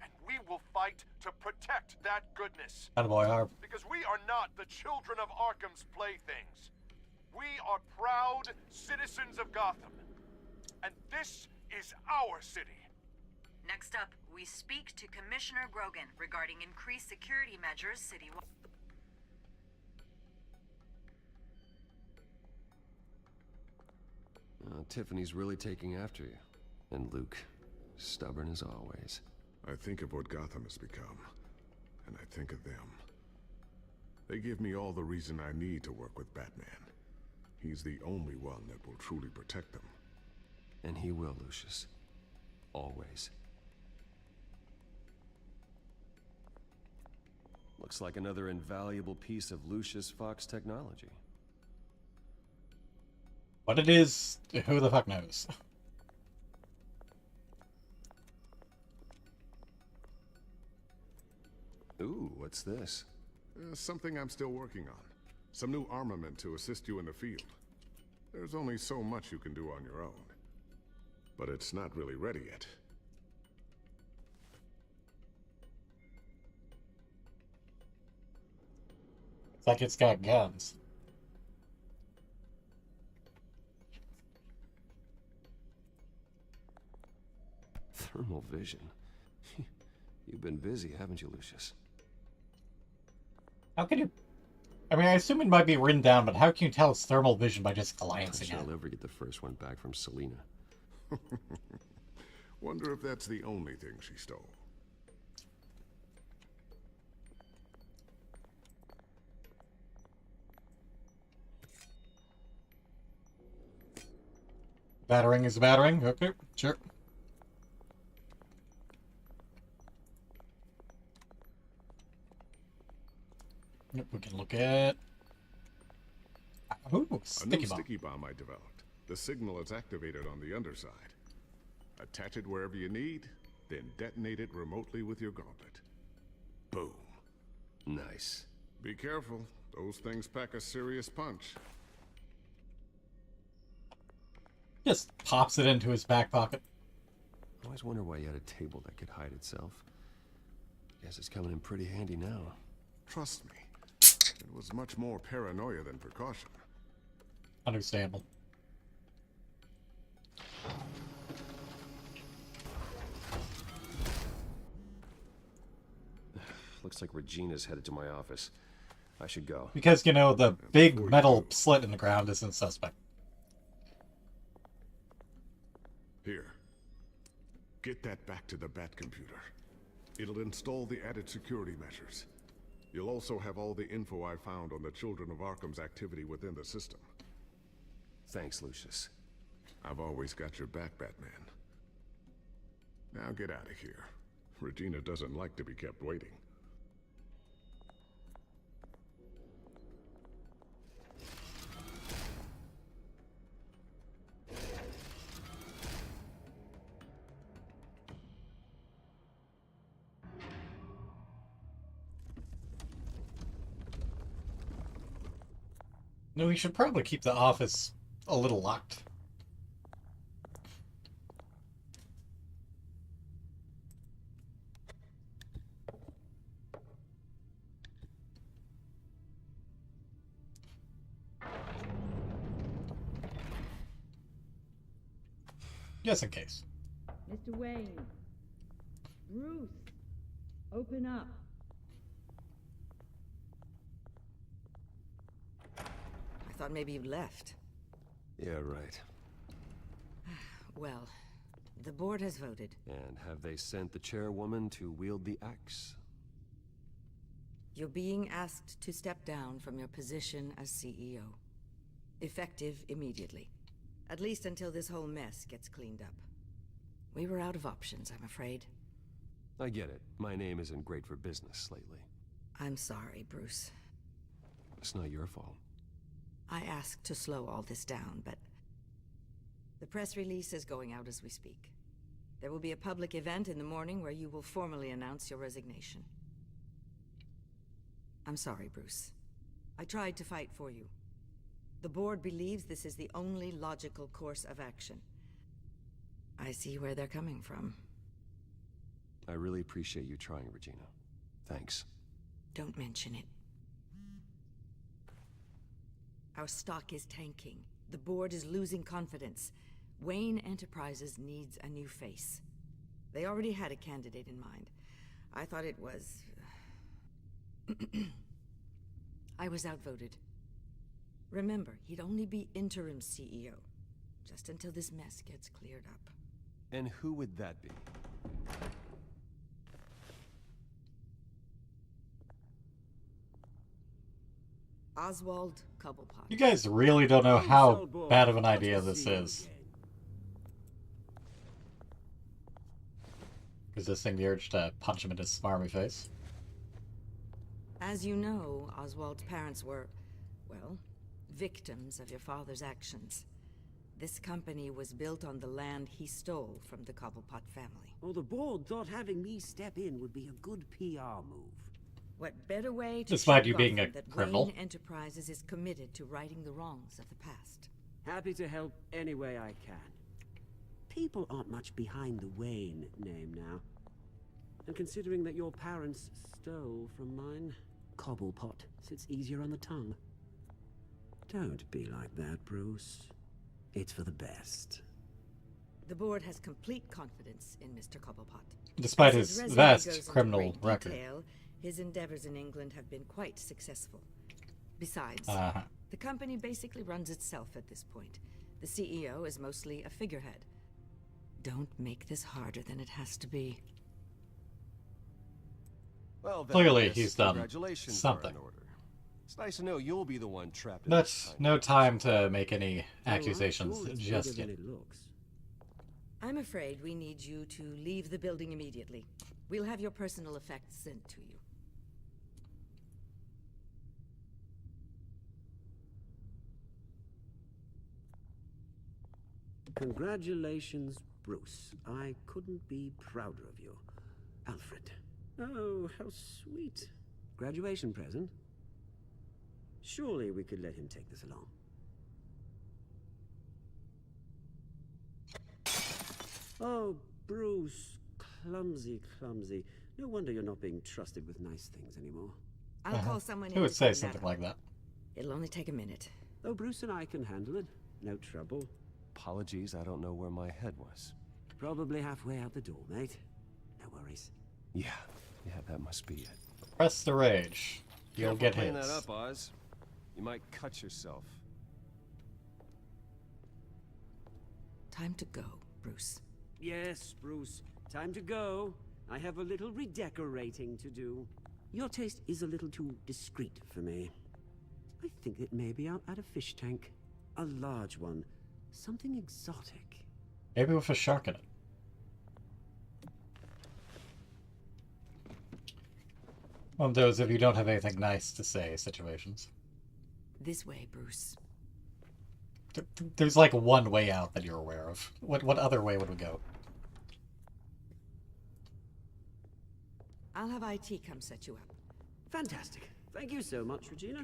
And we will fight to protect that goodness. Attaboy, Harv. Because we are not the children of Arkham's playthings. We are proud citizens of Gotham. And this is our city. Next up, we speak to Commissioner Grogan regarding increased security measures citywide. Tiffany's really taking after you. And Luke, stubborn as always. I think of what Gotham has become, and I think of them. They give me all the reason I need to work with Batman. He's the only one that will truly protect them. And he will, Lucius. Always. Looks like another invaluable piece of Lucius Fox technology. What it is, who the fuck knows? Ooh, what's this? Something I'm still working on. Some new armament to assist you in the field. There's only so much you can do on your own. But it's not really ready yet. It's like it's got guns. Thermal vision. You've been busy, haven't you, Lucius? How can you... I mean, I assume it might be written down, but how can you tell it's thermal vision by just glancing at it? I'll ever get the first one back from Selina. Wonder if that's the only thing she stole. Battering is battering. Okay, sure. Yep, we can look at... Ooh, A new sticky bomb. sticky bomb I developed. The signal is activated on the underside. Attach it wherever you need, then detonate it remotely with your gauntlet. Boom. Nice. Be careful. Those things pack a serious punch. Just pops it into his back pocket. I always wonder why you had a table that could hide itself. Guess it's coming in pretty handy now. Trust me, it was much more paranoia than precaution. Understandable. Looks like Regina's headed to my office. I should go. Because, you know, the big metal slit in the ground isn't suspect. Here. Get that back to the Bat computer. It'll install the added security measures. You'll also have all the info I found on the Children of Arkham's activity within the system. Thanks, Lucius. I've always got your back, Batman. Now get out of here. Regina doesn't like to be kept waiting. No, we should probably keep the office a little locked. Just in case. Mr. Wayne. Bruce. Open up. I thought maybe you left. Yeah, right. Well, the board has voted. And have they sent the chairwoman to wield the axe? You're being asked to step down from your position as CEO. Effective immediately. At least until this whole mess gets cleaned up. We were out of options, I'm afraid. I get it. My name isn't great for business lately. I'm sorry, Bruce. It's not your fault. I asked to slow all this down, but the press release is going out as we speak. There will be a public event in the morning where you will formally announce your resignation. I'm sorry, Bruce. I tried to fight for you. The board believes this is the only logical course of action. I see where they're coming from. I really appreciate you trying, Regina. Thanks. Don't mention it. Our stock is tanking. The board is losing confidence. Wayne Enterprises needs a new face. They already had a candidate in mind. I thought it was... I was outvoted. Remember, he'd only be interim CEO, just until this mess gets cleared up. And who would that be? Oswald Cobblepot. You guys really don't know how bad of an idea this is. Resisting the urge to punch him in his smarmy face. As you know, Oswald's parents were, well, victims of your father's actions. This company was built on the land he stole from the Cobblepot family. Oh, the board thought having me step in would be a good PR move. What better way to Despite show you being Gotham a that criminal. Wayne Enterprises is committed to righting the wrongs of the past. Happy to help any way I can. People aren't much behind the Wayne name now. And considering that your parents stole from mine, Cobblepot sits easier on the tongue. Don't be like that, Bruce. It's for the best. The board has complete confidence in Mr. Cobblepot. Despite As his resume vast goes into criminal great record. detail, his endeavors in England have been quite successful. Besides, the company basically runs itself at this point. The CEO is mostly a figurehead. Don't make this harder than it has to be. Well, then, Clearly, I guess he's done congratulations something. are in order. It's nice to know you'll be the one trapped in That's no time to make any accusations It's just bigger yet. than it looks. I'm afraid we need you to leave the building immediately. We'll have your personal effects sent to you. Congratulations, Bruce. I couldn't be prouder of you. Alfred. Oh, how sweet. Graduation present? Surely we could let him take this along. Oh, Bruce. Clumsy, clumsy. No wonder you're not being trusted with nice things anymore. I'll call someone in. Who would to say clean that something up. like that? It'll only take a minute. Oh, Bruce and I can handle it. No trouble. Apologies, I don't know where my head was. Probably halfway out the door, mate. No worries. Yeah, that must be it. Press the rage. You'll get Clean his. that up, Oz. You might cut yourself. Time to go, Bruce. Yes, Bruce. Time to go. I have a little redecorating to do. Your taste is a little too discreet for me. I think that maybe I'll add a fish tank. A large one. Something exotic. Maybe with a shark in it. One of those if you don't have anything nice to say situations. This way, Bruce. There's like one way out that you're aware of. What other way would we go? I'll have IT come set you up. Fantastic. Thank you so much, Regina.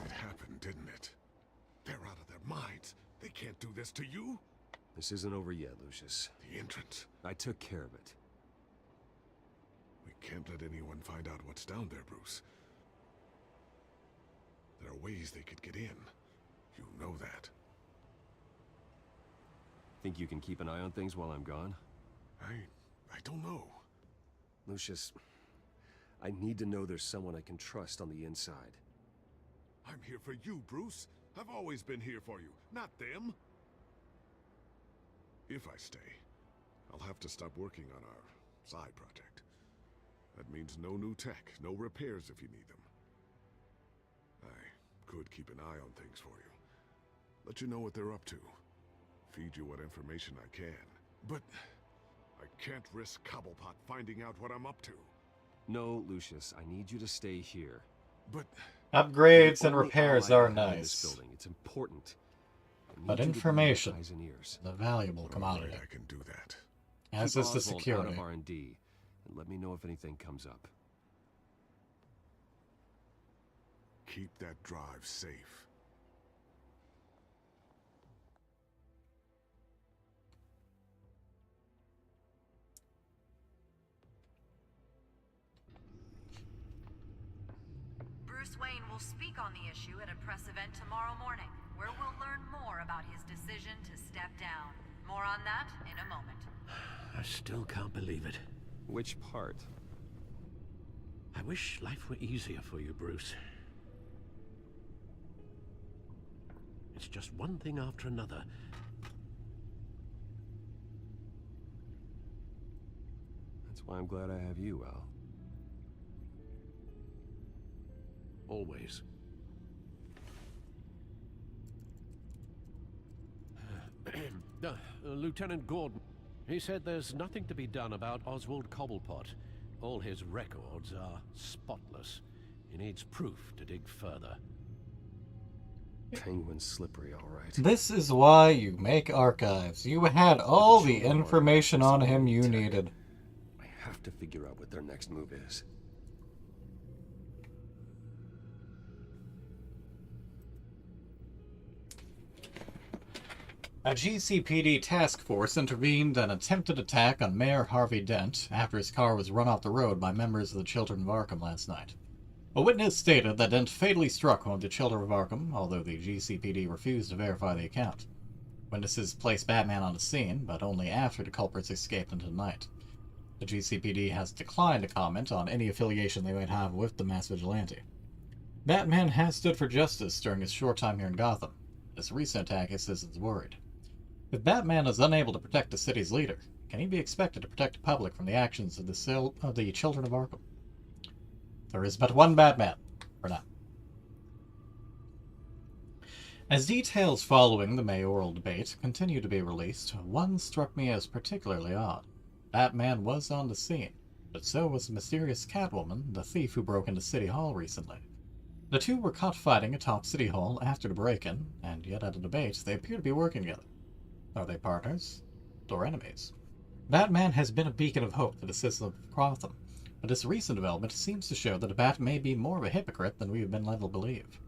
It happened, didn't it? They're out of their minds. They can't do this to you. This isn't over yet, Lucius. The entrance. I took care of it. We can't let anyone find out what's down there, Bruce. There are ways they could get in. You know that. Think you can keep an eye on things while I'm gone? I don't know. Lucius, I need to know there's someone I can trust on the inside. I'm here for you, Bruce. I've always been here for you, not them. If I stay, I'll have to stop working on our side project. That means no new tech, no repairs if you need them. I could keep an eye on things for you. Let you know what they're up to. Feed you what information I can. But I can't risk Cobblepot finding out what I'm up to. No, Lucius, I need you to stay here. But upgrades and repairs are nice. Building. It's important. But information is a valuable commodity. Right, I can do that. As Keep is the Oswald security. Out of R&D, and let me know if anything comes up. Keep that drive safe. Bruce Wayne will speak on the issue at a press event tomorrow morning, where we'll learn more about his decision to step down. More on that in a moment. I still can't believe it. Which part? I wish life were easier for you, Bruce. It's just one thing after another. That's why I'm glad I have you, Al. Always. Lieutenant Gordon, he said there's nothing to be done about Oswald Cobblepot. All his records are spotless. He needs proof to dig further. Penguin's slippery, all right. This is why you make archives. You had all the information on him you needed. I have to figure out what their next move is. A GCPD task force intervened an attempted attack on Mayor Harvey Dent after his car was run off the road by members of the Children of Arkham last night. A witness stated that Dent fatally struck one of the Children of Arkham, although the GCPD refused to verify the account. Witnesses placed Batman on the scene, but only after the culprits escaped into the night. The GCPD has declined to comment on any affiliation they might have with the mass vigilante. Batman has stood for justice during his short time here in Gotham. This recent attack has citizens worried. If Batman is unable to protect the city's leader, can he be expected to protect the public from the actions of the Children of Arkham? There is but one Batman, for now. As details following the mayoral debate continue to be released, one struck me as particularly odd. Batman was on the scene, but so was the mysterious Catwoman, the thief who broke into City Hall recently. The two were caught fighting atop City Hall after the break-in, and yet at a debate they appear to be working together. Are they partners? Or enemies? Batman has been a beacon of hope to the citizens of Gotham, but this recent development seems to show that the Bat may be more of a hypocrite than we have been led to believe.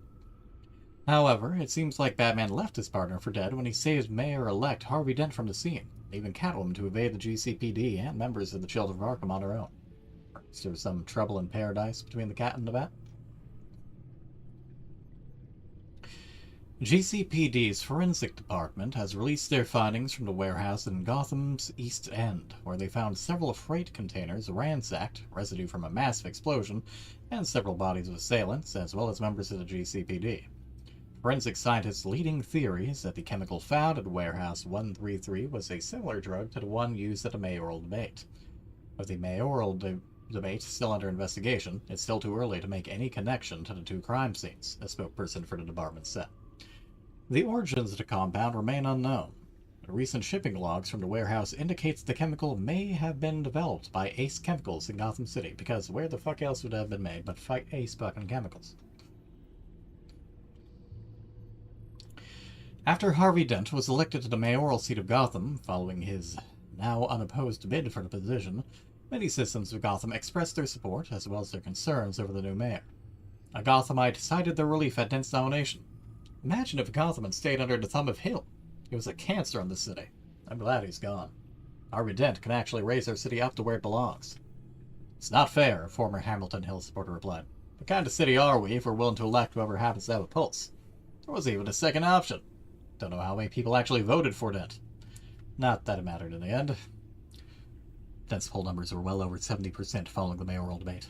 However, it seems like Batman left his partner for dead when he saved Mayor-elect Harvey Dent from the scene, leaving Catwoman to evade the GCPD and members of the Children of Arkham on her own. Is there some trouble in paradise between the Cat and the Bat? GCPD's Forensic Department has released their findings from the warehouse in Gotham's East End, where they found several freight containers ransacked, residue from a massive explosion, and several bodies of assailants, as well as members of the GCPD. Forensic scientists' leading theory is that the chemical found at Warehouse 133 was a similar drug to the one used at the mayoral debate. With the mayoral debate still under investigation, it's still too early to make any connection to the two crime scenes, a spokesperson for the department said. The origins of the compound remain unknown. Recent shipping logs from the warehouse indicates the chemical may have been developed by Ace Chemicals in Gotham City, because where the fuck else would it have been made but Ace fucking Chemicals? After Harvey Dent was elected to the mayoral seat of Gotham, following his now unopposed bid for the position, many citizens of Gotham expressed their support as well as their concerns over the new mayor. A Gothamite cited their relief at Dent's nomination. Imagine if Gotham had stayed under the thumb of Hill. He was a cancer on the city. I'm glad he's gone. Harvey Dent can actually raise our city up to where it belongs. It's not fair, a former Hamilton Hill supporter replied. What kind of city are we if we're willing to elect whoever happens to have a pulse? There wasn't even a second option. Don't know how many people actually voted for Dent. Not that it mattered in the end. Dent's poll numbers were well over 70% following the mayoral debate.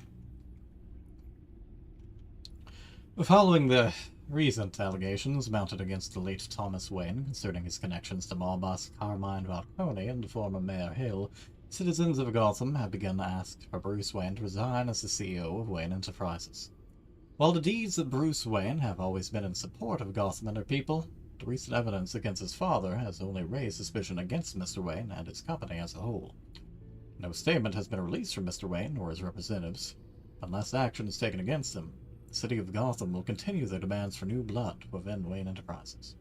Following the recent allegations mounted against the late Thomas Wayne concerning his connections to mob boss Carmine Falcone and former Mayor Hill, citizens of Gotham have begun to ask for Bruce Wayne to resign as the CEO of Wayne Enterprises. While the deeds of Bruce Wayne have always been in support of Gotham and her people, the recent evidence against his father has only raised suspicion against Mr. Wayne and his company as a whole. No statement has been released from Mr. Wayne or his representatives. Unless action is taken against him, the city of Gotham will continue their demands for new blood within Wayne Enterprises.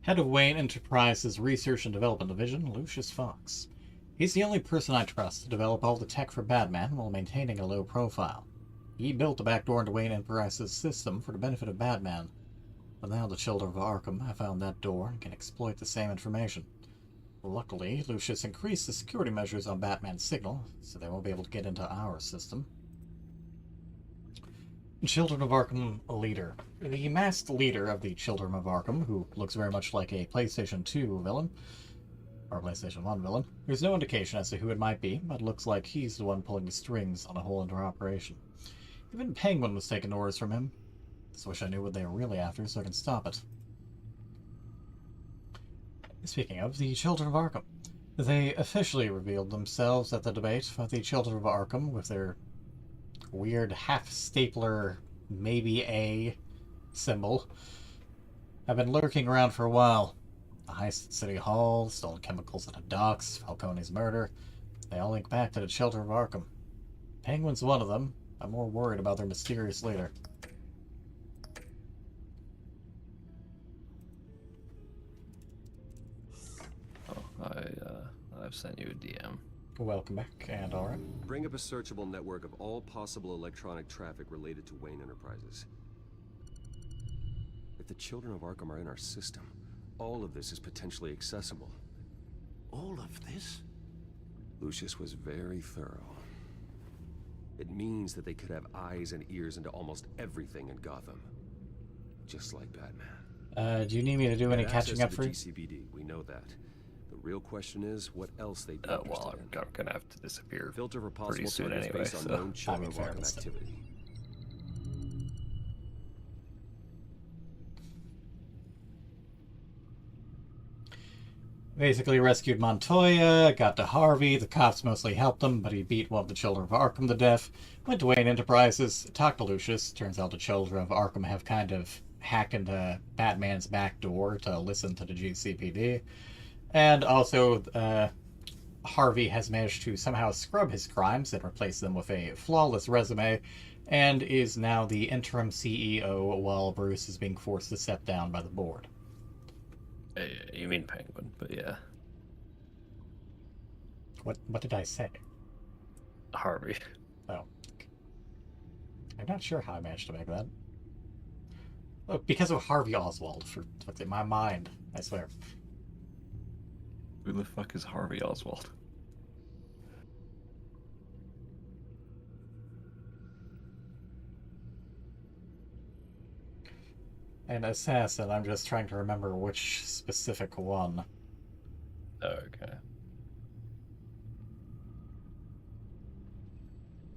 Head of Wayne Enterprises Research and Development Division, Lucius Fox. He's the only person I trust to develop all the tech for Batman while maintaining a low profile. He built the backdoor into Wayne Enterprises' system for the benefit of Batman, but now the Children of Arkham have found that door and can exploit the same information. Luckily, Lucius increased the security measures on Batman's signal, so they won't be able to get into our system. Children of Arkham leader. The masked leader of the Children of Arkham, who looks very much like a PlayStation 2 villain, or PlayStation 1 villain. There's no indication as to who it might be, but it looks like he's the one pulling the strings on the whole entire operation. Even Penguin was taking orders from him. Just wish I knew what they were really after so I can stop it. Speaking of the Children of Arkham, they officially revealed themselves at the debate of the Children of Arkham with their weird half-stapler, maybe A symbol. Have been lurking around for a while. The heist at City Hall, stolen chemicals at the docks, Falcone's murder. They all link back to the Children of Arkham. Penguin's one of them. I'm more worried about their mysterious leader. I've sent you a DM. Welcome back, and alright. Bring up a searchable network of all possible electronic traffic related to Wayne Enterprises. If the Children of Arkham are in our system, all of this is potentially accessible. All of this? Lucius was very thorough. It means that they could have eyes and ears into almost everything in Gotham. Just like Batman. Do you need me to do any catching up for you? GCPD, we know that. The real question is what else they'd be interested well, in. I'm gonna have to disappear Filter for pretty possible soon targets anyway, based on so... known children of Arkham activity. Basically rescued Montoya, got to Harvey, the cops mostly helped him, but he beat one of the children of Arkham to death, went to Wayne Enterprises, talked to Lucius, turns out the children of Arkham have kind of hacked into Batman's back door to listen to the GCPD, and also Harvey has managed to somehow scrub his crimes and replace them with a flawless resume, and is now the interim CEO while Bruce is being forced to step down by the board. You mean Penguin, but yeah. What did I say? Harvey. Oh. I'm not sure how I managed to make that. Oh, because of Harvey Oswald, for in my mind, I swear. Who the fuck is Harvey Oswald? An assassin, I'm just trying to remember which specific one. Okay.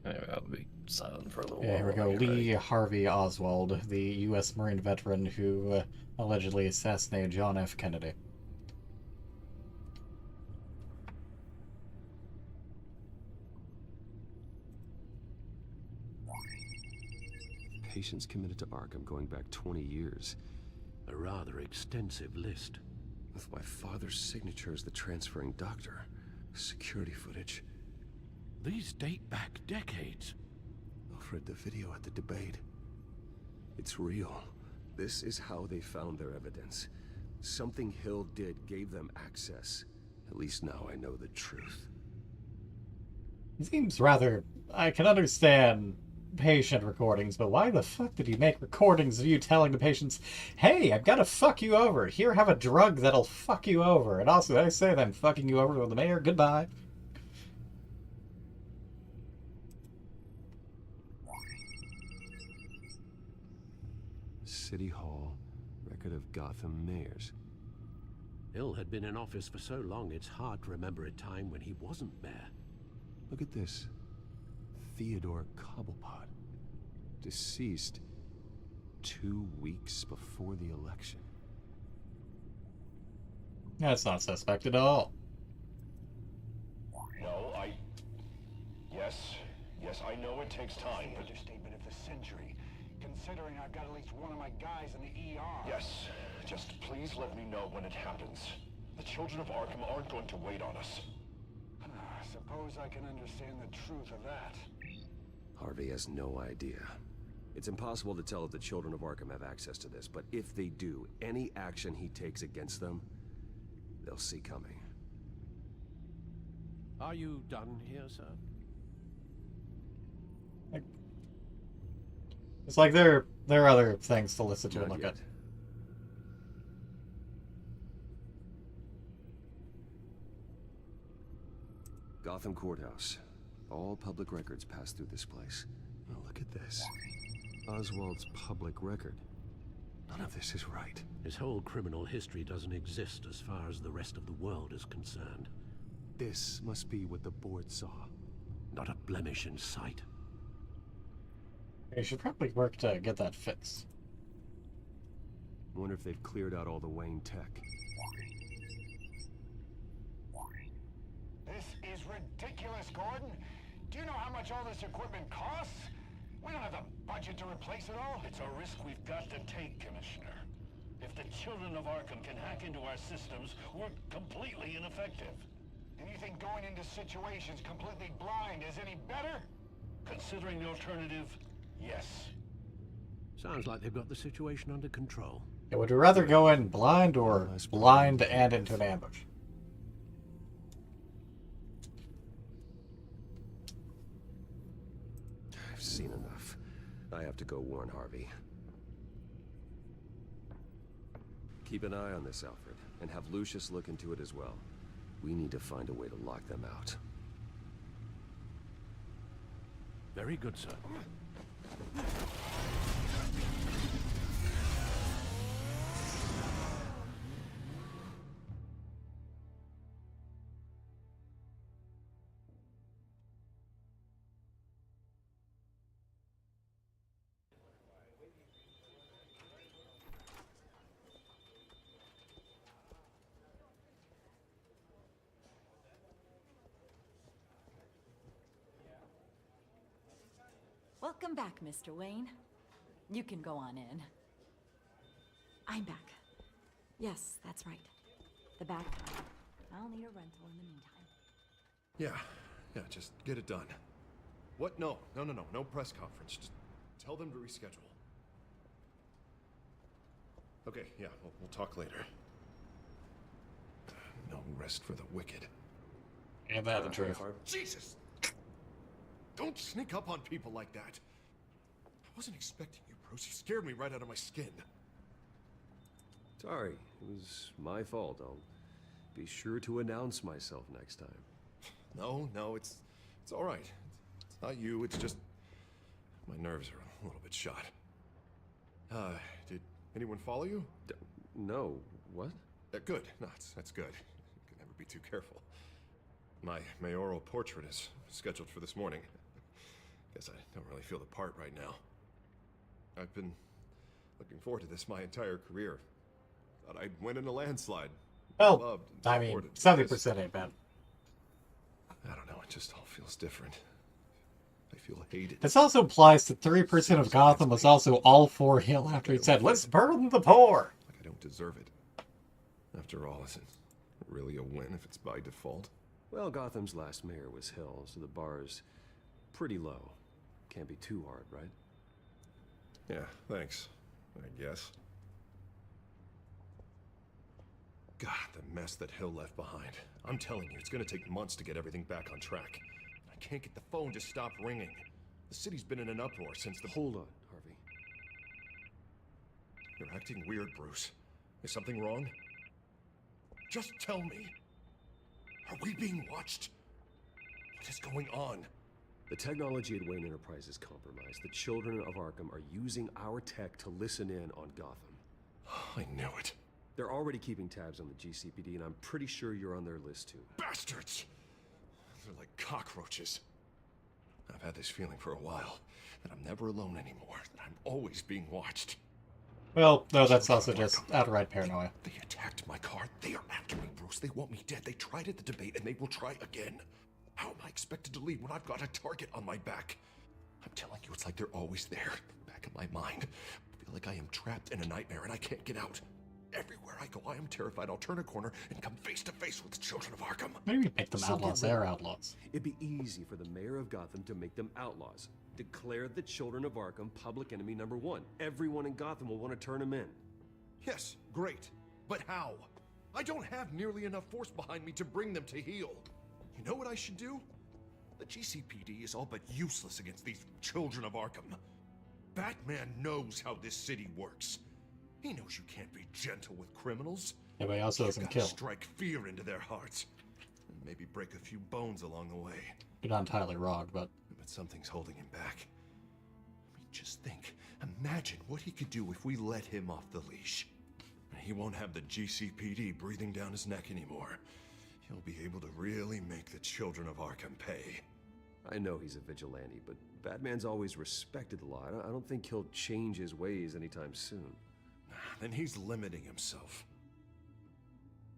Anyway, I'll be silent for a little while. Yeah, here we go. Lee Harvey Oswald, the U.S. Marine veteran who allegedly assassinated John F. Kennedy. Patients committed to Arkham going back 20 years. A rather extensive list. With my father's signature as the transferring doctor. Security footage. These date back decades. Alfred, the video at the debate. It's real. This is how they found their evidence. Something Hill did gave them access. At least now I know the truth. It seems rather... I can understand patient recordings, but why the fuck did he make recordings of you telling the patients, hey, I've got to fuck you over. Here, have a drug that'll fuck you over. And also, I say that I'm fucking you over with the mayor. Goodbye. City Hall, record of Gotham mayors. Hill had been in office for so long, it's hard to remember a time when he wasn't mayor. Look at this. Theodore Cobblepot. Deceased 2 weeks before the election. That's not suspect at all. No, Yes, I know it takes time, but... Understatement of the century, considering I've got at least one of my guys in the ER. Yes, just please let me know when it happens. The children of Arkham aren't going to wait on us. Suppose I can understand the truth of that. Harvey has no idea. It's impossible to tell if the children of Arkham have access to this, but if they do, any action he takes against them, they'll see coming. Are you done here, sir? It's like there are other things to listen to and look at. Gotham Courthouse. All public records pass through this place. Oh, look at this. Oswald's public record. None of this is right. His whole criminal history doesn't exist as far as the rest of the world is concerned. This must be what the board saw. Not a blemish in sight. You should probably work to get that fixed. Wonder if they've cleared out all the Wayne tech. This is ridiculous, Gordon. Do you know how much all this equipment costs? We don't have the budget to replace it all. It's a risk we've got to take, Commissioner. If the children of Arkham can hack into our systems, we're completely ineffective. And you think going into situations completely blind is any better? Considering the alternative, yes. Sounds like they've got the situation under control. Yeah, would you rather go in blind or blind and into an ambush? I've seen enough. I have to go warn Harvey. Keep an eye on this, Alfred, and have Lucius look into it as well. We need to find a way to lock them out. Very good, sir. Welcome back, Mr. Wayne. You can go on in. I'm back. Yes, that's right. The back. I'll need a rental in the meantime. Yeah, just get it done. What? No press conference. Just tell them to reschedule. Okay, yeah, we'll talk later. No rest for the wicked. Ain't that the truth? Jesus! Don't sneak up on people like that. I wasn't expecting you, Bruce. You scared me right out of my skin. Sorry, it was my fault. I'll be sure to announce myself next time. No, it's all right. It's not you, it's just my nerves are a little bit shot. Did anyone follow you? No. What? Good. No, that's good. You can never be too careful. My mayoral portrait is scheduled for this morning. Guess I don't really feel the part right now. I've been looking forward to this my entire career. Thought I'd win in a landslide. Well, I mean, 70% ain't bad. I don't know, it just all feels different. I feel hated. This also implies that 3% of Gotham was also all for Hill after he said, let's burden the poor. Like I don't deserve it. After all, is it really a win if it's by default? Well, Gotham's last mayor was Hill, so the bar's pretty low. Can't be too hard, right? Yeah, thanks, I guess. God, the mess that Hill left behind. I'm telling you, it's gonna take months to get everything back on track. I can't get the phone to stop ringing. The city's been in an uproar since the— Hold on, Harvey. You're acting weird, Bruce. Is something wrong? Just tell me. Are we being watched? What is going on? The technology at Wayne Enterprise is compromised. The children of Arkham are using our tech to listen in on Gotham. I knew it. They're already keeping tabs on the GCPD, and I'm pretty sure you're on their list too. Bastards! They're like cockroaches. I've had this feeling for a while, that I'm never alone anymore, that I'm always being watched. Well, no, that's also just outright paranoia. They attacked my car. They are after me, Bruce. They want me dead. They tried at the debate, and they will try again. How am I expected to leave when I've got a target on my back? I'm telling you, it's like they're always there, back in my mind. I feel like I am trapped in a nightmare, and I can't get out. Everywhere I go, I am terrified I'll turn a corner and come face to face with the children of Arkham. Maybe make them outlaws. They're outlaws. It'd be easy for the mayor of Gotham to make them outlaws. Declare the children of Arkham public enemy number 1. Everyone in Gotham will want to turn them in. Yes, great. But how? I don't have nearly enough force behind me to bring them to heel. You know what I should do? The GCPD is all but useless against these children of Arkham. Batman knows how this city works. He knows you can't be gentle with criminals. Yeah, but he also doesn't kill. Strike fear into their hearts. And maybe break a few bones along the way. You're not entirely wrong, but something's holding him back. I mean, just think. Imagine what he could do if we let him off the leash. He won't have the GCPD breathing down his neck anymore. He'll be able to really make the children of Arkham pay. I know he's a vigilante, but Batman's always respected the law. I don't think he'll change his ways anytime soon. Then he's limiting himself.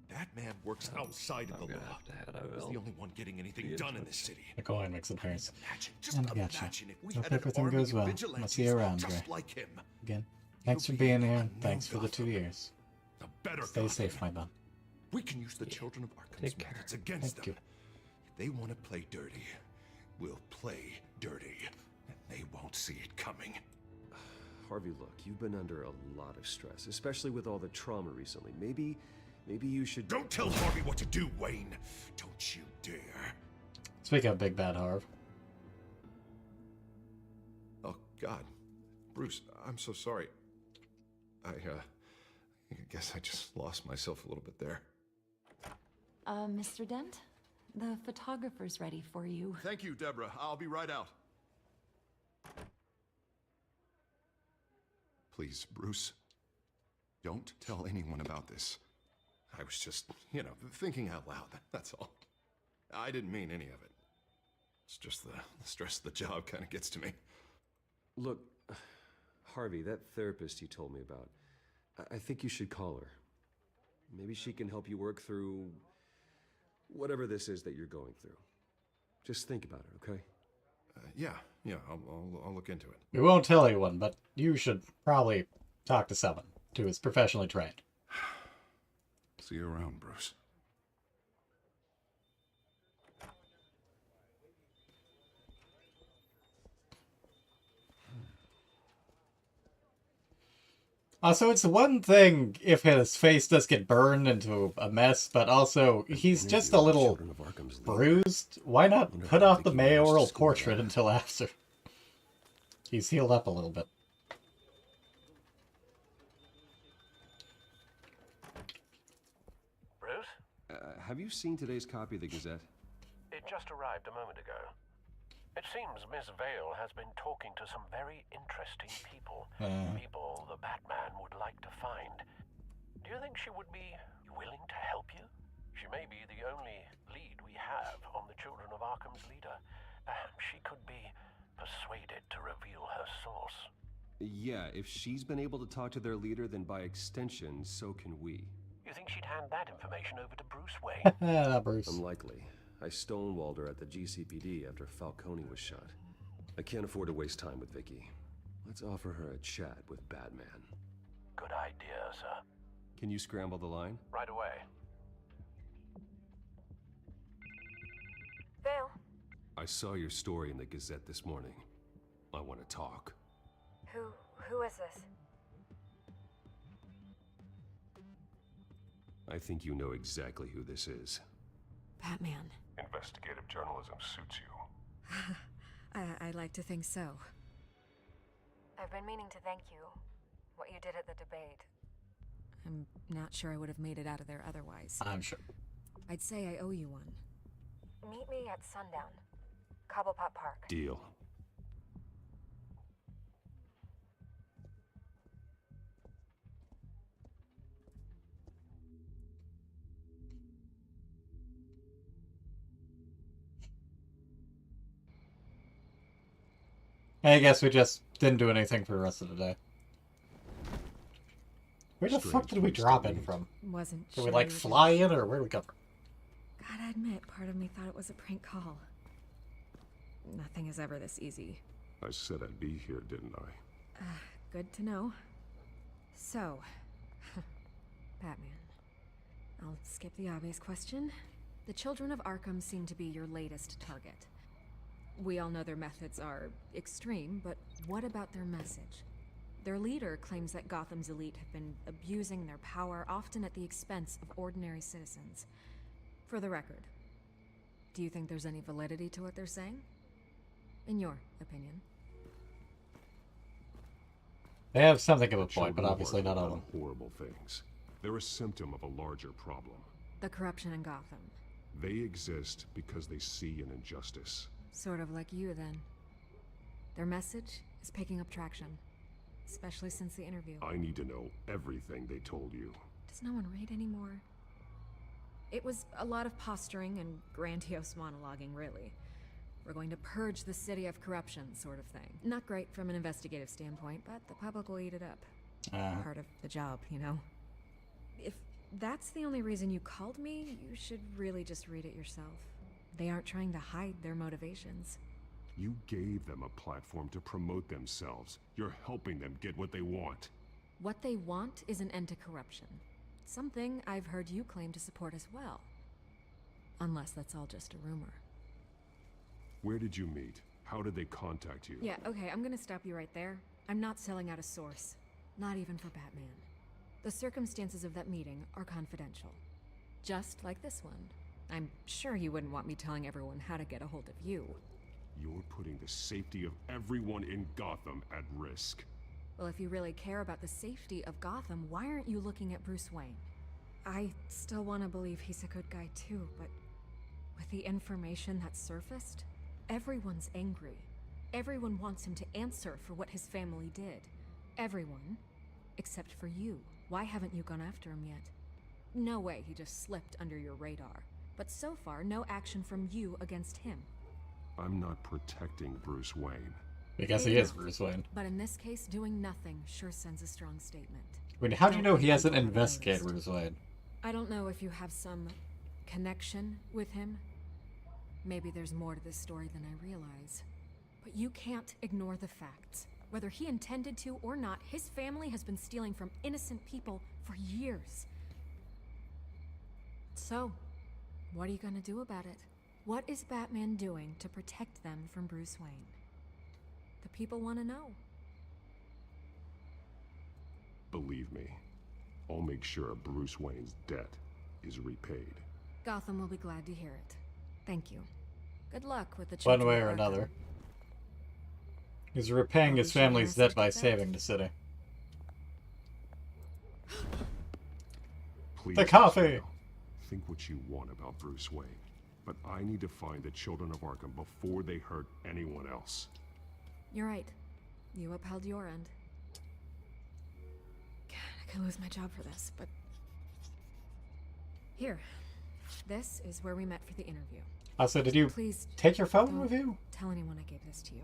Batman works outside of the law. He's the only one getting anything done in this city. The coin makes an appearance. Just gotcha. imagine if we Hope had an everything army goes of well. I'll vigilantes see you around, just Gray. like him. Again, thanks for being here. Thanks for the 2 years. A better Stay Gotham. safe, my man. We can use the children of Arkham's methods against them. If they want to play dirty, we'll play dirty. And they won't see it coming. Harvey, look, you've been under a lot of stress, especially with all the trauma recently. Maybe you should— Don't tell Harvey what to do, Wayne. Don't you dare. Speak up, Big Bad Harv. Oh, God. Bruce, I'm so sorry. I guess I just lost myself a little bit there. Mr. Dent? The photographer's ready for you. Thank you, Deborah. I'll be right out. Please, Bruce, don't tell anyone about this. I was just, thinking out loud, that's all. I didn't mean any of it. It's just the stress of the job kind of gets to me. Look, Harvey, that therapist you told me about, I think you should call her. Maybe she can help you work through whatever this is that you're going through. Just think about it, okay? Yeah, I'll look into it. We won't tell anyone, but you should probably talk to someone who is professionally trained. See you around, Bruce. Also, it's one thing if his face does get burned into a mess, but also he's just a little bruised. Why not put off the mayoral portrait until after? He's healed up a little bit. Bruce? Have you seen today's copy of the Gazette? It just arrived a moment ago. It seems Miss Vale has been talking to some very interesting people. People the Batman would like to find. Do you think she would be willing to help you? She may be the only lead we have on the Children of Arkham's leader. Perhaps she could be persuaded to reveal her source. Yeah, if she's been able to talk to their leader, then by extension, so can we. You think she'd hand that information over to Bruce Wayne? Not Bruce. Unlikely. I stonewalled her at the GCPD after Falcone was shot. I can't afford to waste time with Vicky. Let's offer her a chat with Batman. Good idea, sir. Can you scramble the line? Right away. Vale. I saw your story in the Gazette this morning. I want to talk. Who is this? I think you know exactly who this is. Batman. Investigative journalism suits you. I like to think so. I've been meaning to thank you. What you did at the debate. I'm not sure I would have made it out of there otherwise. I'm sure. I'd say I owe you one. Meet me at sundown. Cobblepot Park. Deal. I guess we just didn't do anything for the rest of the day. Where the fuck did we drop in from? Wasn't Did sure we, like, you were fly in, or where did we come from? Gotta admit, part of me thought it was a prank call. Nothing is ever this easy. I said I'd be here, didn't I? Good to know. So, Batman. I'll skip the obvious question. The Children of Arkham seem to be your latest target. We all know their methods are extreme, but what about their message? Their leader claims that Gotham's elite have been abusing their power, often at the expense of ordinary citizens. For the record, do you think there's any validity to what they're saying? In your opinion? They have something of a point, Children but of obviously Arkham not all have of them. done horrible things. They're a symptom of a larger problem. The corruption in Gotham. They exist because they see an injustice. Sort of like you, then. Their message is picking up traction. Especially since the interview. I need to know everything they told you. Does no one read anymore? It was a lot of posturing and grandiose monologuing, really. We're going to purge the city of corruption, sort of thing. Not great from an investigative standpoint, but the public will eat it up. Part of the job, you know? If that's the only reason you called me, you should really just read it yourself. They aren't trying to hide their motivations. You gave them a platform to promote themselves. You're helping them get what they want. What they want is an end to corruption. Something I've heard you claim to support as well. Unless that's all just a rumor. Where did you meet? How did they contact you? Yeah, okay, I'm gonna stop you right there. I'm not selling out a source. Not even for Batman. The circumstances of that meeting are confidential. Just like this one. I'm sure you wouldn't want me telling everyone how to get a hold of you. You're putting the safety of everyone in Gotham at risk. Well, if you really care about the safety of Gotham, why aren't you looking at Bruce Wayne? I still want to believe he's a good guy too, but with the information that surfaced, everyone's angry. Everyone wants him to answer for what his family did. Everyone, except for you. Why haven't you gone after him yet? No way he just slipped under your radar. But so far, no action from you against him. I'm not protecting Bruce Wayne. Because he is Bruce Wayne. But in this case, doing nothing sure sends a strong statement. I mean, how do you know he hasn't investigated Bruce Wayne? I don't know if you have some connection with him. Maybe there's more to this story than I realize. But you can't ignore the facts. Whether he intended to or not, his family has been stealing from innocent people for years. So, what are you gonna do about it? What is Batman doing to protect them from Bruce Wayne? The people want to know. Believe me, I'll make sure Bruce Wayne's debt is repaid. Gotham will be glad to hear it. Thank you. Good luck with the One children way of or Arkham. another. He's repaying his family's debt by saving the city. Please, The coffee! Israel, think what you want about Bruce Wayne, but I need to find the children of Arkham before they hurt anyone else. You're right. You upheld your end. God, I could lose my job for this, but... Here. This is where we met for the interview. Also, did you Please take your phone don't with you? tell anyone I gave this to you.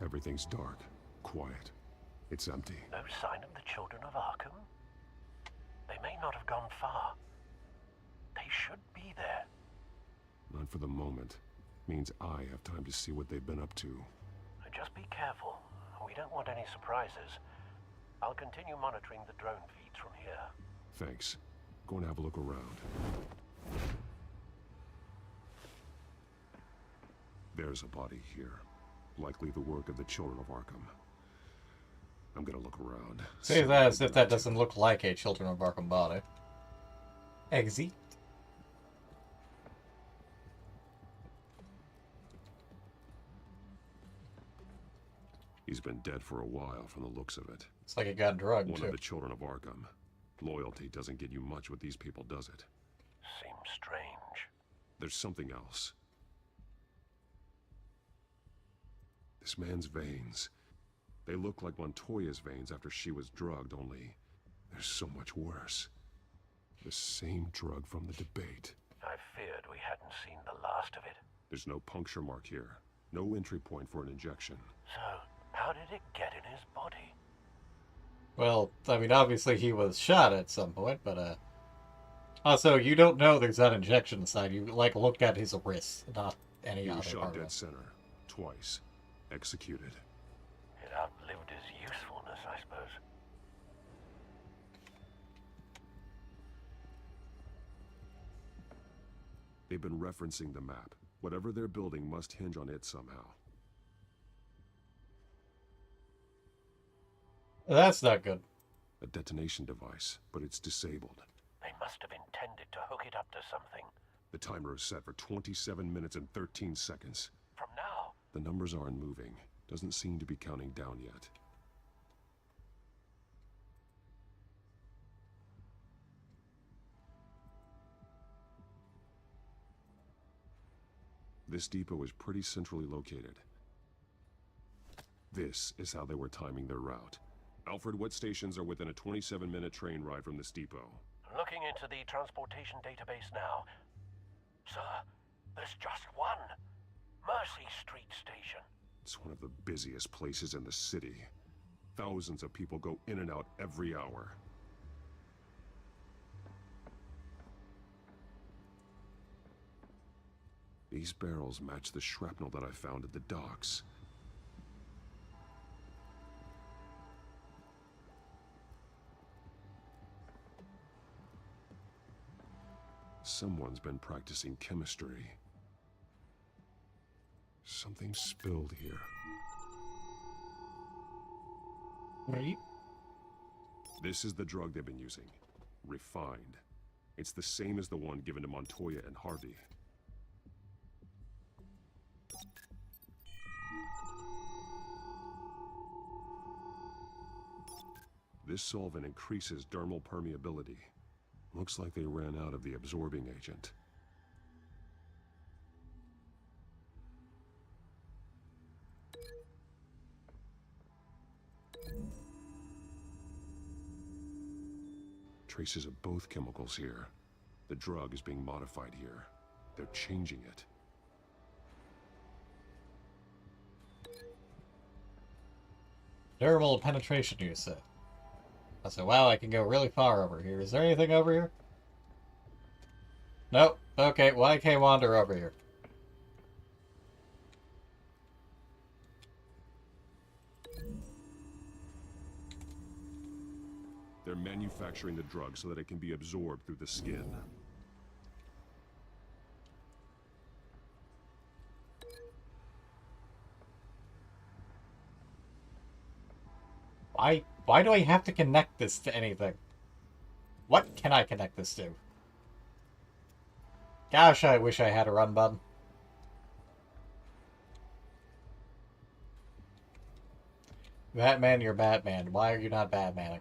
Everything's dark, quiet. It's empty. No sign of the children of Arkham? They may not have gone far. They should be there. Not for the moment. Means I have time to see what they've been up to. Just be careful. We don't want any surprises. I'll continue monitoring the drone feeds from here. Thanks. Go and have a look around. There's a body here. Likely the work of the children of Arkham. I'm gonna look around. Say that as if that doesn't look like a Children of Arkham body. Exit. He's been dead for a while from the looks of it. It's like he got drugged, One too. of the children of Arkham. Loyalty doesn't get you much with these people, does it? Seems strange. There's something else. This man's veins. They look like Montoya's veins after she was drugged, only they're so much worse. The same drug from the debate. I feared we hadn't seen the last of it. There's no puncture mark here. No entry point for an injection. So, how did it get in his body? Well, I mean, obviously he was shot at some point, but, also, you don't know there's that injection site. You, like, look at his wrist, not any He other was shot part of dead it. center. Twice. Executed. It outlived his usefulness, I suppose. They've been referencing the map. Whatever they're building must hinge on it somehow. That's not good. A detonation device, but it's disabled. They must have intended to hook it up to something. The timer is set for 27 minutes and 13 seconds. From now? The numbers aren't moving. Doesn't seem to be counting down yet. This depot is pretty centrally located. This is how they were timing their route. Alfred, what stations are within a 27-minute train ride from this depot? Looking into the transportation database now. Sir, there's just one. Mercy Street Station. It's one of the busiest places in the city. Thousands of people go in and out every hour. These barrels match the shrapnel that I found at the docks. Someone's been practicing chemistry. Something spilled here. Right. This is the drug they've been using. Refined. It's the same as the one given to Montoya and Harvey. This solvent increases dermal permeability. Looks like they ran out of the absorbing agent. Traces of both chemicals here. The drug is being modified here. They're changing it. Dermal penetration, you said. I said, wow, I can go really far over here. Is there anything over here? Nope. Okay, well, I can't wander over here. They're manufacturing the drug so that it can be absorbed through the skin. Why do I have to connect this to anything? What can I connect this to? Gosh, I wish I had a run button. Batman, you're Batman. Why are you not Batmaning?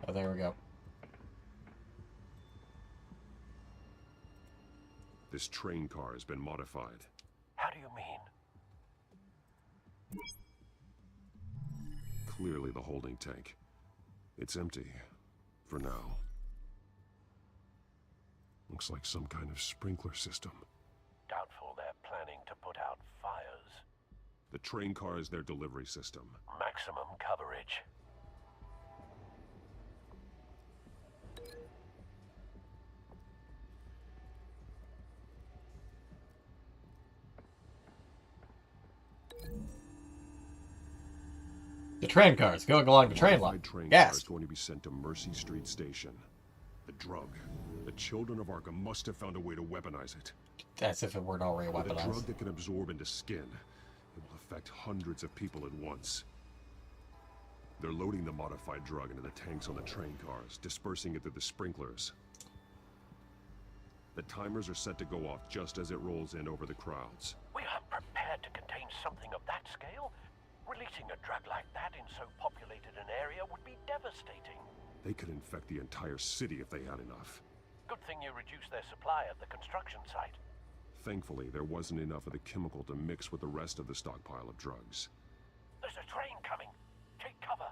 Oh, there we go. This train car has been modified. How do you mean? Clearly the holding tank. It's empty. For now. Looks like some kind of sprinkler system. Doubtful they're planning to put out fires. The train car is their delivery system. Maximum coverage. The train car is going along the train line. Train car Yes. is going to be sent to Mercy Street Station. The drug. The children of Arkham must have found a way to weaponize it. As if it weren't already With a weaponized. drug that can absorb into skin, it will affect hundreds of people at once. They're loading the modified drug into the tanks on the train cars, dispersing it through the sprinklers. The timers are set to go off just as it rolls in over the crowds. We aren't prepared to contain something of that scale. Releasing a drug like that in so populated an area would be devastating. They could infect the entire city if they had enough. Good thing you reduced their supply at the construction site. Thankfully, there wasn't enough of the chemical to mix with the rest of the stockpile of drugs. There's a train coming. Take cover.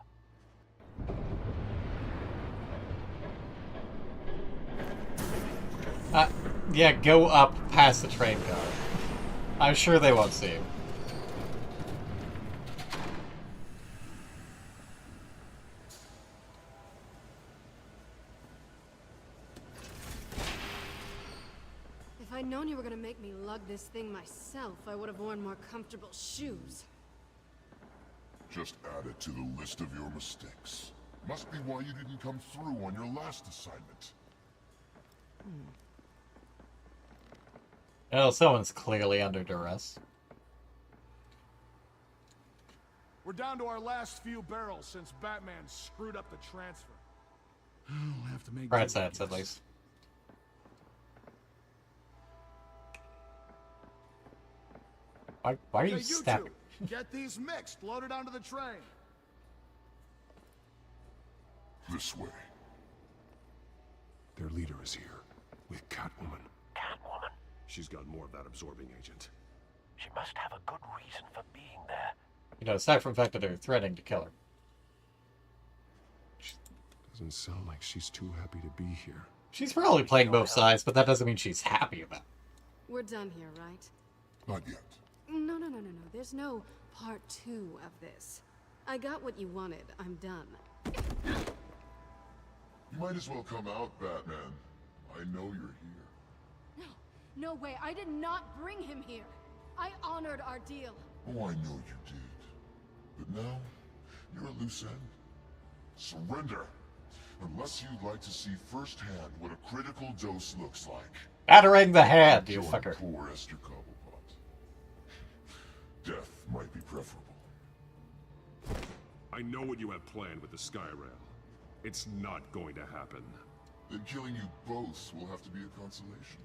Yeah, go up past the train car. I'm sure they won't see you. If I'd known you were gonna make me lug this thing myself, I would have worn more comfortable shoes. Just add it to the list of your mistakes. Must be why you didn't come through on your last assignment. Oh, someone's clearly under duress. We're down to our last few barrels since Batman screwed up the transfer. I'll have to make Right sides, at least. Why are you snapping? Get these mixed, loaded onto the train. This way. Their leader is here, with Catwoman. Catwoman? She's got more of that absorbing agent. She must have a good reason for being there. You know, aside from the fact that they're threatening to kill her. Doesn't sound like she's too happy to be here. She's probably playing both sides, but that doesn't mean she's happy about it. We're done here, right? Not yet. No. There's no part 2 of this. I got what you wanted. I'm done. You might as well come out, Batman. I know you're here. No way. I did not bring him here. I honored our deal. Oh, I know you did. But now, you're a loose end. Surrender. Unless you'd like to see firsthand what a critical dose looks like. Battering the hand, you Join fucker. Poor Esther Cobblepot. Death might be preferable. I know what you have planned with the Skyrail. It's not going to happen. Then killing you both will have to be a consolation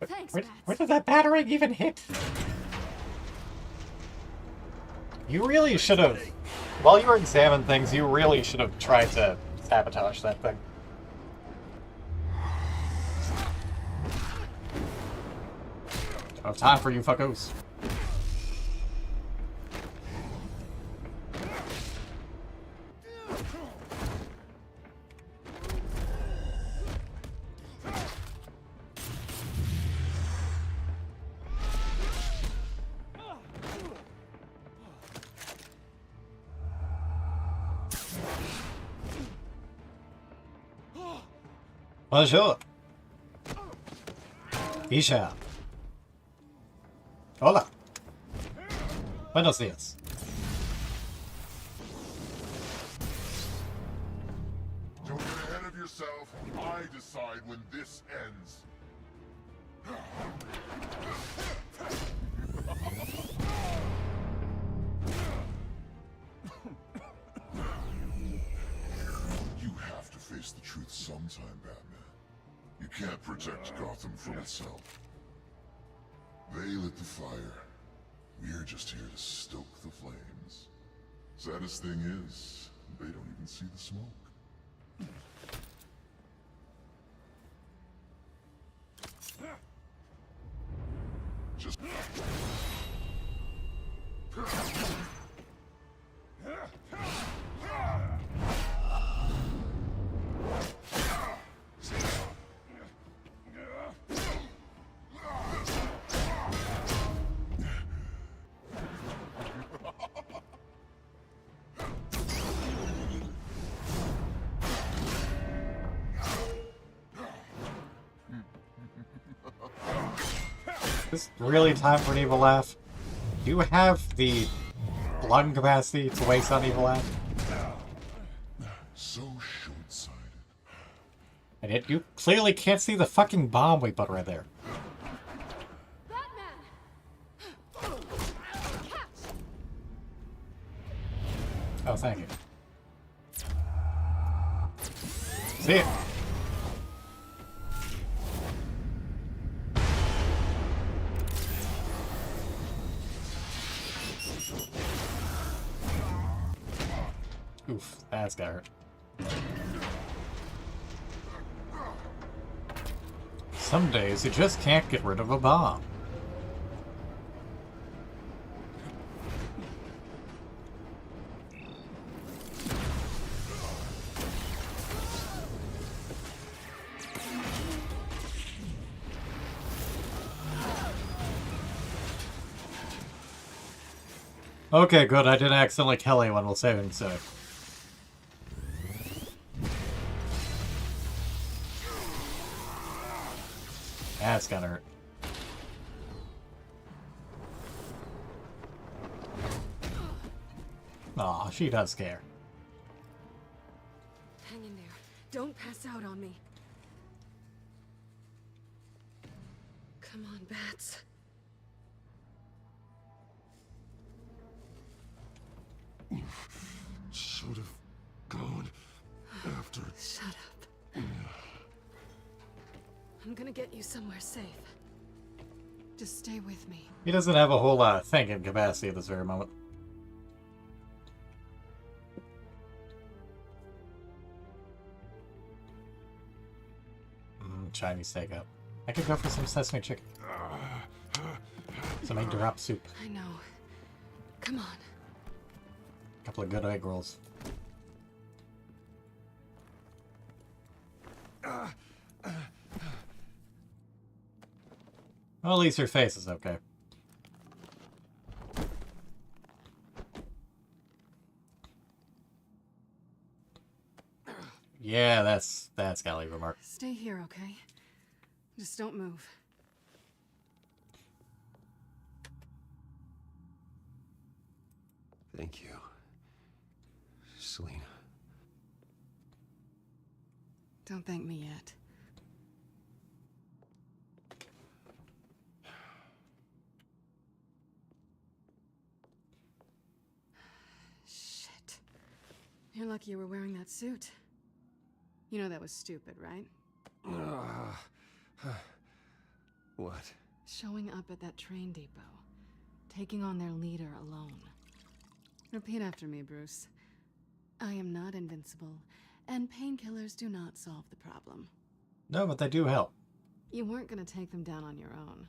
prize. Thanks, Where did that battering even hit? You really should have... While you were examining things, you really should have tried to sabotage that thing. Don't have time for you fuckos. Bonjour. Isha. Hola. Buenos días. Don't get ahead of yourself. I decide when this ends. You have to face the truth sometime, Batman. You can't protect Gotham from itself. They lit the fire. We're just here to stoke the flames. Saddest thing is, they don't even see the smoke. Just... Is this really time for an evil laugh? Do you have the lung capacity to waste on evil laugh? So short-sighted. And yet you clearly can't see the fucking bomb we put right there. Oh, thank you. See it. Oof, that's got hurt. Some days you just can't get rid of a bomb. Okay, good. I didn't accidentally kill anyone while saving so. That's gonna hurt. Aw, she does care. Hang in there. Don't pass out on me. Come on, Bats. Should have gone after... Shut up. I'm gonna get you somewhere safe. Just stay with me. He doesn't have a whole lot of thinking capacity at this very moment. Chinese takeout. I could go for some sesame chicken. Some egg drop soup. I know. Come on. A couple of good egg rolls. Well, at least your face is okay. Yeah, that's gotta leave a mark. Stay here, okay? Just don't move. Thank you, Selina. Don't thank me yet. You're lucky you were wearing that suit. You know that was stupid, right? What? Showing up at that train depot. Taking on their leader alone. Repeat after me, Bruce. I am not invincible, and painkillers do not solve the problem. No, but they do help. You weren't gonna take them down on your own.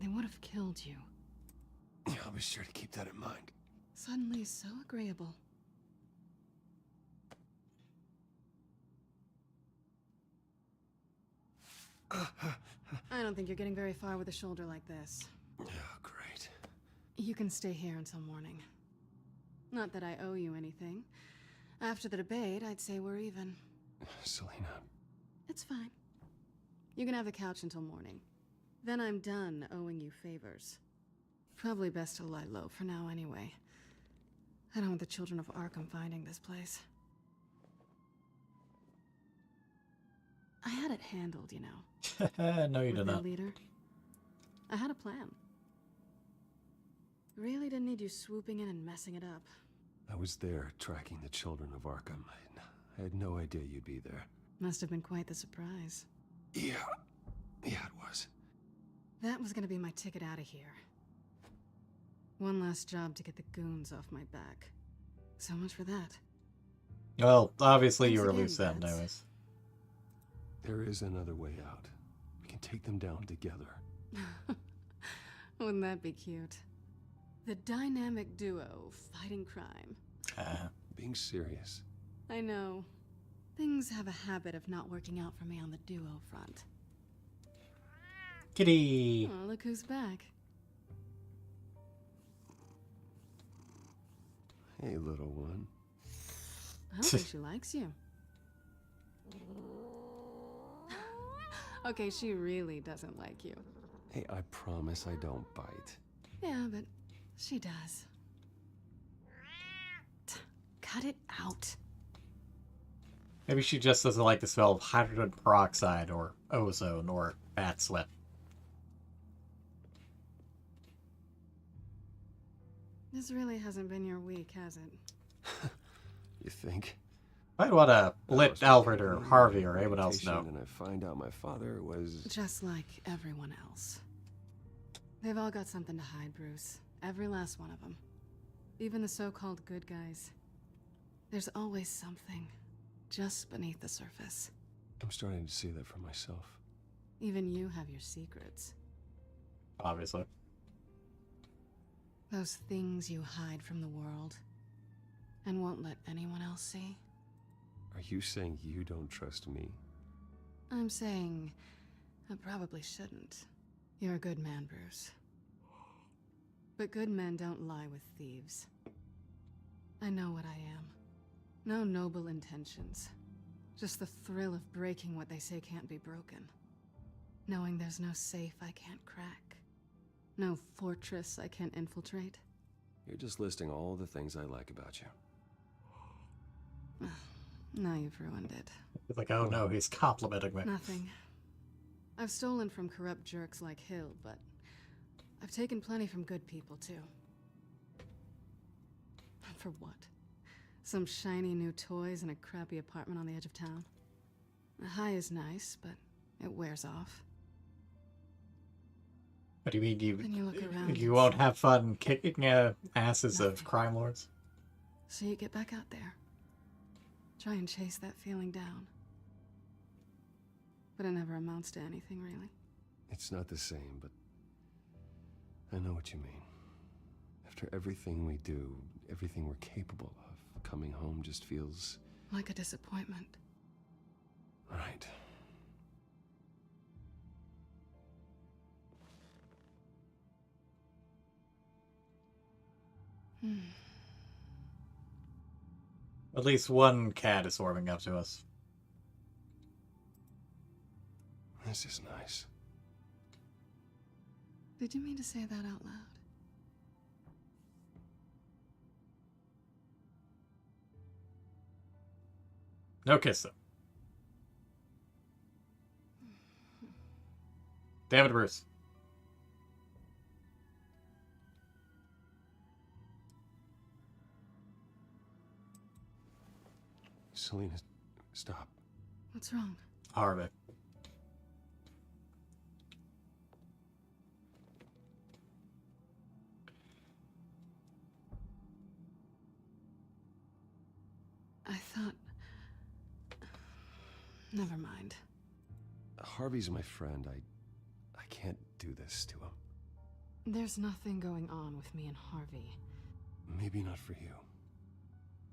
They would have killed you. I'll be sure to keep that in mind. Suddenly so agreeable. I don't think you're getting very far with a shoulder like this. Oh, great. You can stay here until morning. Not that I owe you anything. After the debate, I'd say we're even. Selena. It's fine. You can have the couch until morning. Then I'm done owing you favors. Probably best to lie low for now anyway. I don't want the children of Arkham finding this place. I had it handled, you know. No, you With did their not. leader. I had a plan. Really didn't need you swooping in and messing it up. I was there tracking the children of Arkham. I had no idea you'd be there. Must have been quite the surprise. Yeah, it was. That was gonna be my ticket out of here. One last job to get the goons off my back. So much for that. Well, obviously you Thanks were again, loose then, Bats. anyways. There is another way out. We can take them down together. Wouldn't that be cute? The dynamic duo fighting crime. Being serious. I know. Things have a habit of not working out for me on the duo front. Kitty! Oh, look who's back. Hey, little one. I don't think she likes you. Okay, she really doesn't like you. Hey, I promise I don't bite. Yeah, but she does. Cut it out. Maybe she just doesn't like the smell of hydrogen peroxide or ozone or bat sweat. This really hasn't been your week, has it? You think? Might want to let Alfred or Harvey or anyone else know. And I find out my father was... Just like everyone else. They've all got something to hide, Bruce. Every last one of them. Even the so-called good guys. There's always something just beneath the surface. I'm starting to see that for myself. Even you have your secrets. Obviously. Those things you hide from the world and won't let anyone else see. Are you saying you don't trust me? I'm saying I probably shouldn't. You're a good man, Bruce. But good men don't lie with thieves. I know what I am. No noble intentions. Just the thrill of breaking what they say can't be broken. Knowing there's no safe I can't crack. No fortress I can't infiltrate. You're just listing all the things I like about you. Now you've ruined it. It's like, oh no, he's complimenting me. Nothing. I've stolen from corrupt jerks like Hill, but I've taken plenty from good people, too. For what? Some shiny new toys and a crappy apartment on the edge of town? The high is nice, but it wears off. What do you mean Then you look around you and won't see have fun kicking asses of crime lords? So you get back out there. Try and chase that feeling down. But it never amounts to anything, really. It's not the same, but I know what you mean. After everything we do, everything we're capable of, coming home just feels... Like a disappointment. Right. At least one cat is warming up to us. This is nice. Did you mean to say that out loud? No kiss, though. Damn it, Bruce. Selena, stop. What's wrong? Harvey. I thought... Never mind. Harvey's my friend. I can't do this to him. There's nothing going on with me and Harvey. Maybe not for you.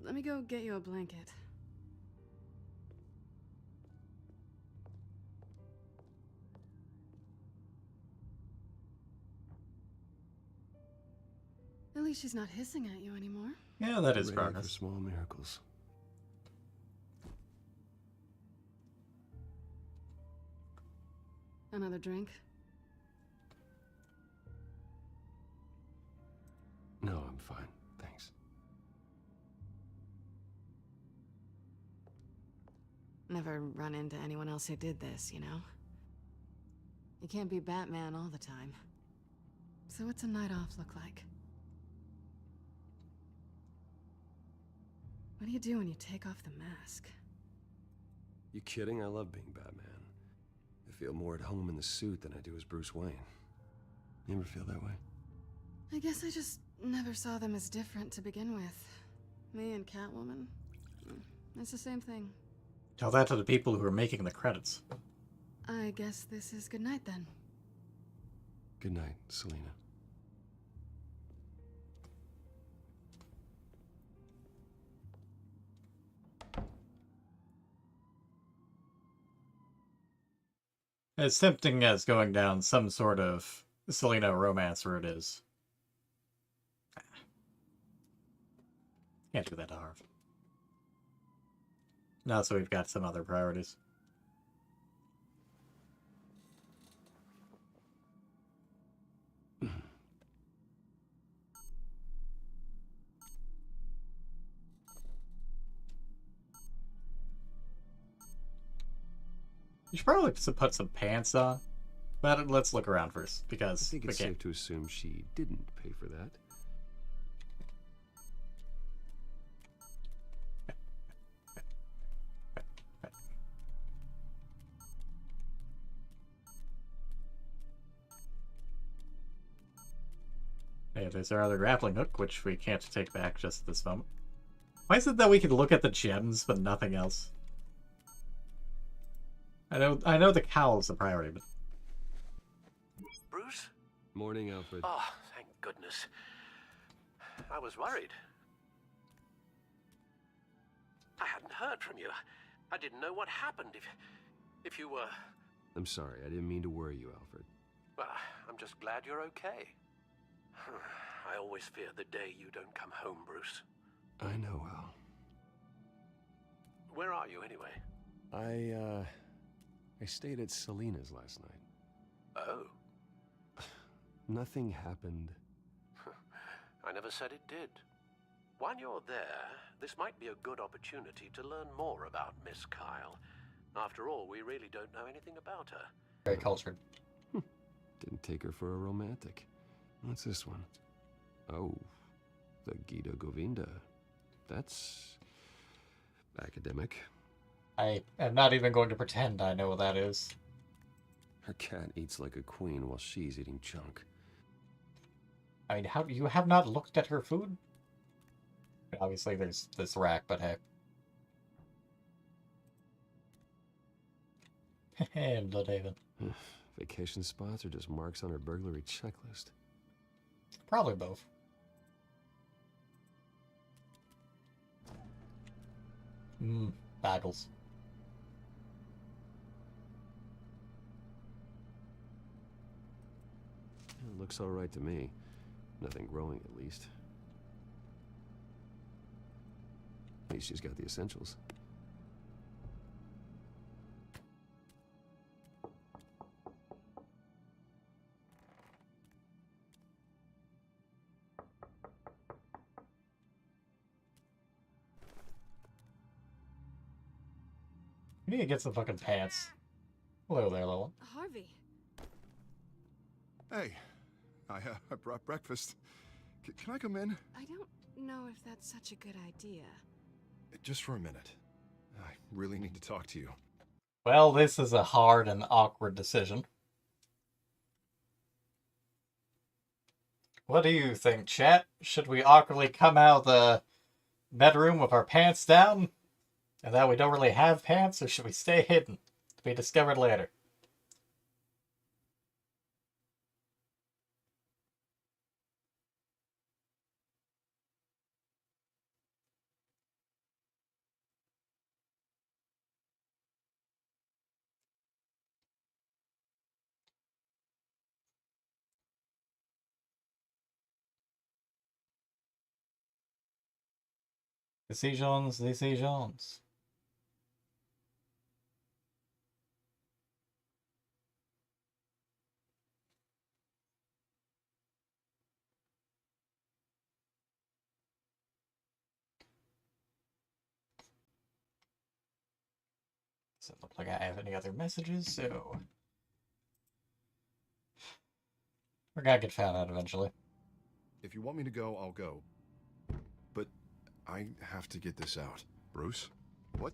Let me go get you a blanket. At least she's not hissing at you anymore. Yeah, that is Hooray progress. for small miracles. Another drink? No, I'm fine. Thanks. Never run into anyone else who did this, you know? You can't be Batman all the time. So what's a night off look like? What do you do when you take off the mask? You kidding? I love being Batman. I feel more at home in the suit than I do as Bruce Wayne. You ever feel that way? I guess I just never saw them as different to begin with. Me and Catwoman. It's the same thing. Tell that to the people who are making the credits. I guess this is good night then. Good night, Selena. As tempting as going down some sort of Selena romance route is. Can't do that to Harv. Not so we've got some other priorities. You should probably put some pants on. But let's look around first, because I think it's safe to assume she didn't pay for that. Hey, there's our other grappling hook, which we can't take back just at this moment. Why is it that we can look at the gems, but nothing else? I know the cowl's the priority, but... Bruce? Morning, Alfred. Oh, thank goodness. I was worried. I hadn't heard from you. I didn't know what happened if you were... I'm sorry, I didn't mean to worry you, Alfred. Well, I'm just glad you're okay. I always fear the day you don't come home, Bruce. I know, Al. Where are you, anyway? I stayed at Selena's last night. Oh. Nothing happened. I never said it did. While you're there, this might be a good opportunity to learn more about Miss Kyle. After all, we really don't know anything about her. Very cultured. Didn't take her for a romantic. What's this one? Oh, the Gita Govinda. That's... academic. I am not even going to pretend I know what that is. Her cat eats like a queen while she's eating junk. I mean, how you have not looked at her food? Obviously, there's this rack, but hey. And Bloodhaven. Vacation spots are just marks on her burglary checklist. Probably both. Bagels. It looks alright to me. Nothing growing, at least. At least she's got the essentials. We need to get some fucking pants. Hello there, Lola. Harvey. Hey, I brought breakfast. Can I come in? I don't know if that's such a good idea. Just for a minute. I really need to talk to you. Well, this is a hard and awkward decision. What do you think, chat? Should we awkwardly come out of the bedroom with our pants down? And that we don't really have pants, or should we stay hidden to be discovered later? Decisions. Doesn't look like I have any other messages, so we're gonna get found out eventually. If you want me to go, I'll go. But I have to get this out. Bruce? What,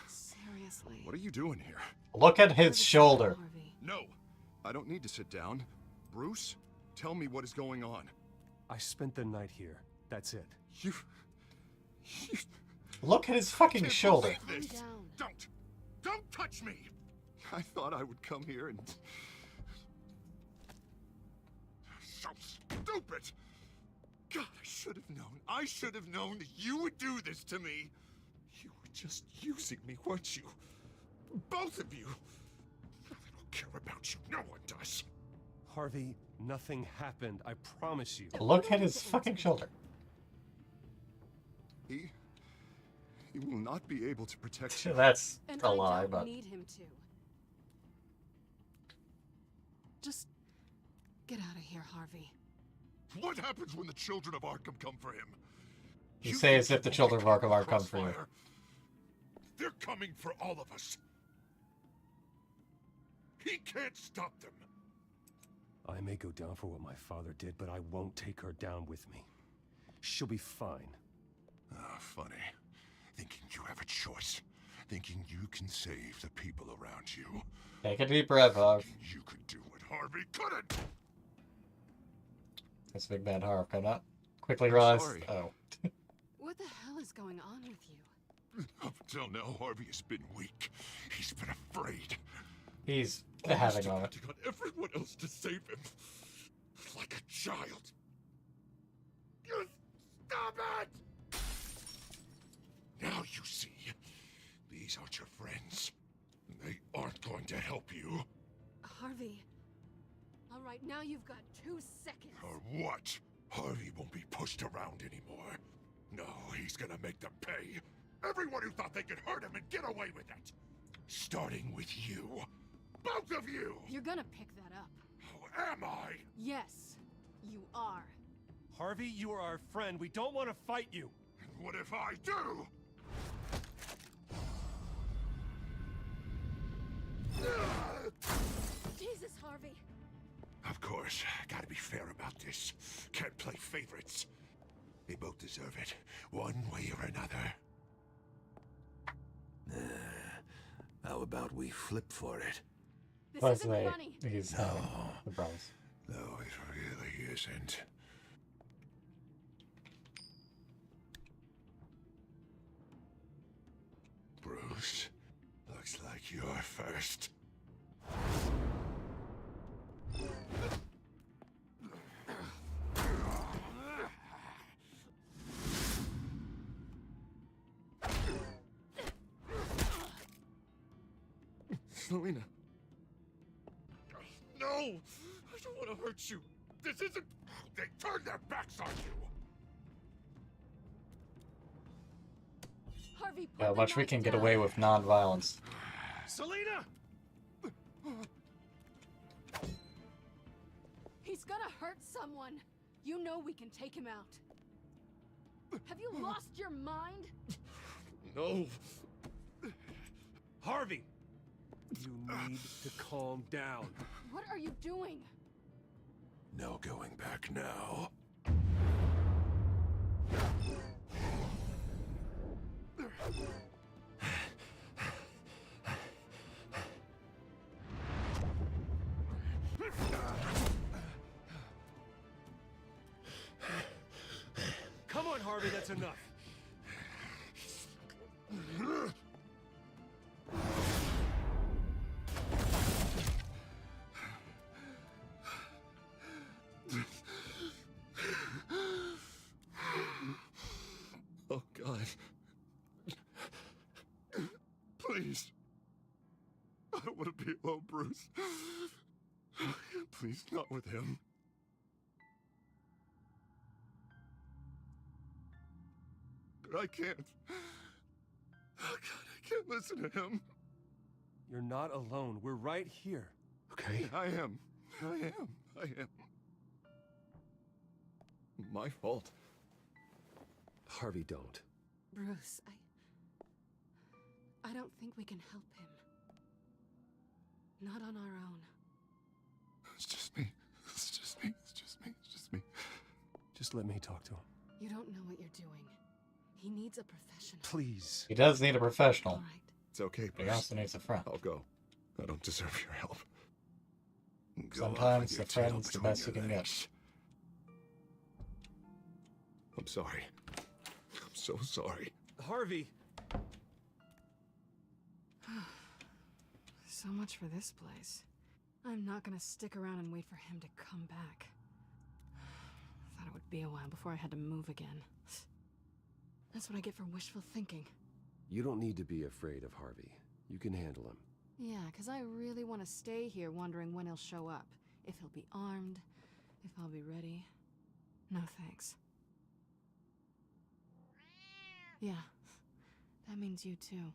Seriously. What are you doing here? Look at his shoulder. No! I don't need to sit down. Bruce, tell me what is going on. I spent the night here. That's it. You... Look at his fucking shoulder. Calm down. Don't touch me! I thought I would come here and... So stupid! God, I should have known that you would do this to me. You were just using me, weren't you? Both of you. I don't care about you. No one does. Harvey, nothing happened. I promise you. Look at his fucking shoulder. He will not be able to protect you. That's And a lie, I don't but need him to. Just get out of here, Harvey. What happens when the children of Arkham come for him? you say as if the children of Arkham are come for you. They're coming for all of us. He can't stop them. I may go down for what my father did, but I won't take her down with me. She'll be fine. Ah, funny. Thinking you have a choice. Thinking you can save the people around you. Take a deep breath, Harv. You could do what Harvey couldn't. This big bad Harv come up. Quickly I'm rise. sorry. Oh. What the hell is going on with you? Up until now, Harvey has been weak. He's been afraid. He's Almost having a moment. depending on everyone else to save him. Like a child. You stop it! Now you see. These aren't your friends. They aren't going to help you. Harvey. All right, now you've got 2 seconds. Or what? Harvey won't be pushed around anymore. No, he's gonna make them pay. Everyone who thought they could hurt him and get away with it. Starting with you. Both of you! You're gonna pick that up. How am I? Yes, you are. Harvey, you are our friend. We don't want to fight you. And what if I do? Jesus, Harvey. Of course, gotta be fair about this. Can't play favorites. They both deserve it, one way or another. How about we flip for it? This Plus, isn't funny. he's No. the promise. No, it really isn't. Bruce, looks like you're first. Selena. No! I don't want to hurt you. This isn't... They turned their backs on you. Harvey, How much we can get away with non-violence. Selena! He's gonna hurt someone. You know we can take him out. Have you lost your mind? No. Harvey! You need to calm down. What are you doing? No going back now. Harvey, that's enough. Oh, God. Please. I don't want to be alone, Bruce. Please, not with him. But I can't. Oh, God, I can't listen to him. You're not alone. We're right here. Okay? I am. My fault. Harvey, don't. Bruce, I don't think we can help him. Not on our own. It's just me. Just let me talk to him. You don't know what you're doing. He needs a professional. Please. He does need a professional. All right. It's okay, But he also needs a friend. I'll go. I don't deserve your help. Go Sometimes off with the your tail friend's the between best you your can get. legs. I'm sorry. I'm so sorry. Harvey! So much for this place. I'm not gonna stick around and wait for him to come back. Thought it would be a while before I had to move again. That's what I get for wishful thinking. You don't need to be afraid of Harvey. You can handle him. Yeah, because I really want to stay here wondering when he'll show up. If he'll be armed, if I'll be ready. No thanks. Yeah, that means you too.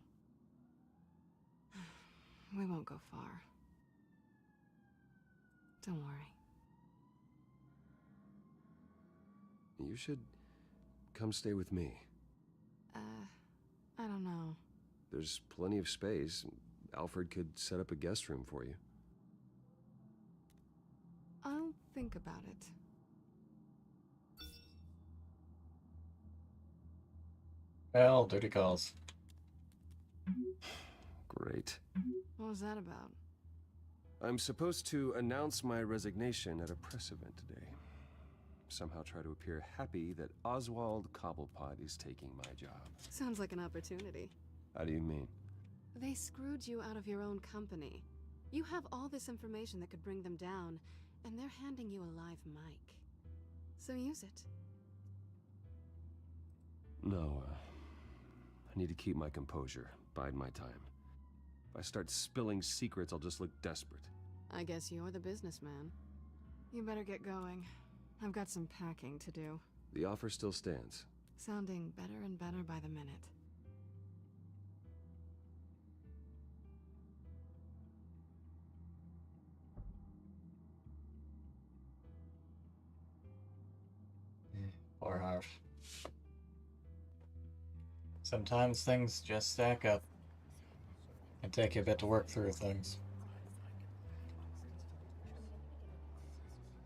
We won't go far. Don't worry. You should come stay with me. I don't know. There's plenty of space. Alfred could set up a guest room for you. I'll think about it. Well, duty calls. Great. What was that about? I'm supposed to announce my resignation at a press event today. Somehow try to appear happy that Oswald Cobblepot is taking my job. Sounds like an opportunity. How do you mean? They screwed you out of your own company. You have all this information that could bring them down, and they're handing you a live mic. So use it. No, I need to keep my composure, bide my time. If I start spilling secrets, I'll just look desperate. I guess you're the businessman. You better get going. I've got some packing to do. The offer still stands. Sounding better and better by the minute. Poor Harv. Sometimes things just stack up. It take you a bit to work through things.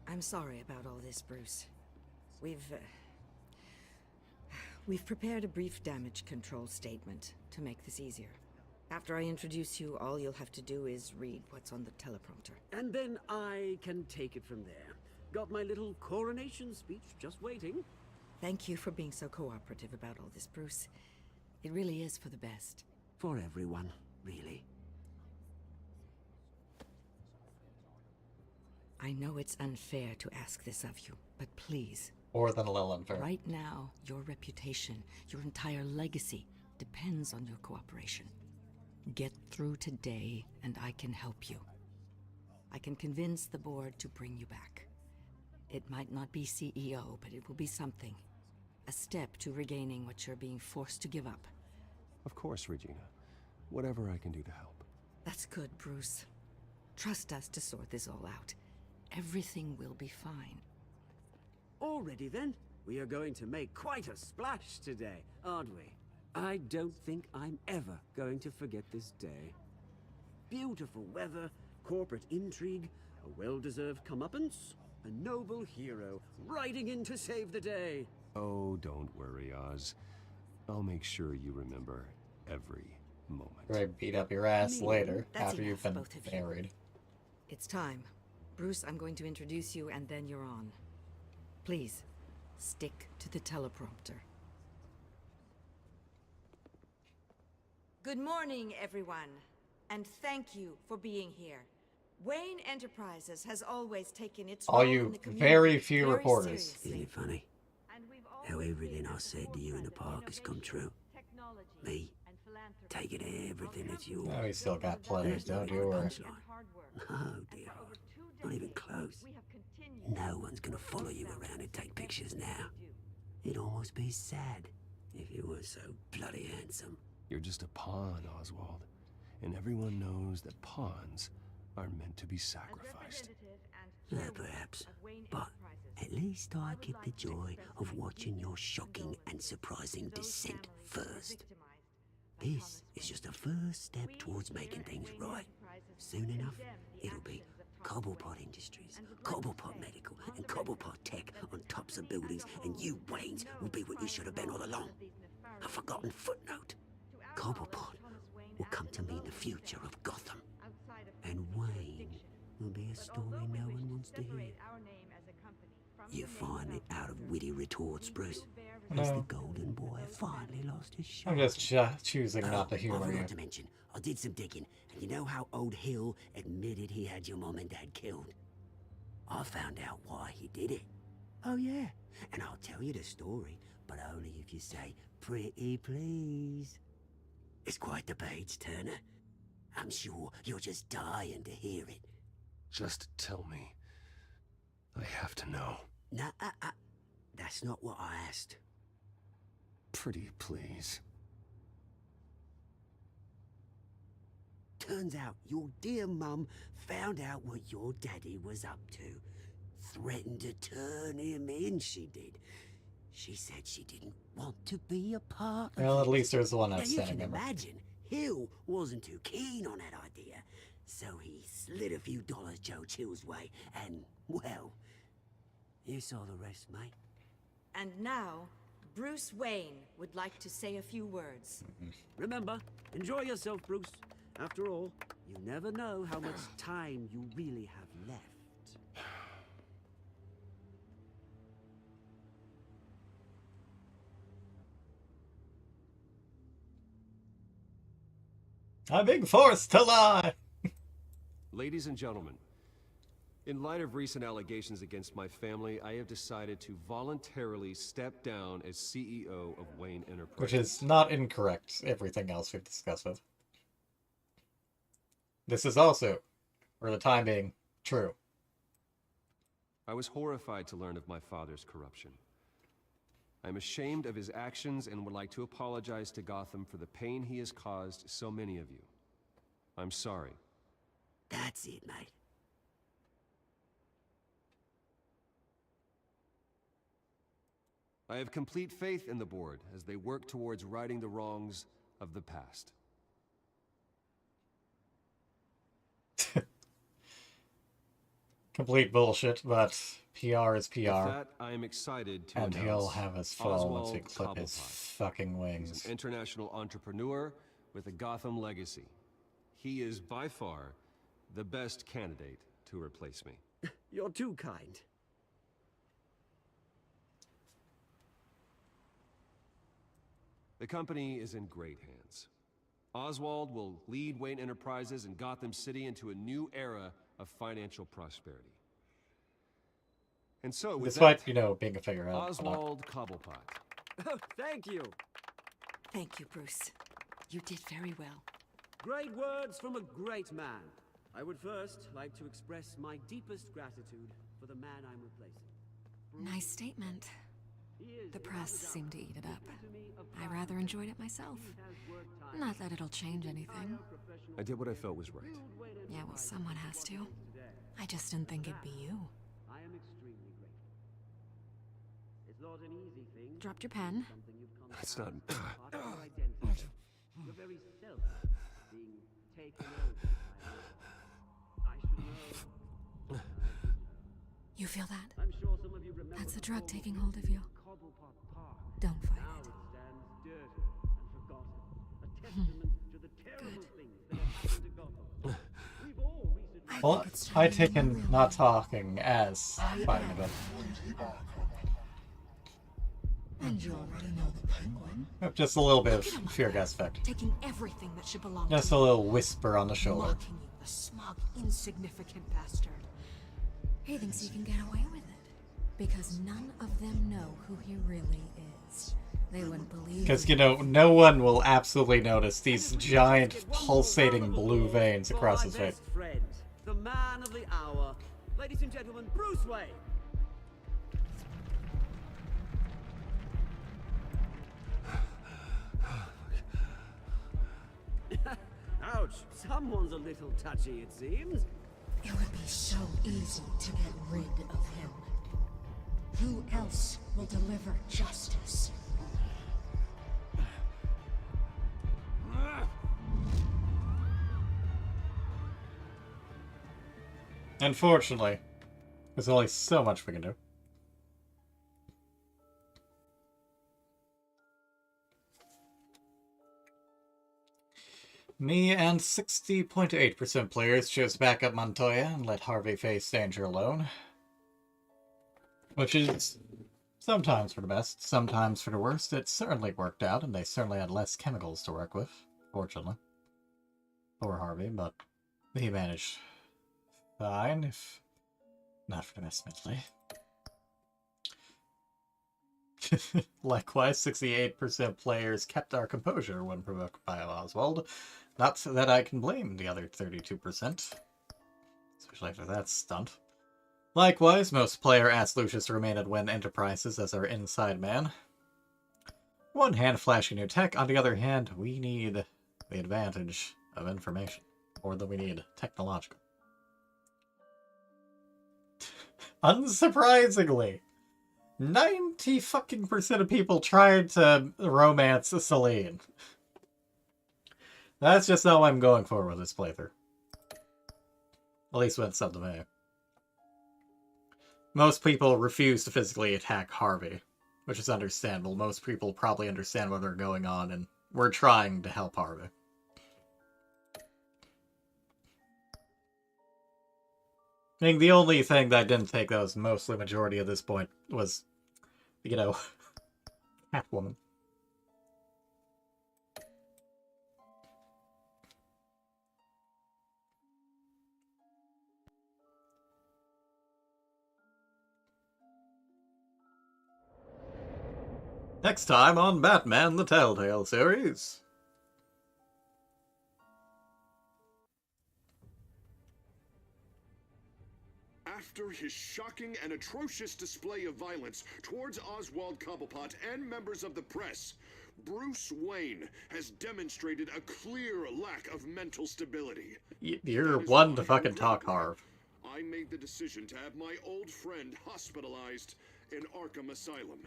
I'm sorry about all this, Bruce. We've prepared a brief damage control statement to make this easier. After I introduce you, all you'll have to do is read what's on the teleprompter. And then I can take it from there. Got my little coronation speech just waiting. Thank you for being so cooperative about all this, Bruce. It really is for the best. For everyone, really. I know it's unfair to ask this of you, but please. More than a little unfair. Right now, your reputation, your entire legacy, depends on your cooperation. Get through today, and I can help you. I can convince the board to bring you back. It might not be CEO, but it will be something. A step to regaining what you're being forced to give up. Of course, Regina. Whatever I can do to help. That's good, Bruce. Trust us to sort this all out. Everything will be fine. Already then, we are going to make quite a splash today, aren't we? I don't think I'm ever going to forget this day. Beautiful weather, corporate intrigue, a well-deserved comeuppance, a noble hero riding in to save the day. Oh, don't worry, Oz. I'll make sure you remember every moment. Right, beat up your ass later, That's after you've enough, been both of you. married. It's time. Bruce, I'm going to introduce you, and then you're on. Please, stick to the teleprompter. Good morning, everyone, and thank you for being here. Wayne Enterprises has always taken its All role in you the community very few very reporters. seriously. Isn't it funny? How everything I said to you in the park has come true. Me, taking everything as yours. Oh, we still got players, don't you worry. No, dear heart. Not even close. No one's gonna follow you around and take pictures now. It'd almost be sad if you were so bloody handsome. You're just a pawn, Oswald. And everyone knows that pawns are meant to be sacrificed. Perhaps. But at least I get the joy of watching your shocking and surprising descent first. This is just a first step towards making things right. Soon enough, it'll be Cobblepot Industries, Cobblepot Medical, and Cobblepot Tech on tops of buildings, and you, Waynes, will be what you should have been all along. A forgotten footnote. Cobblepot will come to mean the future of Gotham. And Wayne will be a story no one wants to hear. You find it out of witty retorts, Bruce. As the golden boy finally lost his shot. I'm just choosing not to humor I you. forgot to mention, I did some digging, and you know how old Hill admitted he had your mom and dad killed? I found out why he did it. Oh yeah, and I'll tell you the story, but only if you say, "Pretty please." It's quite the page turner. I'm sure you're just dying to hear it. Just tell me. I have to know. Nah, that's not what I asked. Pretty please. Turns out your dear mum found out what your daddy was up to. Threatened to turn him in, she did. She said she didn't want to be a part of Well, at it. least there's one Now, you outstanding can member. imagine, Hill wasn't too keen on that idea, so he slid a few dollars Joe Chill's way, and, well, you saw the rest, mate. And now, Bruce Wayne would like to say a few words. Remember, enjoy yourself, Bruce. After all, you never know how much time you really have left. I'm being forced to lie! Ladies and gentlemen, in light of recent allegations against my family, I have decided to voluntarily step down as CEO of Wayne Enterprises. Which is not incorrect, everything else we've discussed with. This is also, for the time being, true. I was horrified to learn of my father's corruption. I'm ashamed of his actions and would like to apologize to Gotham for the pain he has caused so many of you. I'm sorry. That's it, mate. I have complete faith in the board as they work towards righting the wrongs of the past. Complete bullshit, but PR is PR. With that, I am excited to And announce he'll have us fall once we Oswald clip his Cobblepot. fucking He's wings. an international entrepreneur with a Gotham legacy. He is by far the best candidate to replace me. You're too kind. The company is in great hands. Oswald will lead Wayne Enterprises and Gotham City into a new era of financial prosperity. And so, with Despite, that, you know, being a figurehead. Oswald Cobblepot. Oh, thank you. Thank you, Bruce. You did very well. Great words from a great man. I would first like to express my deepest gratitude for the man I'm replacing. Nice statement. The press seemed to eat it up. I rather enjoyed it myself. Not that it'll change anything. I did what I felt was right. Yeah, well, someone has to. I just didn't think it'd be you. I am extremely grateful. It's not an easy thing. Dropped your pen. That's not... Part of your identity. Your very self being taken over by I should know. You feel that? I'm sure some of you remember That's the the drug former taking hold of you. Cobblepot Park. Don't fight Now it. it stands dirty and forgotten. A testament to the terrible things that have happened to Gotham. We've all recently... Well, I taken not talking as fighting a bit. And you already know the penguin. Just a little bit of fear gas effect. Taking everything that should belong Just to a me. little whisper on the shoulder. Mocking you, the smug, insignificant bastard. He thinks he can get away with it. Because none of them know who he really is. They wouldn't believe Because, it. you know, no one will absolutely notice these giant, pulsating blue veins across his face. Friend, the man of the hour. Ladies and gentlemen, Bruce Wayne. Ouch, someone's a little touchy, it seems. It would be so easy to get rid of him. Who else will deliver justice? Unfortunately, there's only so much we can do. Me and 60.8% players chose back up Montoya and let Harvey face danger alone. Which is sometimes for the best, sometimes for the worst. It certainly worked out, and they certainly had less chemicals to work with, fortunately. For Harvey, but he managed fine, if not for the best mentally. Likewise, 68% players kept our composure when provoked by Oswald. Not that I can blame the other 32%, especially after that stunt. Likewise, most player asked Lucius to remain at Wen Enterprises as our inside man. One hand flashing new tech, on the other hand, we need the advantage of information. Or that we need technological. Unsurprisingly, 90% of people tried to romance Celine. That's just how I'm going for with this playthrough. At least when it's up to me. Most people refuse to physically attack Harvey, which is understandable. Most people probably understand what they're going on, and we're trying to help Harvey. I think the only thing that I didn't think that was mostly majority at this point was, you know, Catwoman. Next time on Batman the Telltale series. After his shocking and atrocious display of violence towards Oswald Cobblepot and members of the press, Bruce Wayne has demonstrated a clear lack of mental stability. You're one to fucking talk, Harv. I made the decision to have my old friend hospitalized in Arkham Asylum.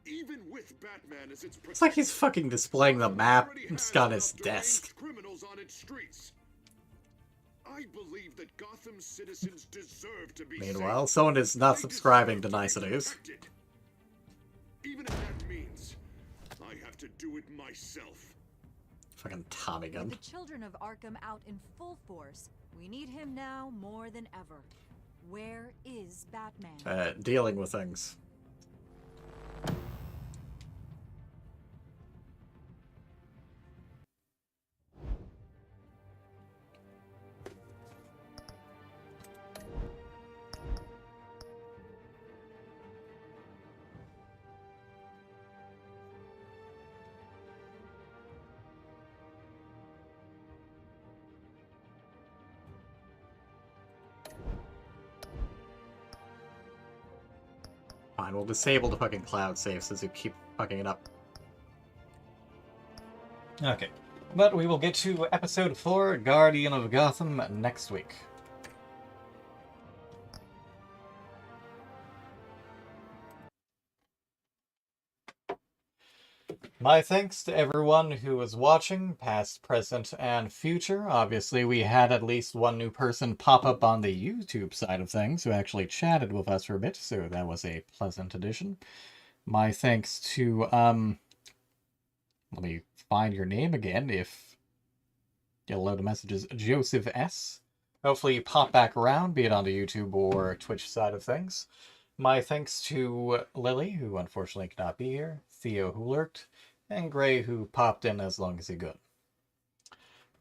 Even with Batman as its protector, It's like he's fucking displaying the map just on his desk. criminals on its streets. I believe that Gotham's citizens deserve to be Meanwhile, safe. someone is not subscribing to niceties. Even if that means I have to do it myself. Fucking Tommy gun. With the children of Arkham out in full force, we need him now more than ever. Where is Batman? Dealing with things. Fine, we'll disable the fucking cloud save since you keep fucking it up. Okay. But we will get to episode 4, Guardian of Gotham, next week. My thanks to everyone who was watching, past, present, and future. Obviously, we had at least one new person pop up on the YouTube side of things who actually chatted with us for a bit, so that was a pleasant addition. My thanks to, let me find your name again, if get a load of messages, Joseph S. Hopefully you pop back around, be it on the YouTube or Twitch side of things. My thanks to Lily, who unfortunately could not be here, Theo, who lurked, and Gray, who popped in as long as he could.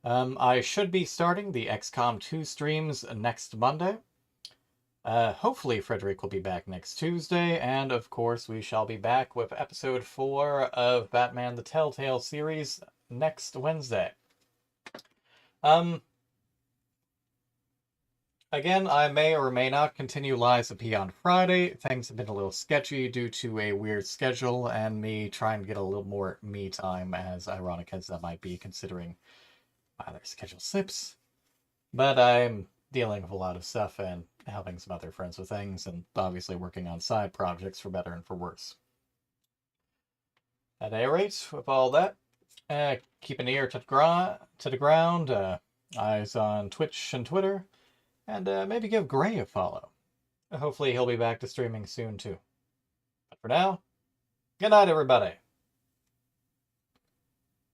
I should be starting the XCOM 2 streams next Monday. Hopefully Frederick will be back next Tuesday, and of course we shall be back with episode 4 of Batman the Telltale series next Wednesday. Again, I may or may not continue Lies of P on Friday. Things have been a little sketchy due to a weird schedule and me trying to get a little more me time, as ironic as that might be considering my other schedule slips. But I'm dealing with a lot of stuff and helping some other friends with things, and obviously working on side projects for better and for worse. At any rate, with all that, keep an ear to the ground, eyes on Twitch and Twitter, and maybe give Gray a follow. Hopefully he'll be back to streaming soon too. But for now, good night everybody.